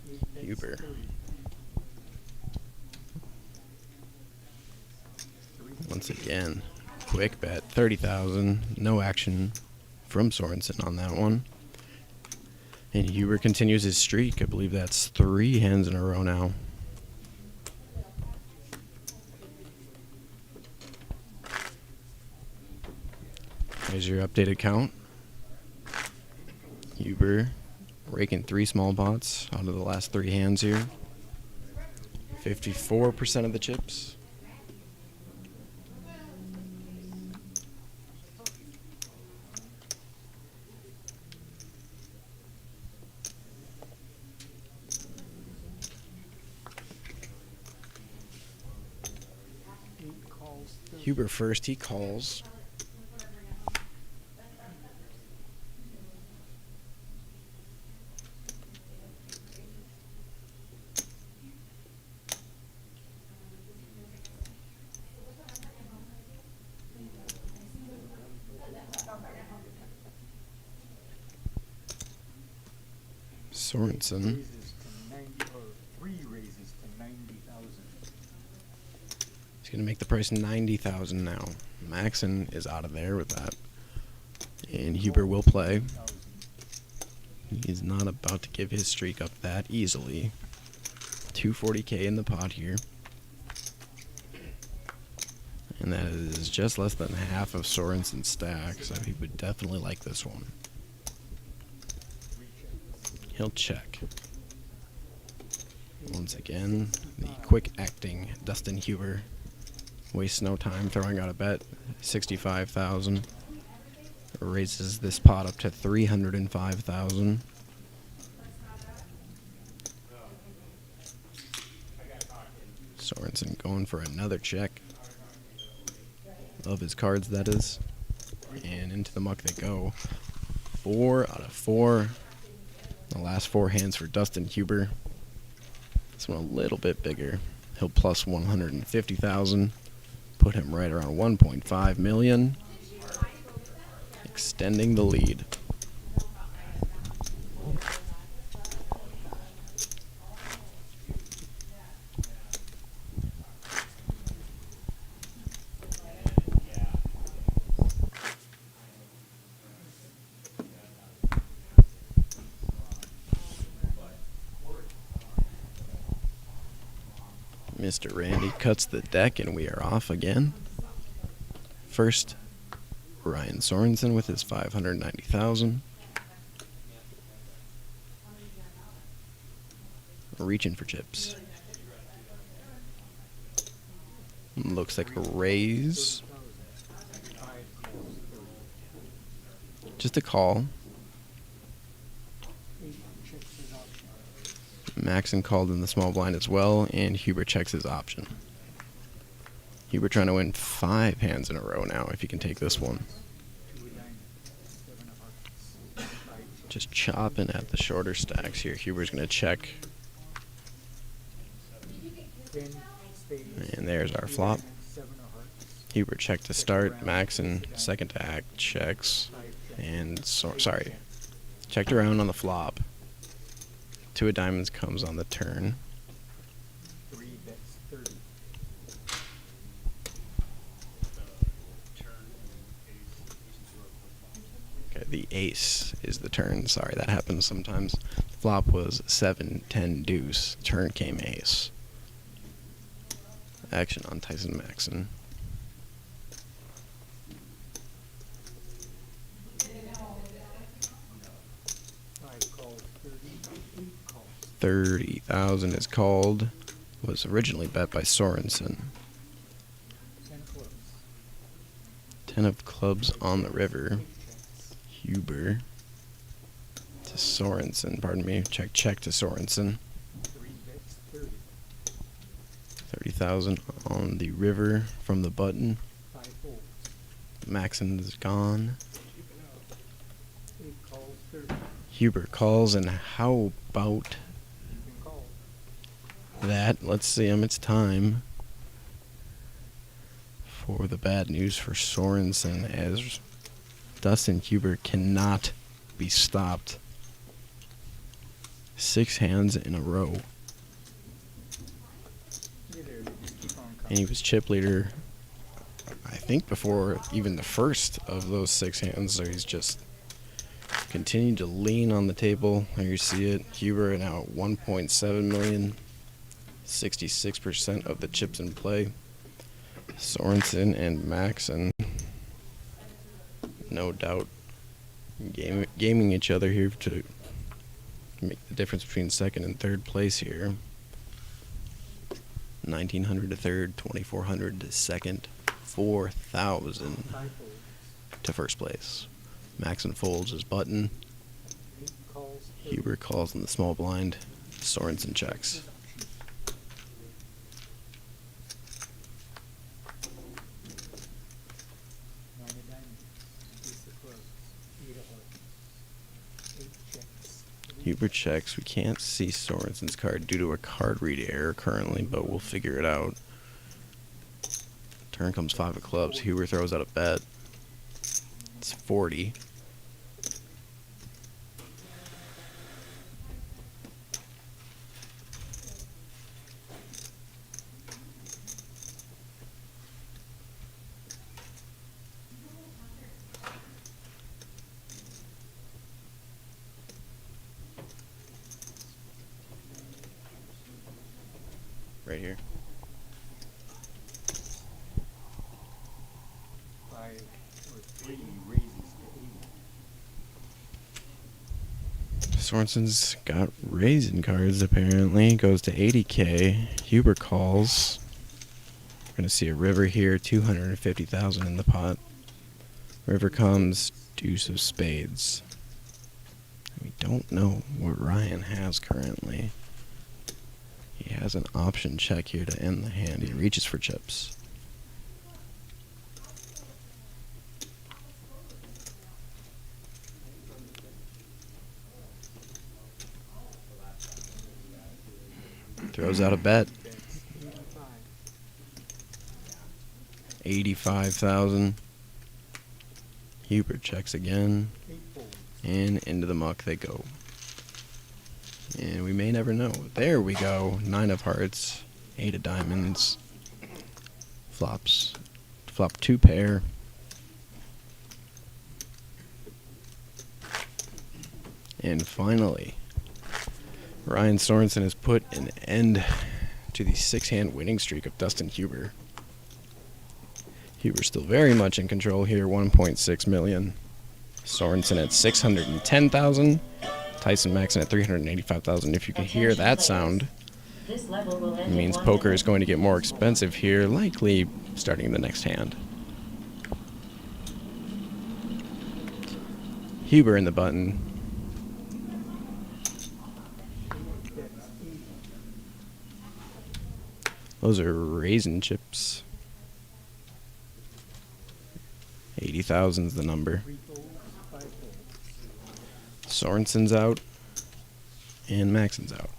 8 bets, Huber. 30. 3 Once again, quick bet, 30,000. No action from Sorensen on that one. And Huber continues his streak. I believe that's 3 hands in a row now. There's your updated count. Huber raking 3 small pots out of the last 3 hands here. 54% of the chips. calls 30. Huber first, he calls. Sorensen. Raises to 90, or 3 raises to 90,000. He's going to make the price 90,000 now. Maxon is out of there with that. And Huber will play. He's not about to give his streak up that easily. 240k in the pot here. And that is just less than half of Sorensen's stack, so he would definitely like this one. He'll check. Once again, the quick acting Dustyn Huber wastes no time throwing out a bet. 65,000. Raises this pot up to 305,000. Sorensen going for another check. Of his cards, that is. And into the muck they go. 4 out of 4. The last 4 hands for Dustyn Huber. This one a little bit bigger. He'll plus 150,000. Put him right around 1.5 million. Extending the lead. Mr. Randy cuts the deck and we are off again. First, Ryan Sorensen with his 590,000. Reaching for chips. Looks like a raise. Just a call. 8 checks his option. Maxon called in the small blind as well, and Huber checks his option. Huber trying to win 5 hands in a row now, if he can take this one. 2 of diamonds, 7 of hearts. 5 Just chopping at the shorter stacks here. Huber's going to check, 10 spades. and there's our 2 flop. diamonds, 7 of hearts. Huber checked to start, Maxon second to act checks, 5 checks. and sorry, checked around on the flop. 2 of diamonds comes on the turn. 3 bets 30. Okay, the ace is the turn. Sorry, that happens sometimes. Flop was 7-10 deuce. Turn came ace. Action on Tyson Maxon. Five calls, 30, 8 calls. 30,000 is called. Was originally bet by Sorensen. 10 clubs. 10 of clubs on the river. 8 checks. Huber to Sorensen. Pardon me. Check to Sorensen. 3 bets, 30. 30,000 on the river from the button. 5 folds. Maxon is gone. 8 calls, 30. Huber calls, and how about You can call. that? Let's see him. It's time for the bad news for Sorensen, as Dustyn Huber cannot be stopped. 6 hands in a row. Get there, just keep on And he coming. was chip leader, I think, before even the first of those 6 hands. So he's just continued to lean on the table. There you see it. Huber now at 1.7 million. 66% of the chips in play. Sorensen and Maxon, no doubt, gaming each other here to make the difference between second and third place here. 1,900 to third, 2,400 to second, 4,000 5 folds. to first place. Maxon folds his button. 8 calls, 30. Huber calls in the small blind. Sorensen checks. Nine of diamonds. Ace of clubs. 8 of hearts. 8 checks. 3 Huber checks. We can't see Sorensen's card due to a card read error currently, but we'll figure it out. Turn comes 5 of clubs. Huber throws out a bet. It's 40. Right here. 5 or 3 raises to 80. Sorensen's got raisin cards apparently. Goes to 80K. Huber calls. We're gonna see a river here. 250,000 in the pot. River comes. Deuce of spades. We don't know what Ryan has currently. He has an option check here to end the hand. He reaches for chips. Throws out a bet. 85,000. Huber checks again. 8 folds. And into the muck they go. And we may never know. There we go. 9 of hearts. 8 of diamonds. Flops. Flop 2 pair. And finally, Ryan Sorensen has put an end to the 6-hand winning streak of Dustyn Huber. Huber's still very much in control here, 1.6 million. Sorensen at 610,000. Tyson Maxon at 385,000. If you can hear that sound, This level will it end in means 1 poker minute. is going to get more expensive here, likely starting the next hand. Huber in the button. Bets 80. Those are raisin chips. 80,000's the number. 3 folds, 5 folds. Sorensen's out. And Maxon's out.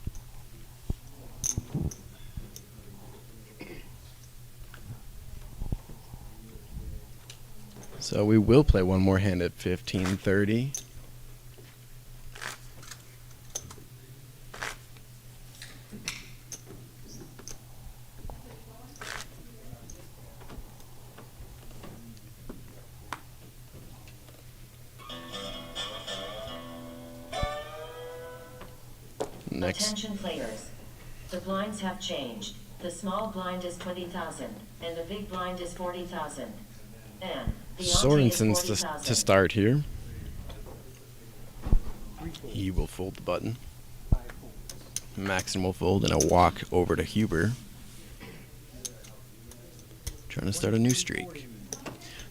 So we will play one more hand at 15:30. Next. Attention players. The blinds have changed. The small blind is 20,000, and the big blind is 40,000. And the ante is Sorensen's 40,000. to start here. He will fold the button. Maxon will fold and a walk over to Huber. Trying to start a new streak.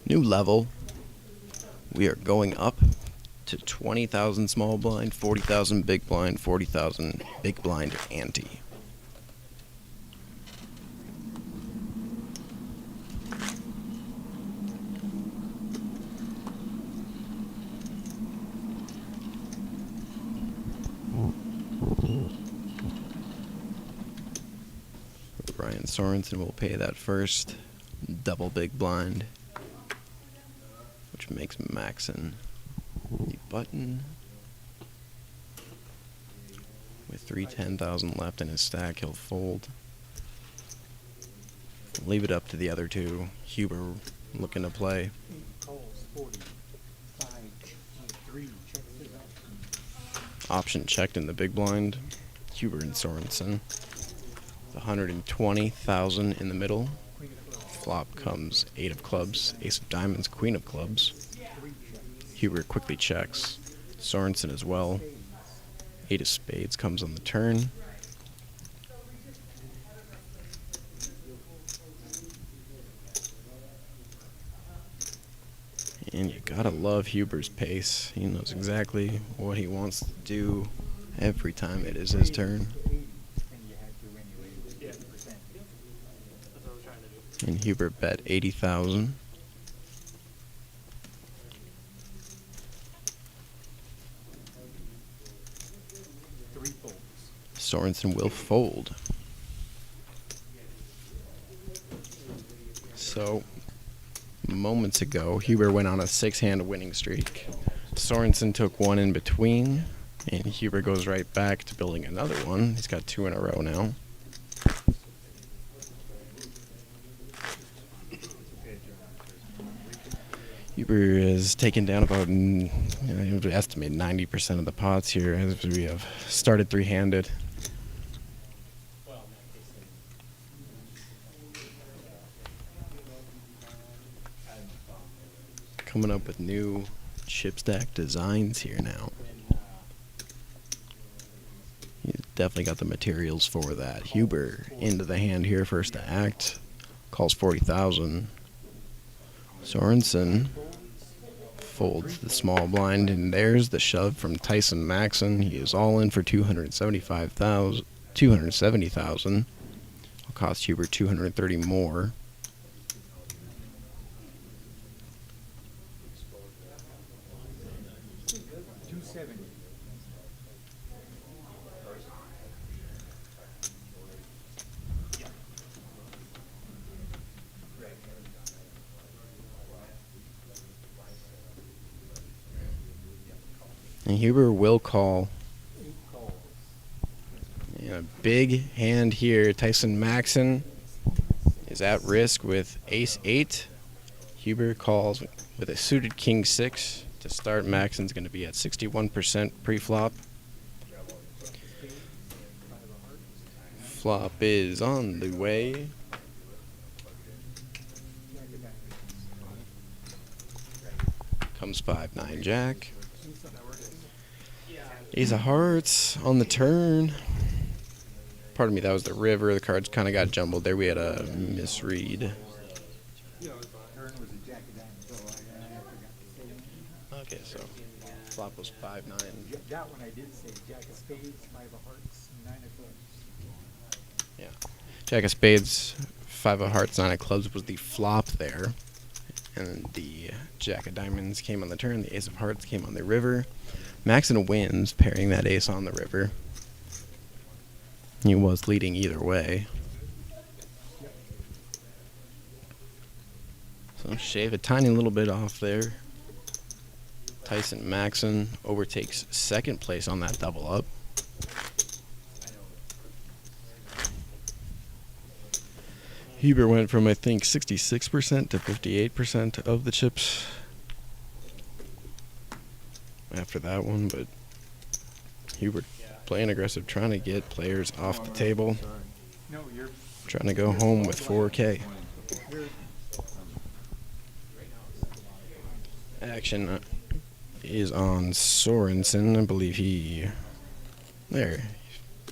New level. We are going up to 20,000 small blind, 40,000 big blind, 40,000 big blind ante. Ryan Sorensen will pay that first double big blind, which makes Maxon the button. With 310,000 left in his stack, he'll fold. Leave it up to the other two. Huber looking to play. 8 calls, 40. 5, 3, checks his option. Option checked in the big blind. Huber and Sorensen. 120,000 in the middle. Queen of clubs, Flop comes 8 of clubs, ace of diamonds, queen of clubs. 3 checks. Huber quickly checks. Sorensen as well. 8 of spades comes on the turn. And you gotta love Huber's pace. He knows exactly what he wants to do every time it is his turn. 80, and you had to anyway with 50%. That's what I was trying to do. And Huber bet 80,000. Three folds. Sorensen will fold. So, moments ago, Huber went on a 6-hand winning streak. Sorensen took one in between, and Huber goes right back to building another one. He's got 2 in a row now. Huber is taken down about, I would estimate 90% of the pots here, as we have started 3-handed. Coming up with new chip stack designs here now. He's definitely got the materials for that. Huber into the hand here, first to act. Calls 40,000. Sorensen folds the small blind, and there's the shove from Tyson Maxon. He is all in for 270,000. Will cost Huber 230 more. And Huber will call. And a big hand here. Tyson Maxon is at risk with ace-8. Huber calls with a suited king-6 to start. Maxon's going to be at 61% pre-flop. Flop is on the way. Comes 5-9 jack. Ace of hearts on the turn. Pardon me, that was the river. The cards kind of got jumbled there. We had a misread. Okay, so flop was 5-9. That one I did say. Jack of spades, 5 of hearts, 9 of clubs. Yeah. Jack of spades, 5 of hearts, 9 of clubs was the flop there. And the jack of diamonds came on the turn. The ace of hearts came on the river. Maxon wins, pairing that ace on the river. He was leading either way. So shave a tiny little bit off there. Tyson Maxon overtakes second place on that double up. Huber went from, I think, 66% to 58% of the chips after that one, but Huber playing aggressive, trying to get players off the table, No, you're, trying to go home with 4K. you're, Action is on Sorensen. I believe there.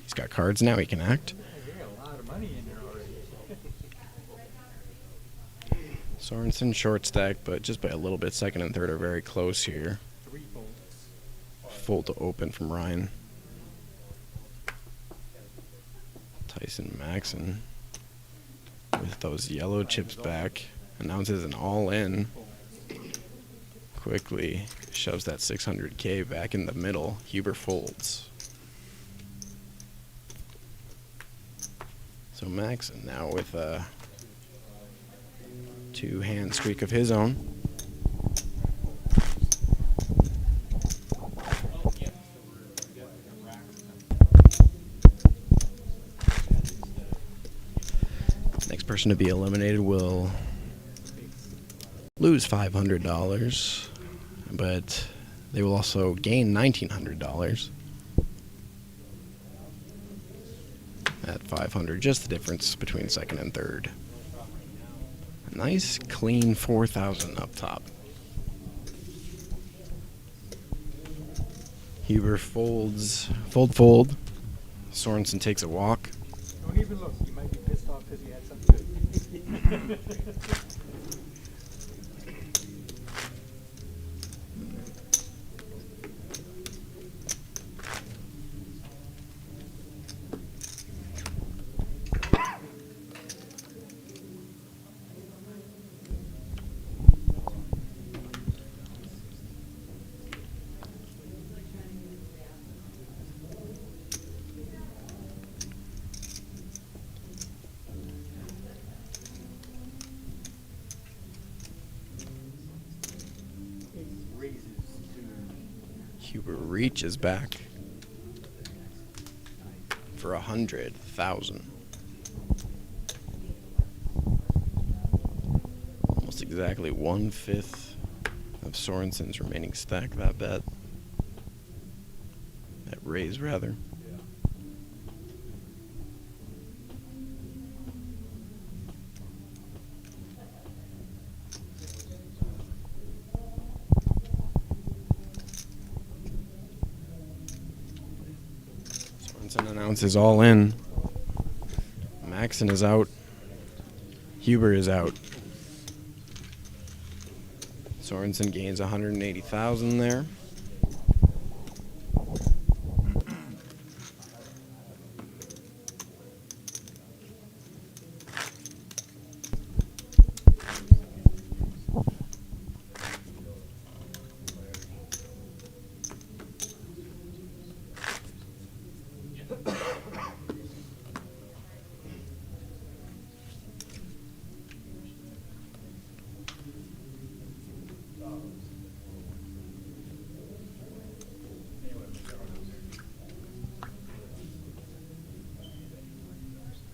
He's got cards now. He can act. you got a lot of money in there already. Sorensen short stack, but just by a little bit. Second and third are very close here. 3 bolts. Full to open from Ryan. Tyson Maxson with those yellow chips back announces an all-in. Quickly shoves that 600K back in the middle. Huber folds. So Maxson now with a 2-hand squeak of his own. Next person to be eliminated will lose $500, but they will also gain $1,900 at $500. Just the difference between second and third. A nice clean 4,000 up top. Huber folds, fold. Sorensen takes a walk. Don't even look. You might be pissed off because you had something good. Huber reaches back for 100,000. Almost exactly 1/5 of Sorensen's remaining stack. That bet. That raise rather. Announces all in. Maxson is out. Huber is out. Sorensen gains 180,000 there.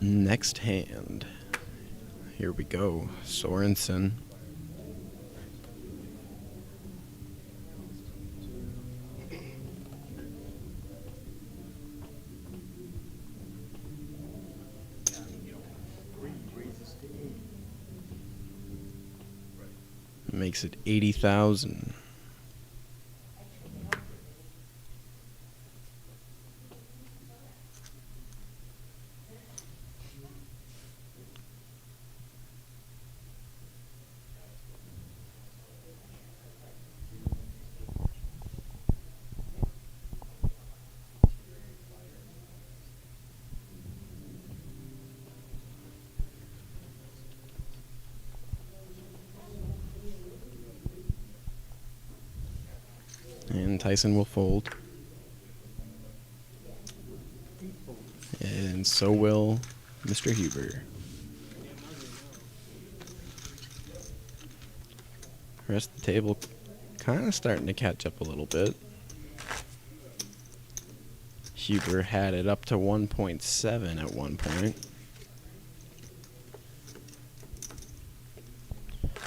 Next hand. Here we go. Sorensen. Makes it 80,000. And Tyson will fold. And so will Mr. Huber. The rest of the table kind of starting to catch up a little bit. Huber had it up to 1.7 at one point.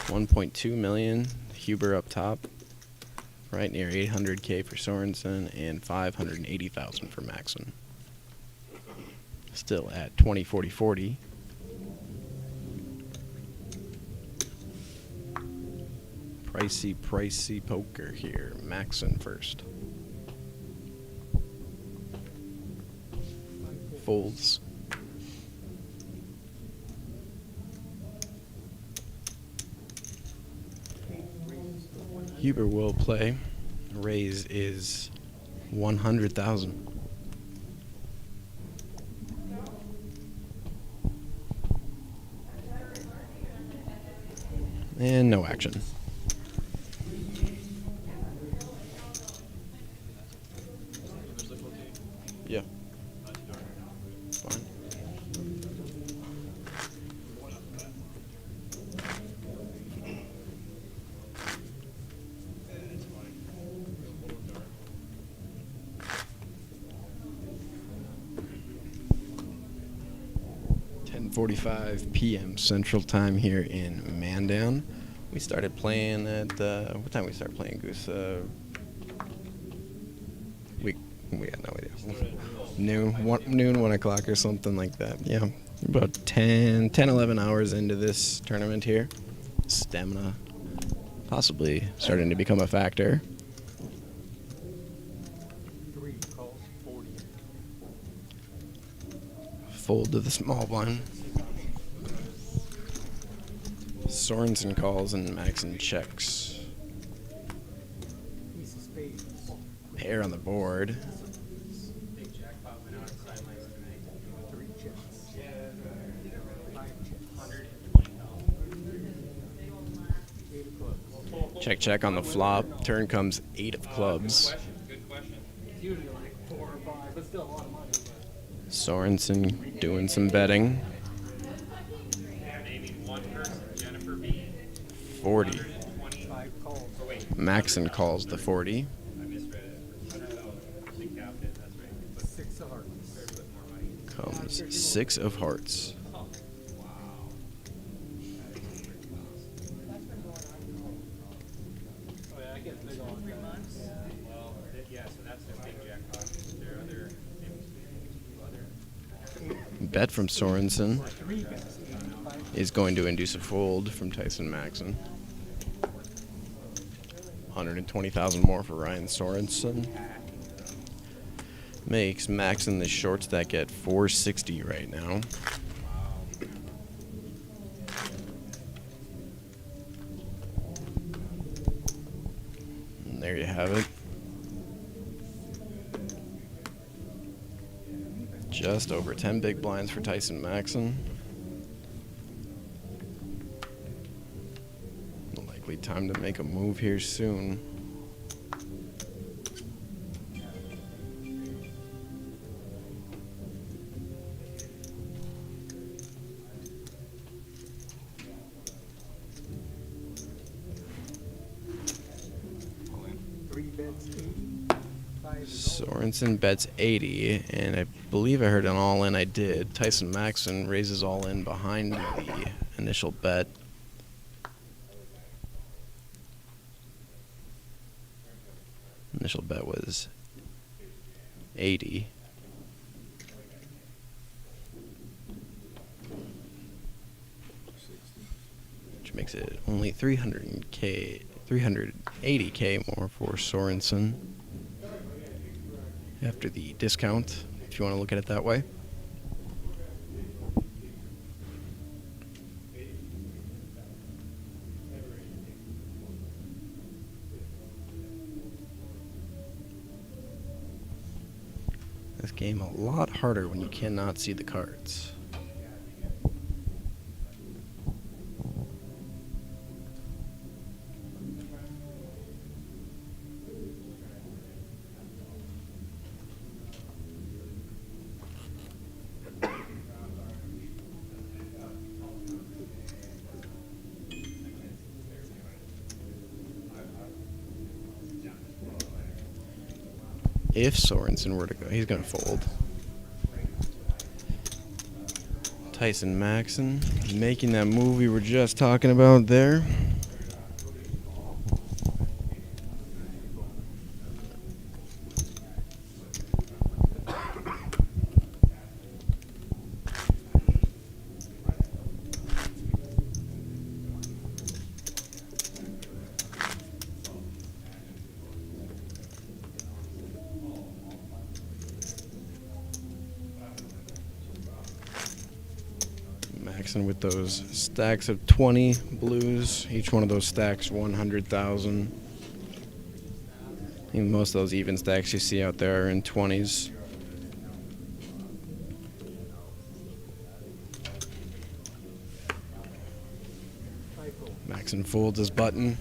1.2 million. Huber up top. right near 800K for Sorensen and 580,000 for Maxon. Still at 20, 40, 40. Pricey poker here. Maxon first. Folds. Huber will play. Raise is 100,000. And no action. Yeah. Fine. .45 p.m. Central Time here in Mandan. We started playing at what time we start playing, Goose? We got no idea. Noon, 1 o'clock or something like that. Yeah, about 10, 11 hours into this tournament here. Stamina possibly starting to become a factor. 3 calls, 40. Fold to the small blind. Sorensen calls and Maxon checks. Ace of spades. Pair on the board. Big jackpot went out of sidelines tonight. 3 checks. 5 checks. 8 of clubs. Check on the flop. Turn comes 8 of clubs. Good question. It's usually like 4 or 5, but still a lot of money. Sorensen doing some betting. Naming one person, Jennifer B. 40. 5 calls. Maxon calls the 40. I misread it. Big captain, that's right. 6 of hearts. Comes 6 of hearts. Oh yeah, I get big on 3 months. Well, yeah, so that's a big jackpot. There are other Bet from Sorensen 3 bets, 85. is going to induce a fold from Tyson Maxon. 120,000 more for Ryan Sorensen. Makes Maxon the short stack at 460 right now. And there you have it. Just over 10 big blinds for Tyson Maxon. Likely time to make a move here soon. All in. 3 bets, 80. 5 is Sorensen bets 80, and I believe I heard an all-in. I did. Tyson Maxon raises all-in behind the initial bet. Initial bet was 80. Which makes it only 380K more for Sorensen after the discount, if you want to look at it that way. This game a lot harder when you cannot see the cards. If Sorensen were to go, he's going to fold. Tyson Maxon making that move we were just talking about there. Maxon with those stacks of 20 blues. Each one of those stacks 100,000. I think most of those even stacks you see out there are in 20s. Maxon folds his button.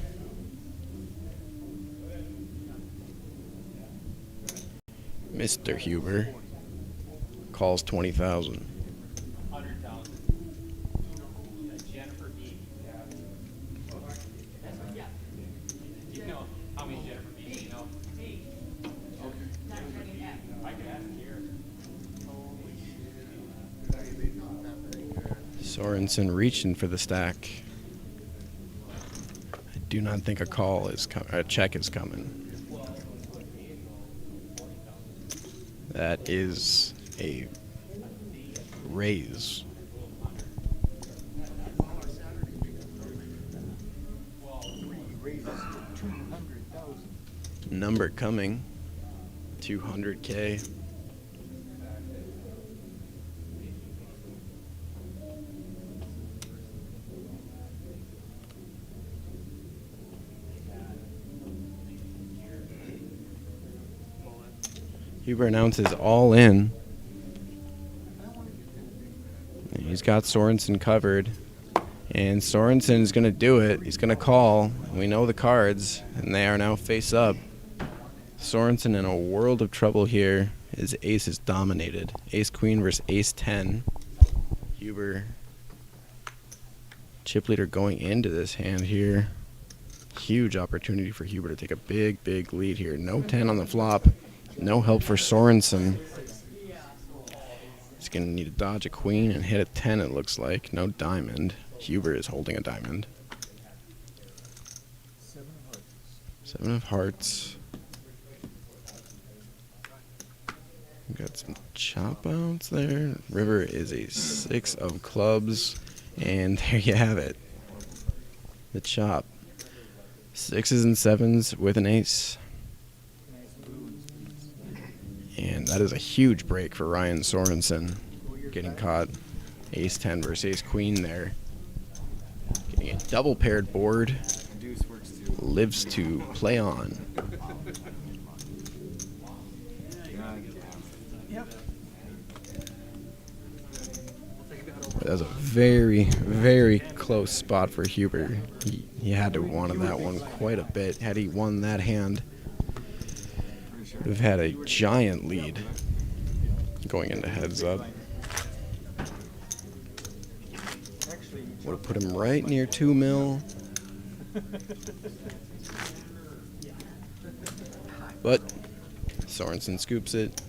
Mr. Huber calls 20,000. Sorensen reaching for the stack. I do not think a check is coming. That is a raise. Raises to 200,000. Number coming. 200K. Huber announces all in. And he's got Sorensen covered. And Sorensen is going to do it. He's going to call. We know the cards, and they are now face up. Sorensen in a world of trouble here. His ace is dominated. Ace-queen versus ace-10. Huber. Chip leader going into this hand here. Huge opportunity for Huber to take a big, big lead here. No 10 on the flop. No help for Sorensen. He's going to need to dodge a queen and hit a 10, it looks like. No diamond. Huber is holding a diamond. 7 of hearts. We've got some chop outs there. River is a 6 of clubs. And there you have it. The chop. 6s and 7s with an ace. And that is a huge break for Ryan Sorensen. Getting caught ace-10 versus ace-queen there. Getting a double paired board. Lives to play on. That was a very, very close spot for Huber. He had to have wanted that one quite a bit. Had he won that hand, would have had a giant lead going into heads up. Would have put him right near 2 mil. But Sorensen scoops it.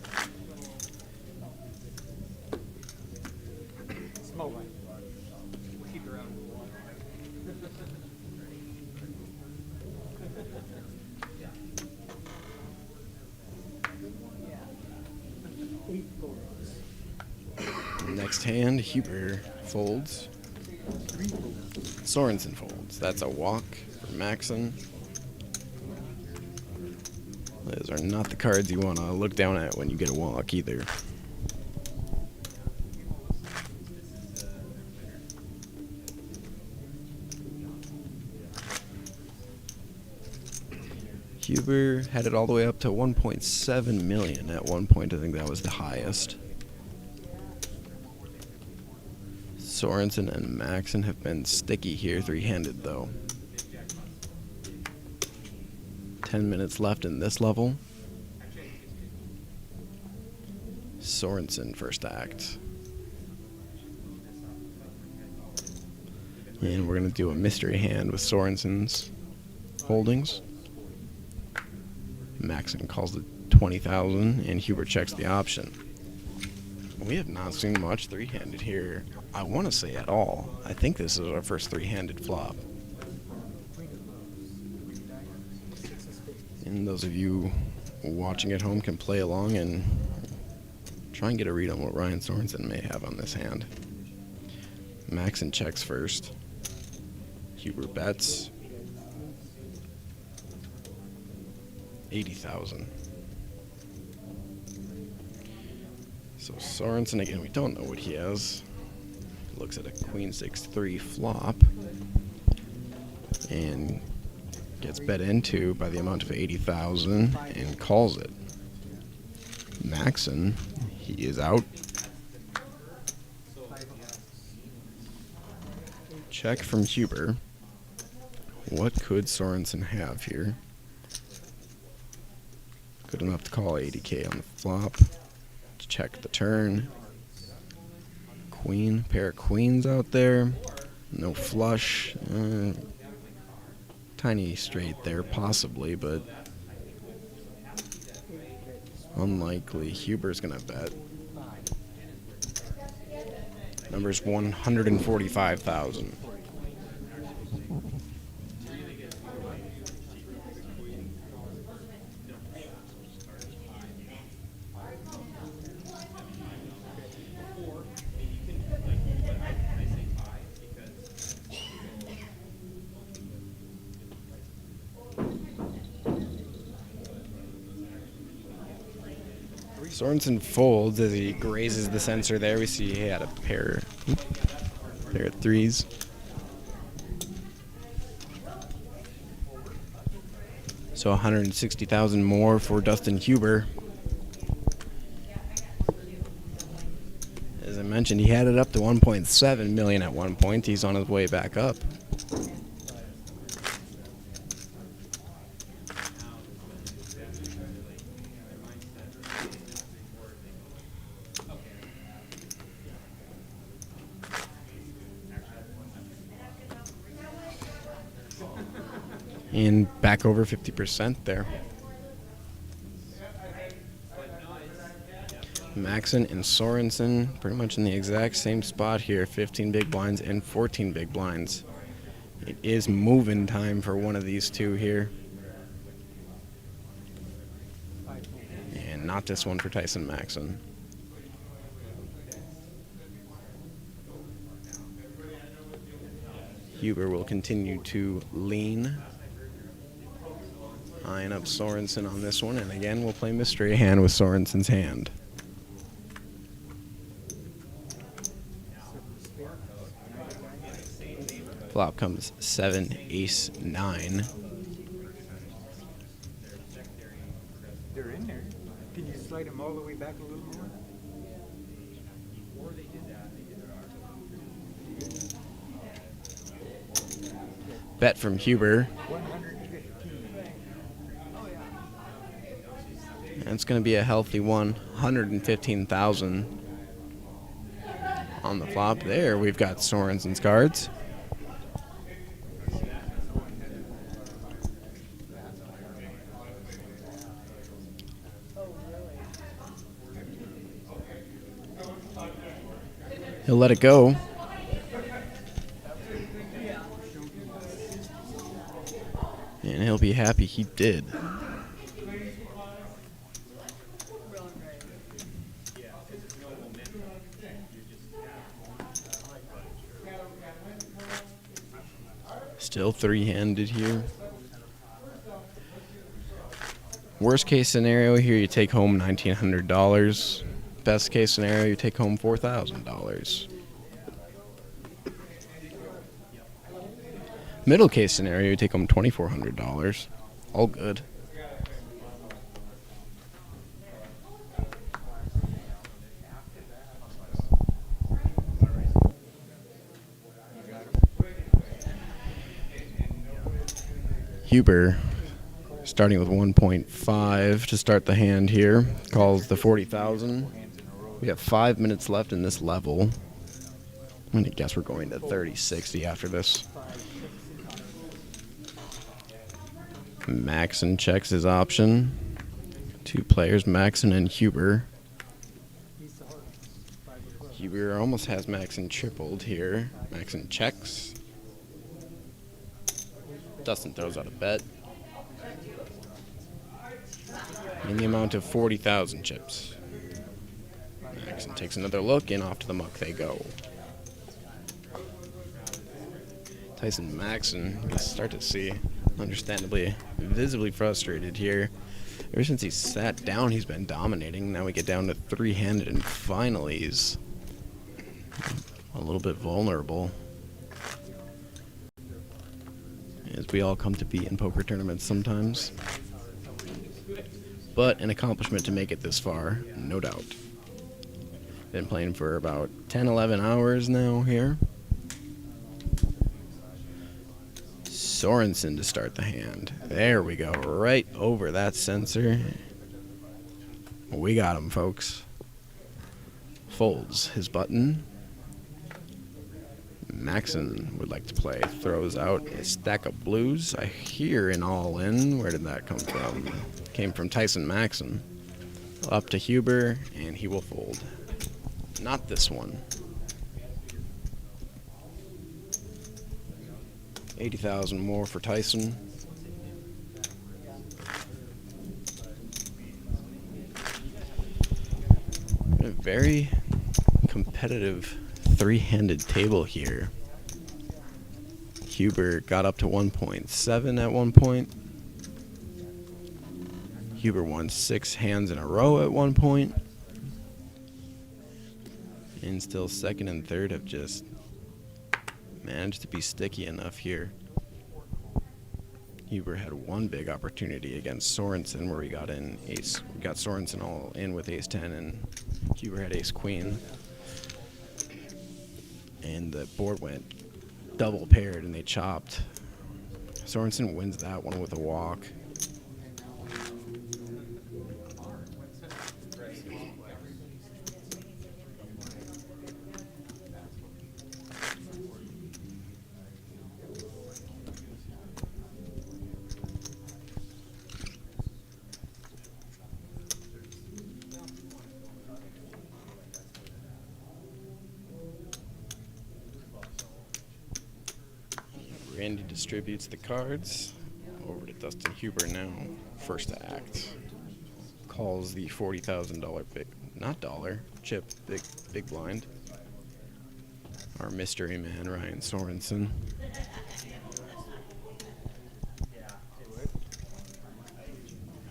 Smoke. We'll keep it around. Next hand, Huber folds. Sorensen folds. That's a walk for Maxon. Those are not the cards you want to look down at when you get a walk either. Huber had it all the way up to 1.7 million at one point. I think that was the highest. Sorensen and Maxon have been sticky here, three-handed though. 10 minutes left in this level. Sorensen first act. And we're going to do a mystery hand with Sorensen's holdings. Maxon calls it 20,000 and Huber checks the option. We have not seen much three-handed here, I want to say at all. I think this is our first three-handed flop. And those of you watching at home can play along and try and get a read on what Ryan Sorensen may have on this hand. Maxon checks first. Huber bets. 80,000. So Sorensen, again, we don't know what he has. looks at a queen 6-3 flop and gets bet into by the amount of 80,000 and calls it. Maxon, he is out. Check from Huber. What could Sorensen have here? Good enough to call 80K on the flop. To check the turn. Queen, pair of queens out there. No flush. Tiny straight there, possibly, but unlikely. Huber's gonna bet. Number's 145,000. Sorensen folds as he grazes the sensor there. We see he had a pair of threes. So 160,000 more for Dustyn Huber. As I mentioned, he had it up to 1.7 million at one point. He's on his way back up. And back over 50% there. Maxon and Sorensen pretty much in the exact same spot here. 15 big blinds and 14 big blinds. It is move-in time for one of these two here. And not this one for Tyson Maxon. Huber will continue to lean. Eyeing up Sorensen on this one, and again we'll play mystery hand with Sorensen's hand. Flop comes 7, ace, 9. They're in there. Can you slide them all the way back a little more? Bet from Huber. 115. That's going to be a healthy one. 115,000 on the flop. There we've got Sorensen's cards. He'll let it go. And he'll be happy he did. Still three-handed here. Worst case scenario here, you take home $1,900. Best case scenario, you take home $4,000. Middle case scenario, you take home $2,400. All good. Huber, starting with 1.5 to start the hand here, calls the 40,000. We have 5 minutes left in this level. I'm going to guess we're going to 30-60 after this. Maxon checks his option. Two players, Maxon and Huber. Huber almost has Maxon tripled here. Maxon checks. Dustyn throws out a bet. In the amount of 40,000 chips. Maxon takes another look, and off to the muck they go. Tyson Maxon, you can start to see, understandably, visibly frustrated here. Ever since he sat down, he's been dominating. Now we get down to three-handed and finally he's a little bit vulnerable, as we all come to be in poker tournaments sometimes. But an accomplishment to make it this far, no doubt. Been playing for about 10, 11 hours now here. Sorensen to start the hand. There we go, right over that sensor. We got him, folks. Folds his button. Maxon would like to play. Throws out a stack of blues. I hear an all-in. Where did that come from? Came from Tyson Maxon. Up to Huber, and he will fold. Not this one. 80,000 more for Tyson. A very competitive three-handed table here. Huber got up to 1.7 at one point. Huber won 6 hands in a row at one point. And still second and third have just managed to be sticky enough here. Huber had one big opportunity against Sorensen where he got in ace. We got Sorensen all in with ace 10 and Huber had ace queen. And the board went double paired and they chopped. Sorensen wins that one with a walk. Randy distributes the cards over to Dustyn Huber now. First to act. Calls the $40,000 big, not dollar, chip, big blind. Our mystery man, Ryan Sorensen.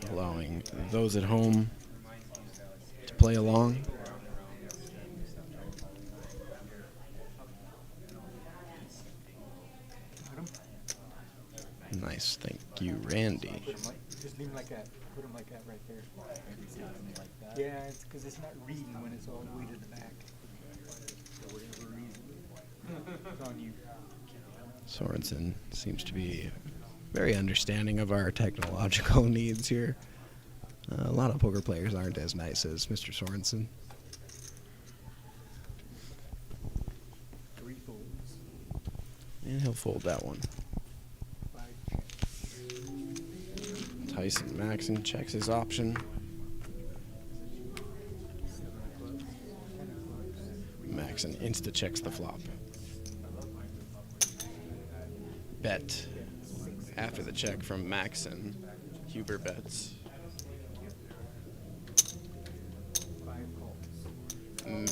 Allowing those at home to play along. Nice, thank you, Randy. Just leave him like that. Put him like that right there. Yeah, it's because it's not reading when it's all the way to the back. For whatever reason. It's on you. Sorensen seems to be very understanding of our technological needs here. A lot of poker players aren't as nice as Mr. Sorensen. 3 folds. And he'll fold that one. 5 checks. Tyson Maxon checks his option. 7 of clubs. 10 of clubs. Maxon insta checks the flop. Bet. After the check from Maxon, Huber bets. 5 calls. Mm,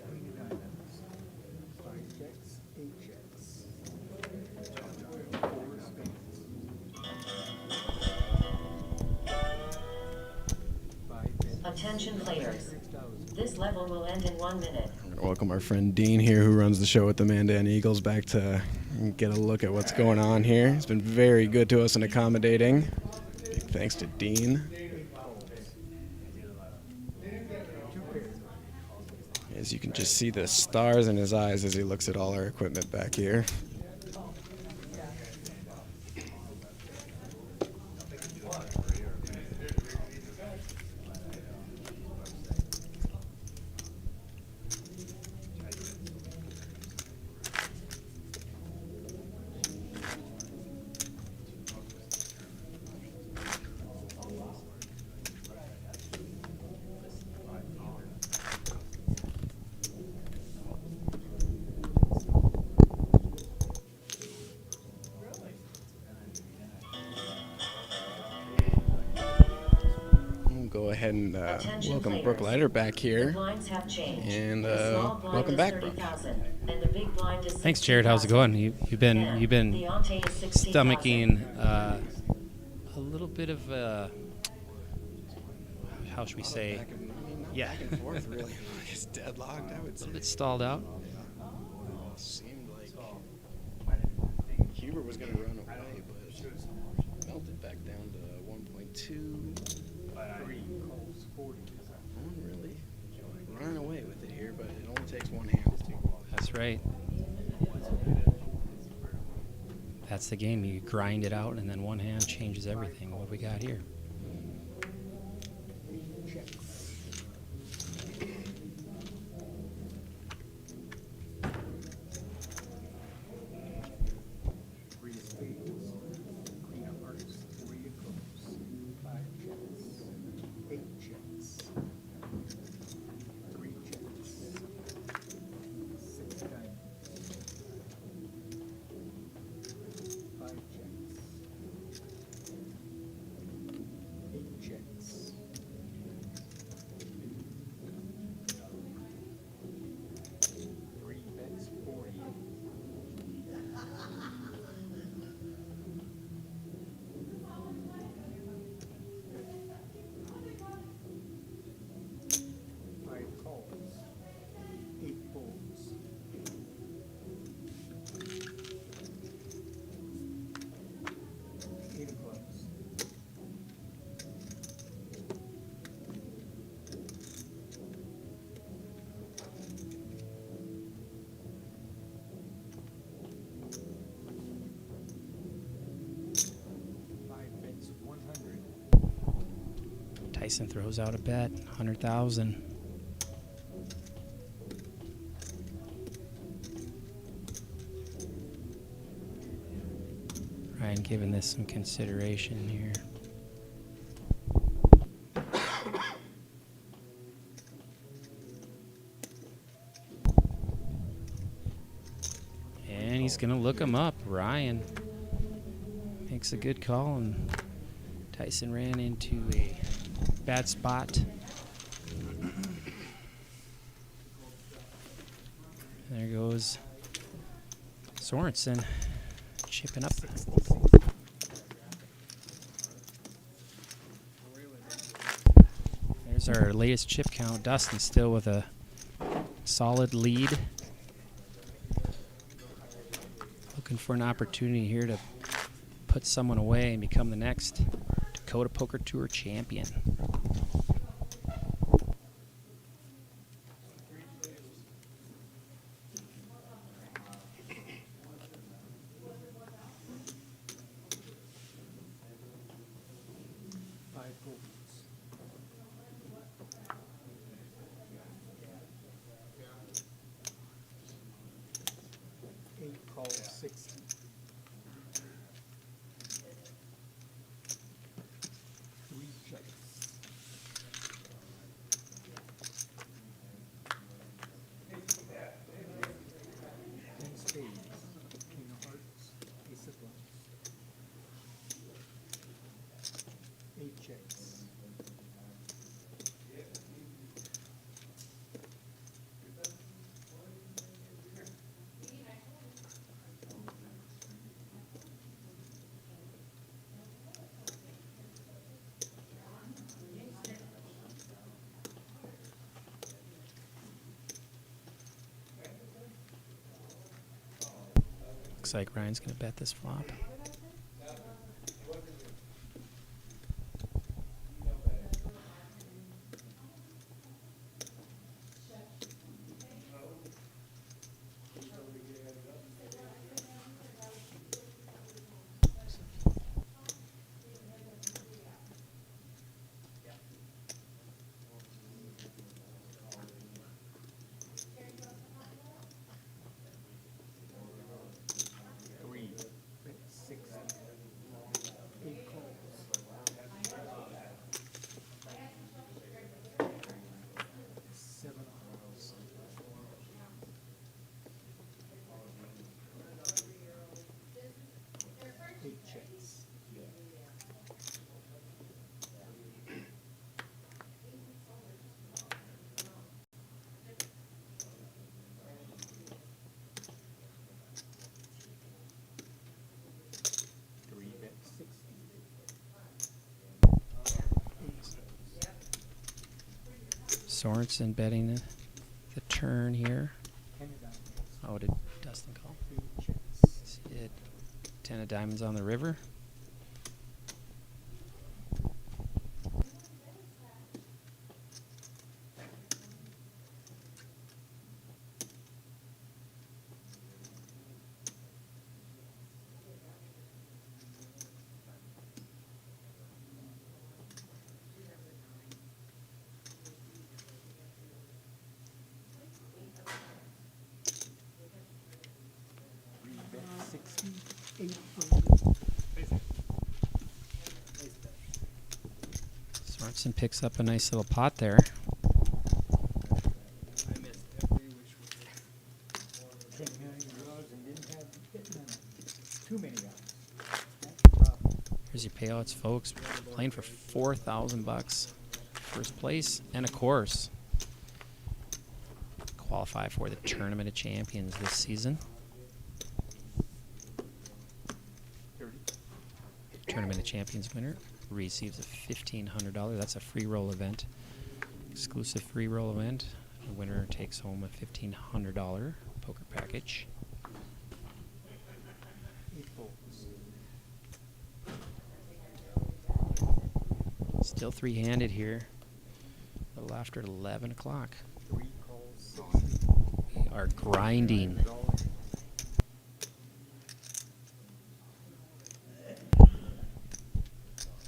3 diamonds. 5 checks. 8 checks. 4 spades. 5 bets. Attention players. 6,000. This level will end in 1 minute. I'm gonna welcome our friend Dean here, who runs the show with the Mandan Eagles, back to get a look at what's going on here. He's been very good to us and accommodating. Big thanks to Dean. 8 calls. 2 pairs. As you can just see the stars in his eyes as he looks at all our equipment back here. Go ahead and Attention welcome players. Brooke Leiter back The here. blinds have changed. And, The small blind welcome is back, Brooke. 30,000, and the big blind is Thanks, Jared. How's it going? You've been the ante is 60,000. stomaching a little bit of how should we say? Yeah. back and forth really. It's deadlocked, I would A say. little bit stalled out. Seemed like Huber was going to run away, but melted back down to 1.2. Three calls 40. No one really running away with it here, but it only takes one hand. That's right. That's the game. You grind it out, and then one hand changes everything. What we got here? Three spades. Queen of hearts. Three of clubs. Five checks. Eight checks. Three checks. Six diamonds. Five checks. Eight checks. Three bets 40. Five calls. Eight folds. Eight of clubs. Five bets 100. Tyson throws out a bet, 100,000. Ryan giving this some consideration here. And he's going to look him up. Ryan makes a good call, and Tyson ran into a bad spot. There goes Sorensen chipping up. There's our latest chip count. Dustyn still with a solid lead. Looking for an opportunity here to put someone away and become the next Dakota Poker Tour champion. Five folds. Eight calls 60. Three checks. Ten spades. King of hearts. Ace of clubs. Eight checks. Looks like Ryan's going to bet this flop. Three bet 60. Sorensen betting the turn here. 10 of diamonds, Oh, did Dustyn call? 8 chips. Did 10 of diamonds on the river. Bet 60, 8 Sorensen picks up a nice little pot there. I missed every which way. 10 million euros and didn't have too many odds. That's the problem. Here's your payouts, folks. Playing for $4,000. First place, and of course, qualify for the Tournament of Champions this season. 30. Tournament of Champions winner receives a $1,500. That's a free roll event. Exclusive free roll event. The winner takes home a $1,500 poker package. 8 folds. Still three-handed here. A little after 11 o'clock. 3 calls, 6 We are grinding.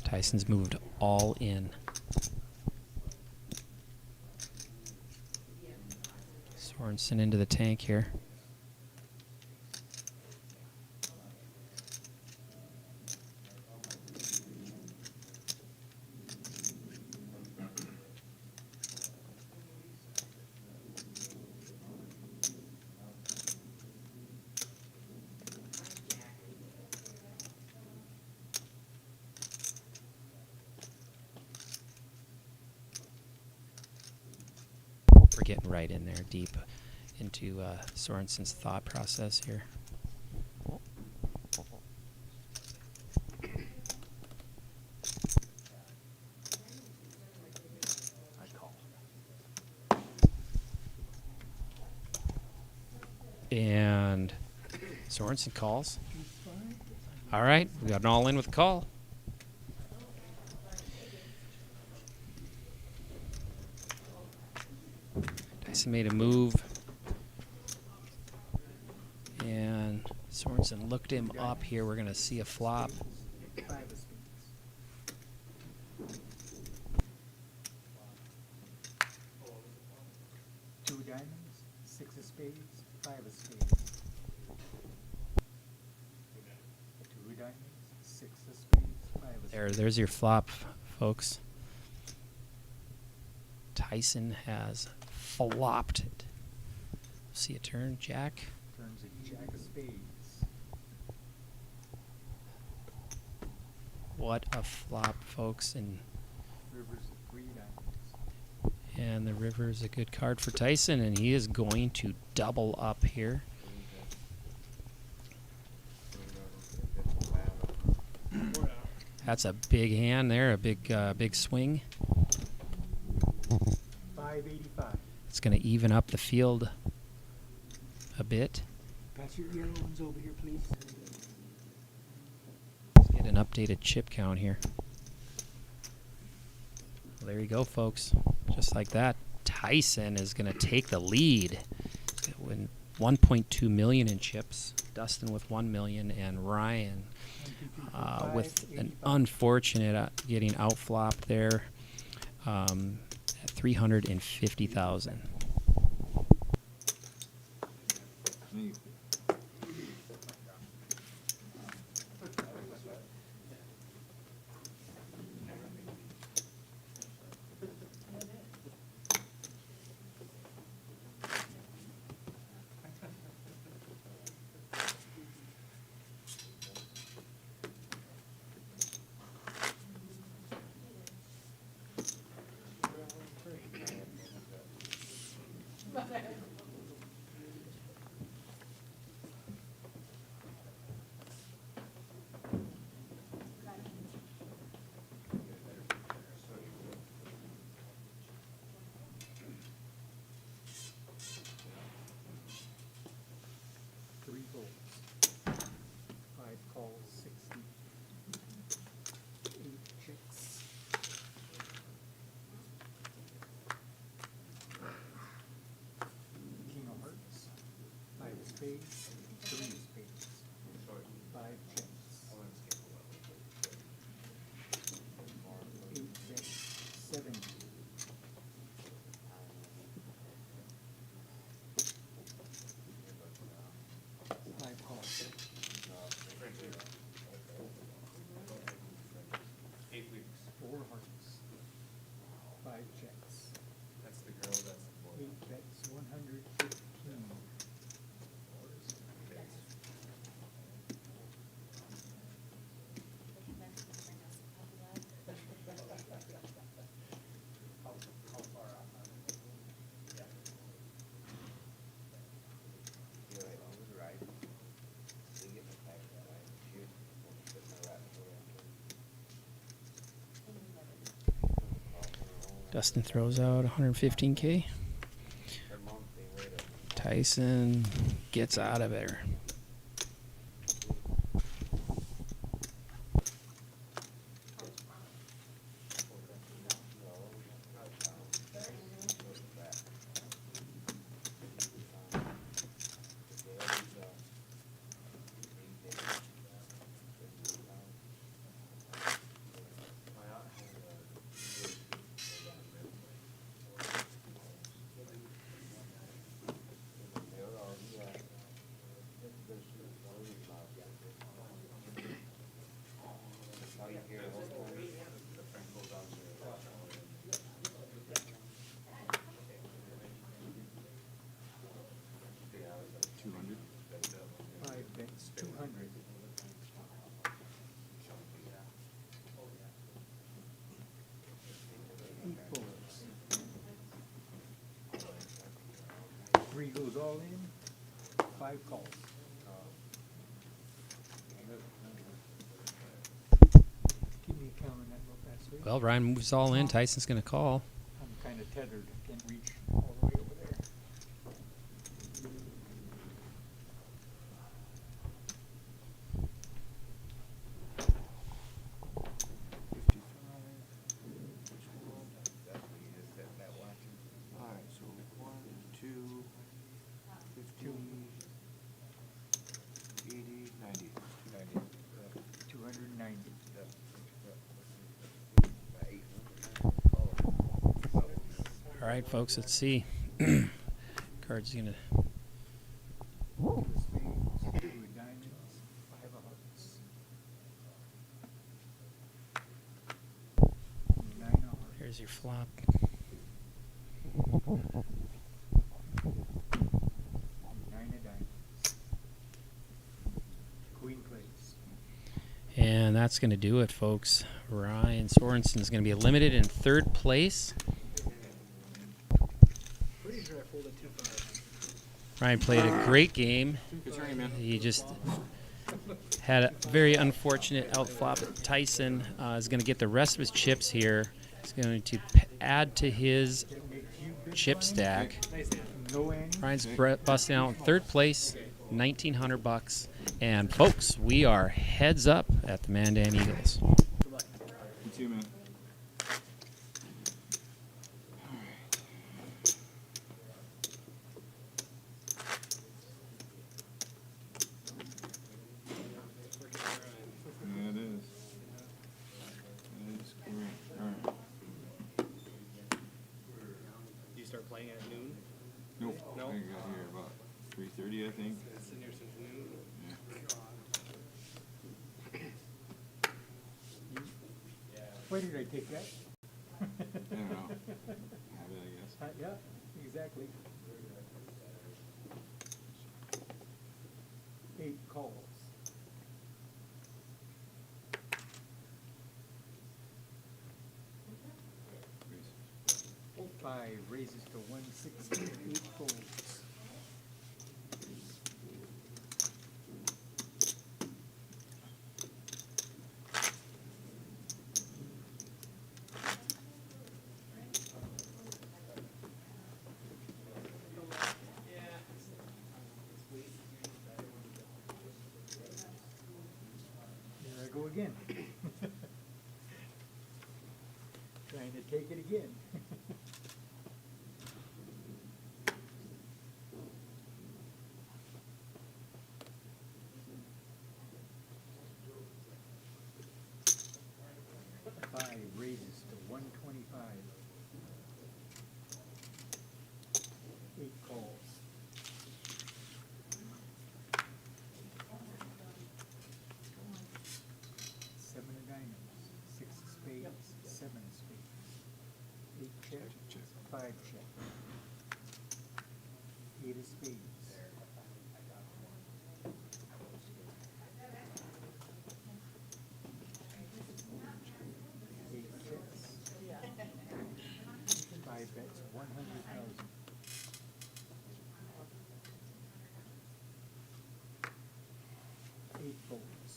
Tyson's moved all in. Sorensen into the tank here. We're getting right in there, deep into Sorensen's thought process here. I call. And Sorensen calls. All right, we got an all in with a call. Tyson made a move. And Sorensen looked him up here. We're going to see a flop. 5 of spades. 2 diamonds, 6 of spades, 5 of spades. 2 diamonds, 6 of spades, 5 of spades. There's your flop, folks. Tyson has flopped it. See a turn, Jack. Turns a jack of spades. What a flop, folks. And Rivers of 3 diamonds. And the river is a good card for Tyson, and he is going to double up here. That's a big hand there, a big swing. 585. It's going to even up the field a bit. Pass your yellow ones over here, please. Let's get an updated chip count here. Well, there you go, folks. Just like that, Tyson is going to take the lead. With 1.2 million in chips. Dustyn with 1 million, and Ryan with an unfortunate getting outflopped there at 350,000. Dustyn throws out 115K. Tyson gets out of there. Five bets, 200. Eight folds. 3 goes all in, 5 calls. Keep me a count on that real fast, will you? Well, Ryan moves all in. Tyson's going to call. I'm kind of tethered, can't reach all the way over there. Alright, so 1, 2, 15, 80, 90. 290. All right, folks, let's see. Card's going to... Two of spades, 2 of diamonds, 5 of hearts. 9 of hearts. Here's your flop. 9 of diamonds. Queen plays. And that's going to do it, folks. Ryan Sorensen's going to be eliminated in 3rd place. Pretty sure I folded 2-5. Ryan played a great game. Good try, man. He just had a very unfortunate outflop. Tyson is going to get the rest of his chips here. He's going to add to his chip stack. Nice hand. No Annie. Ryan's busting out in 3rd place, $1,900. And folks, we are heads up at the Mandan Eagles. Good luck. You too, man. Yeah, it is. That is correct. Alright. Do you start playing at noon? Nope. No? I got here about 3:30, I think. Sitting here since noon. Why did I take that? I don't know. Habit, I guess. Yeah, exactly. 8 calls. 5 raises to 160, 8 folds. There I go again. Trying to take it again. Five raises to 125. 8 calls. 7 of diamonds, 6 of spades, 7 of spades. 8 check, 5 check. 8 of spades. Five bets, 100,000. Eight folds.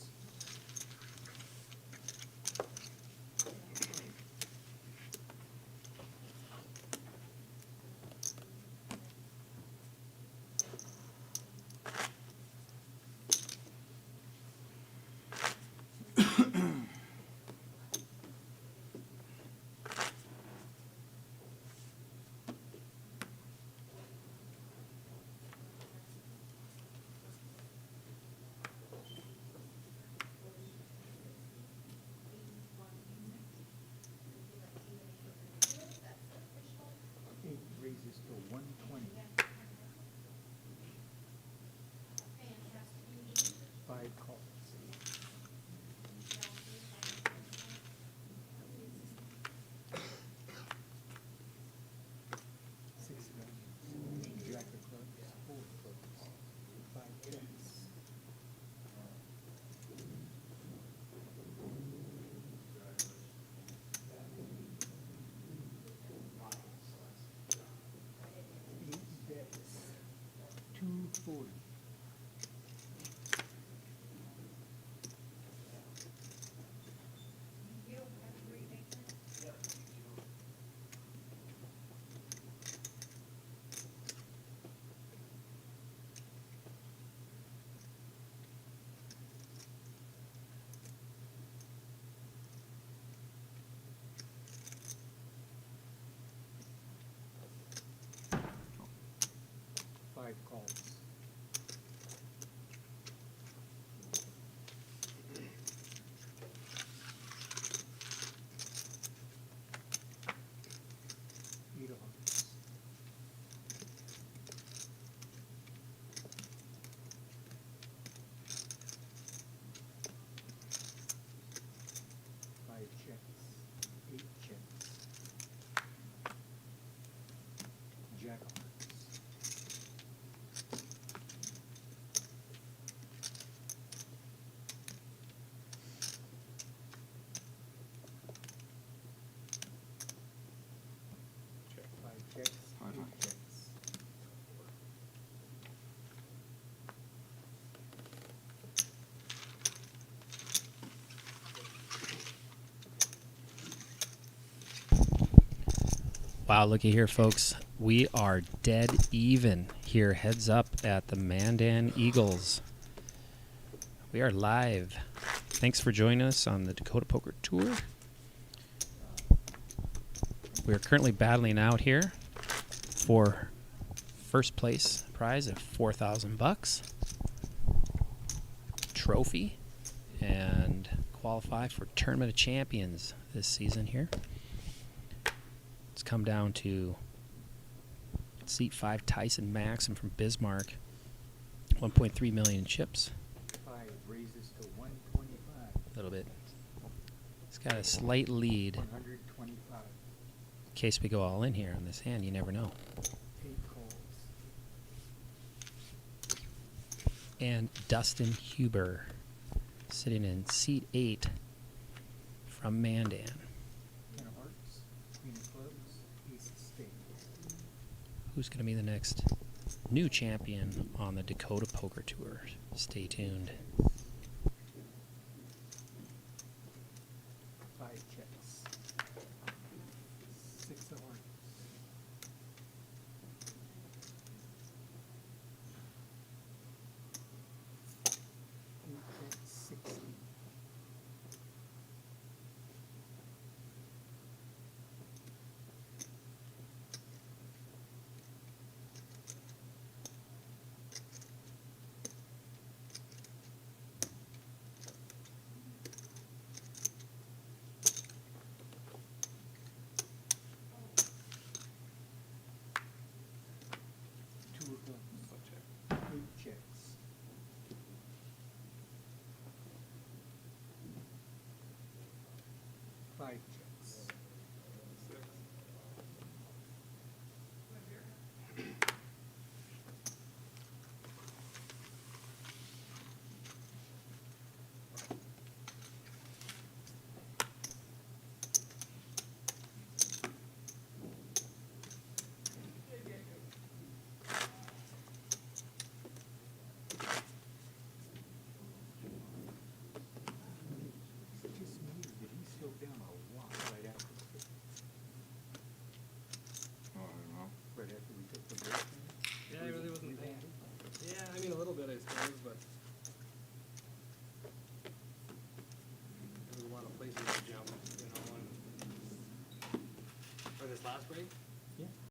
Foden. Five calls. Eight of hearts. Five checks. Eight checks. Jack of hearts. Five checks. Eight checks. Wow, looky here, folks. We are dead even here, heads up at the Mandan Eagles. We are live. Thanks for joining us on the Dakota Poker Tour. We are currently battling out here for first place prize of $4,000, trophy, and qualify for Tournament of Champions this season here. It's come down to seat 5 Tyson Maxim from Bismarck, 1.3 million in chips. Five raises to 125. A little bit. He's got a slight lead. 125. In case we go all in here on this hand, you never know. Eight calls. And Dustyn Huber sitting in seat 8 from Mandan. Ten of hearts. Queen of clubs. Ace of spades. Who's going to be the next new champion on the Dakota Poker Tour? Stay tuned. Five checks. Six of hearts. Eight checks. 60. Two of clubs. Eight checks. Five checks. Is it just me, or did he slow down a lot right after the Oh, I don't know. right after we took the break? Yeah, I really wasn't paying. Yeah, I mean a little bit, I suppose, but there was a lot of places to jump, you know. And, or this last break? Yeah.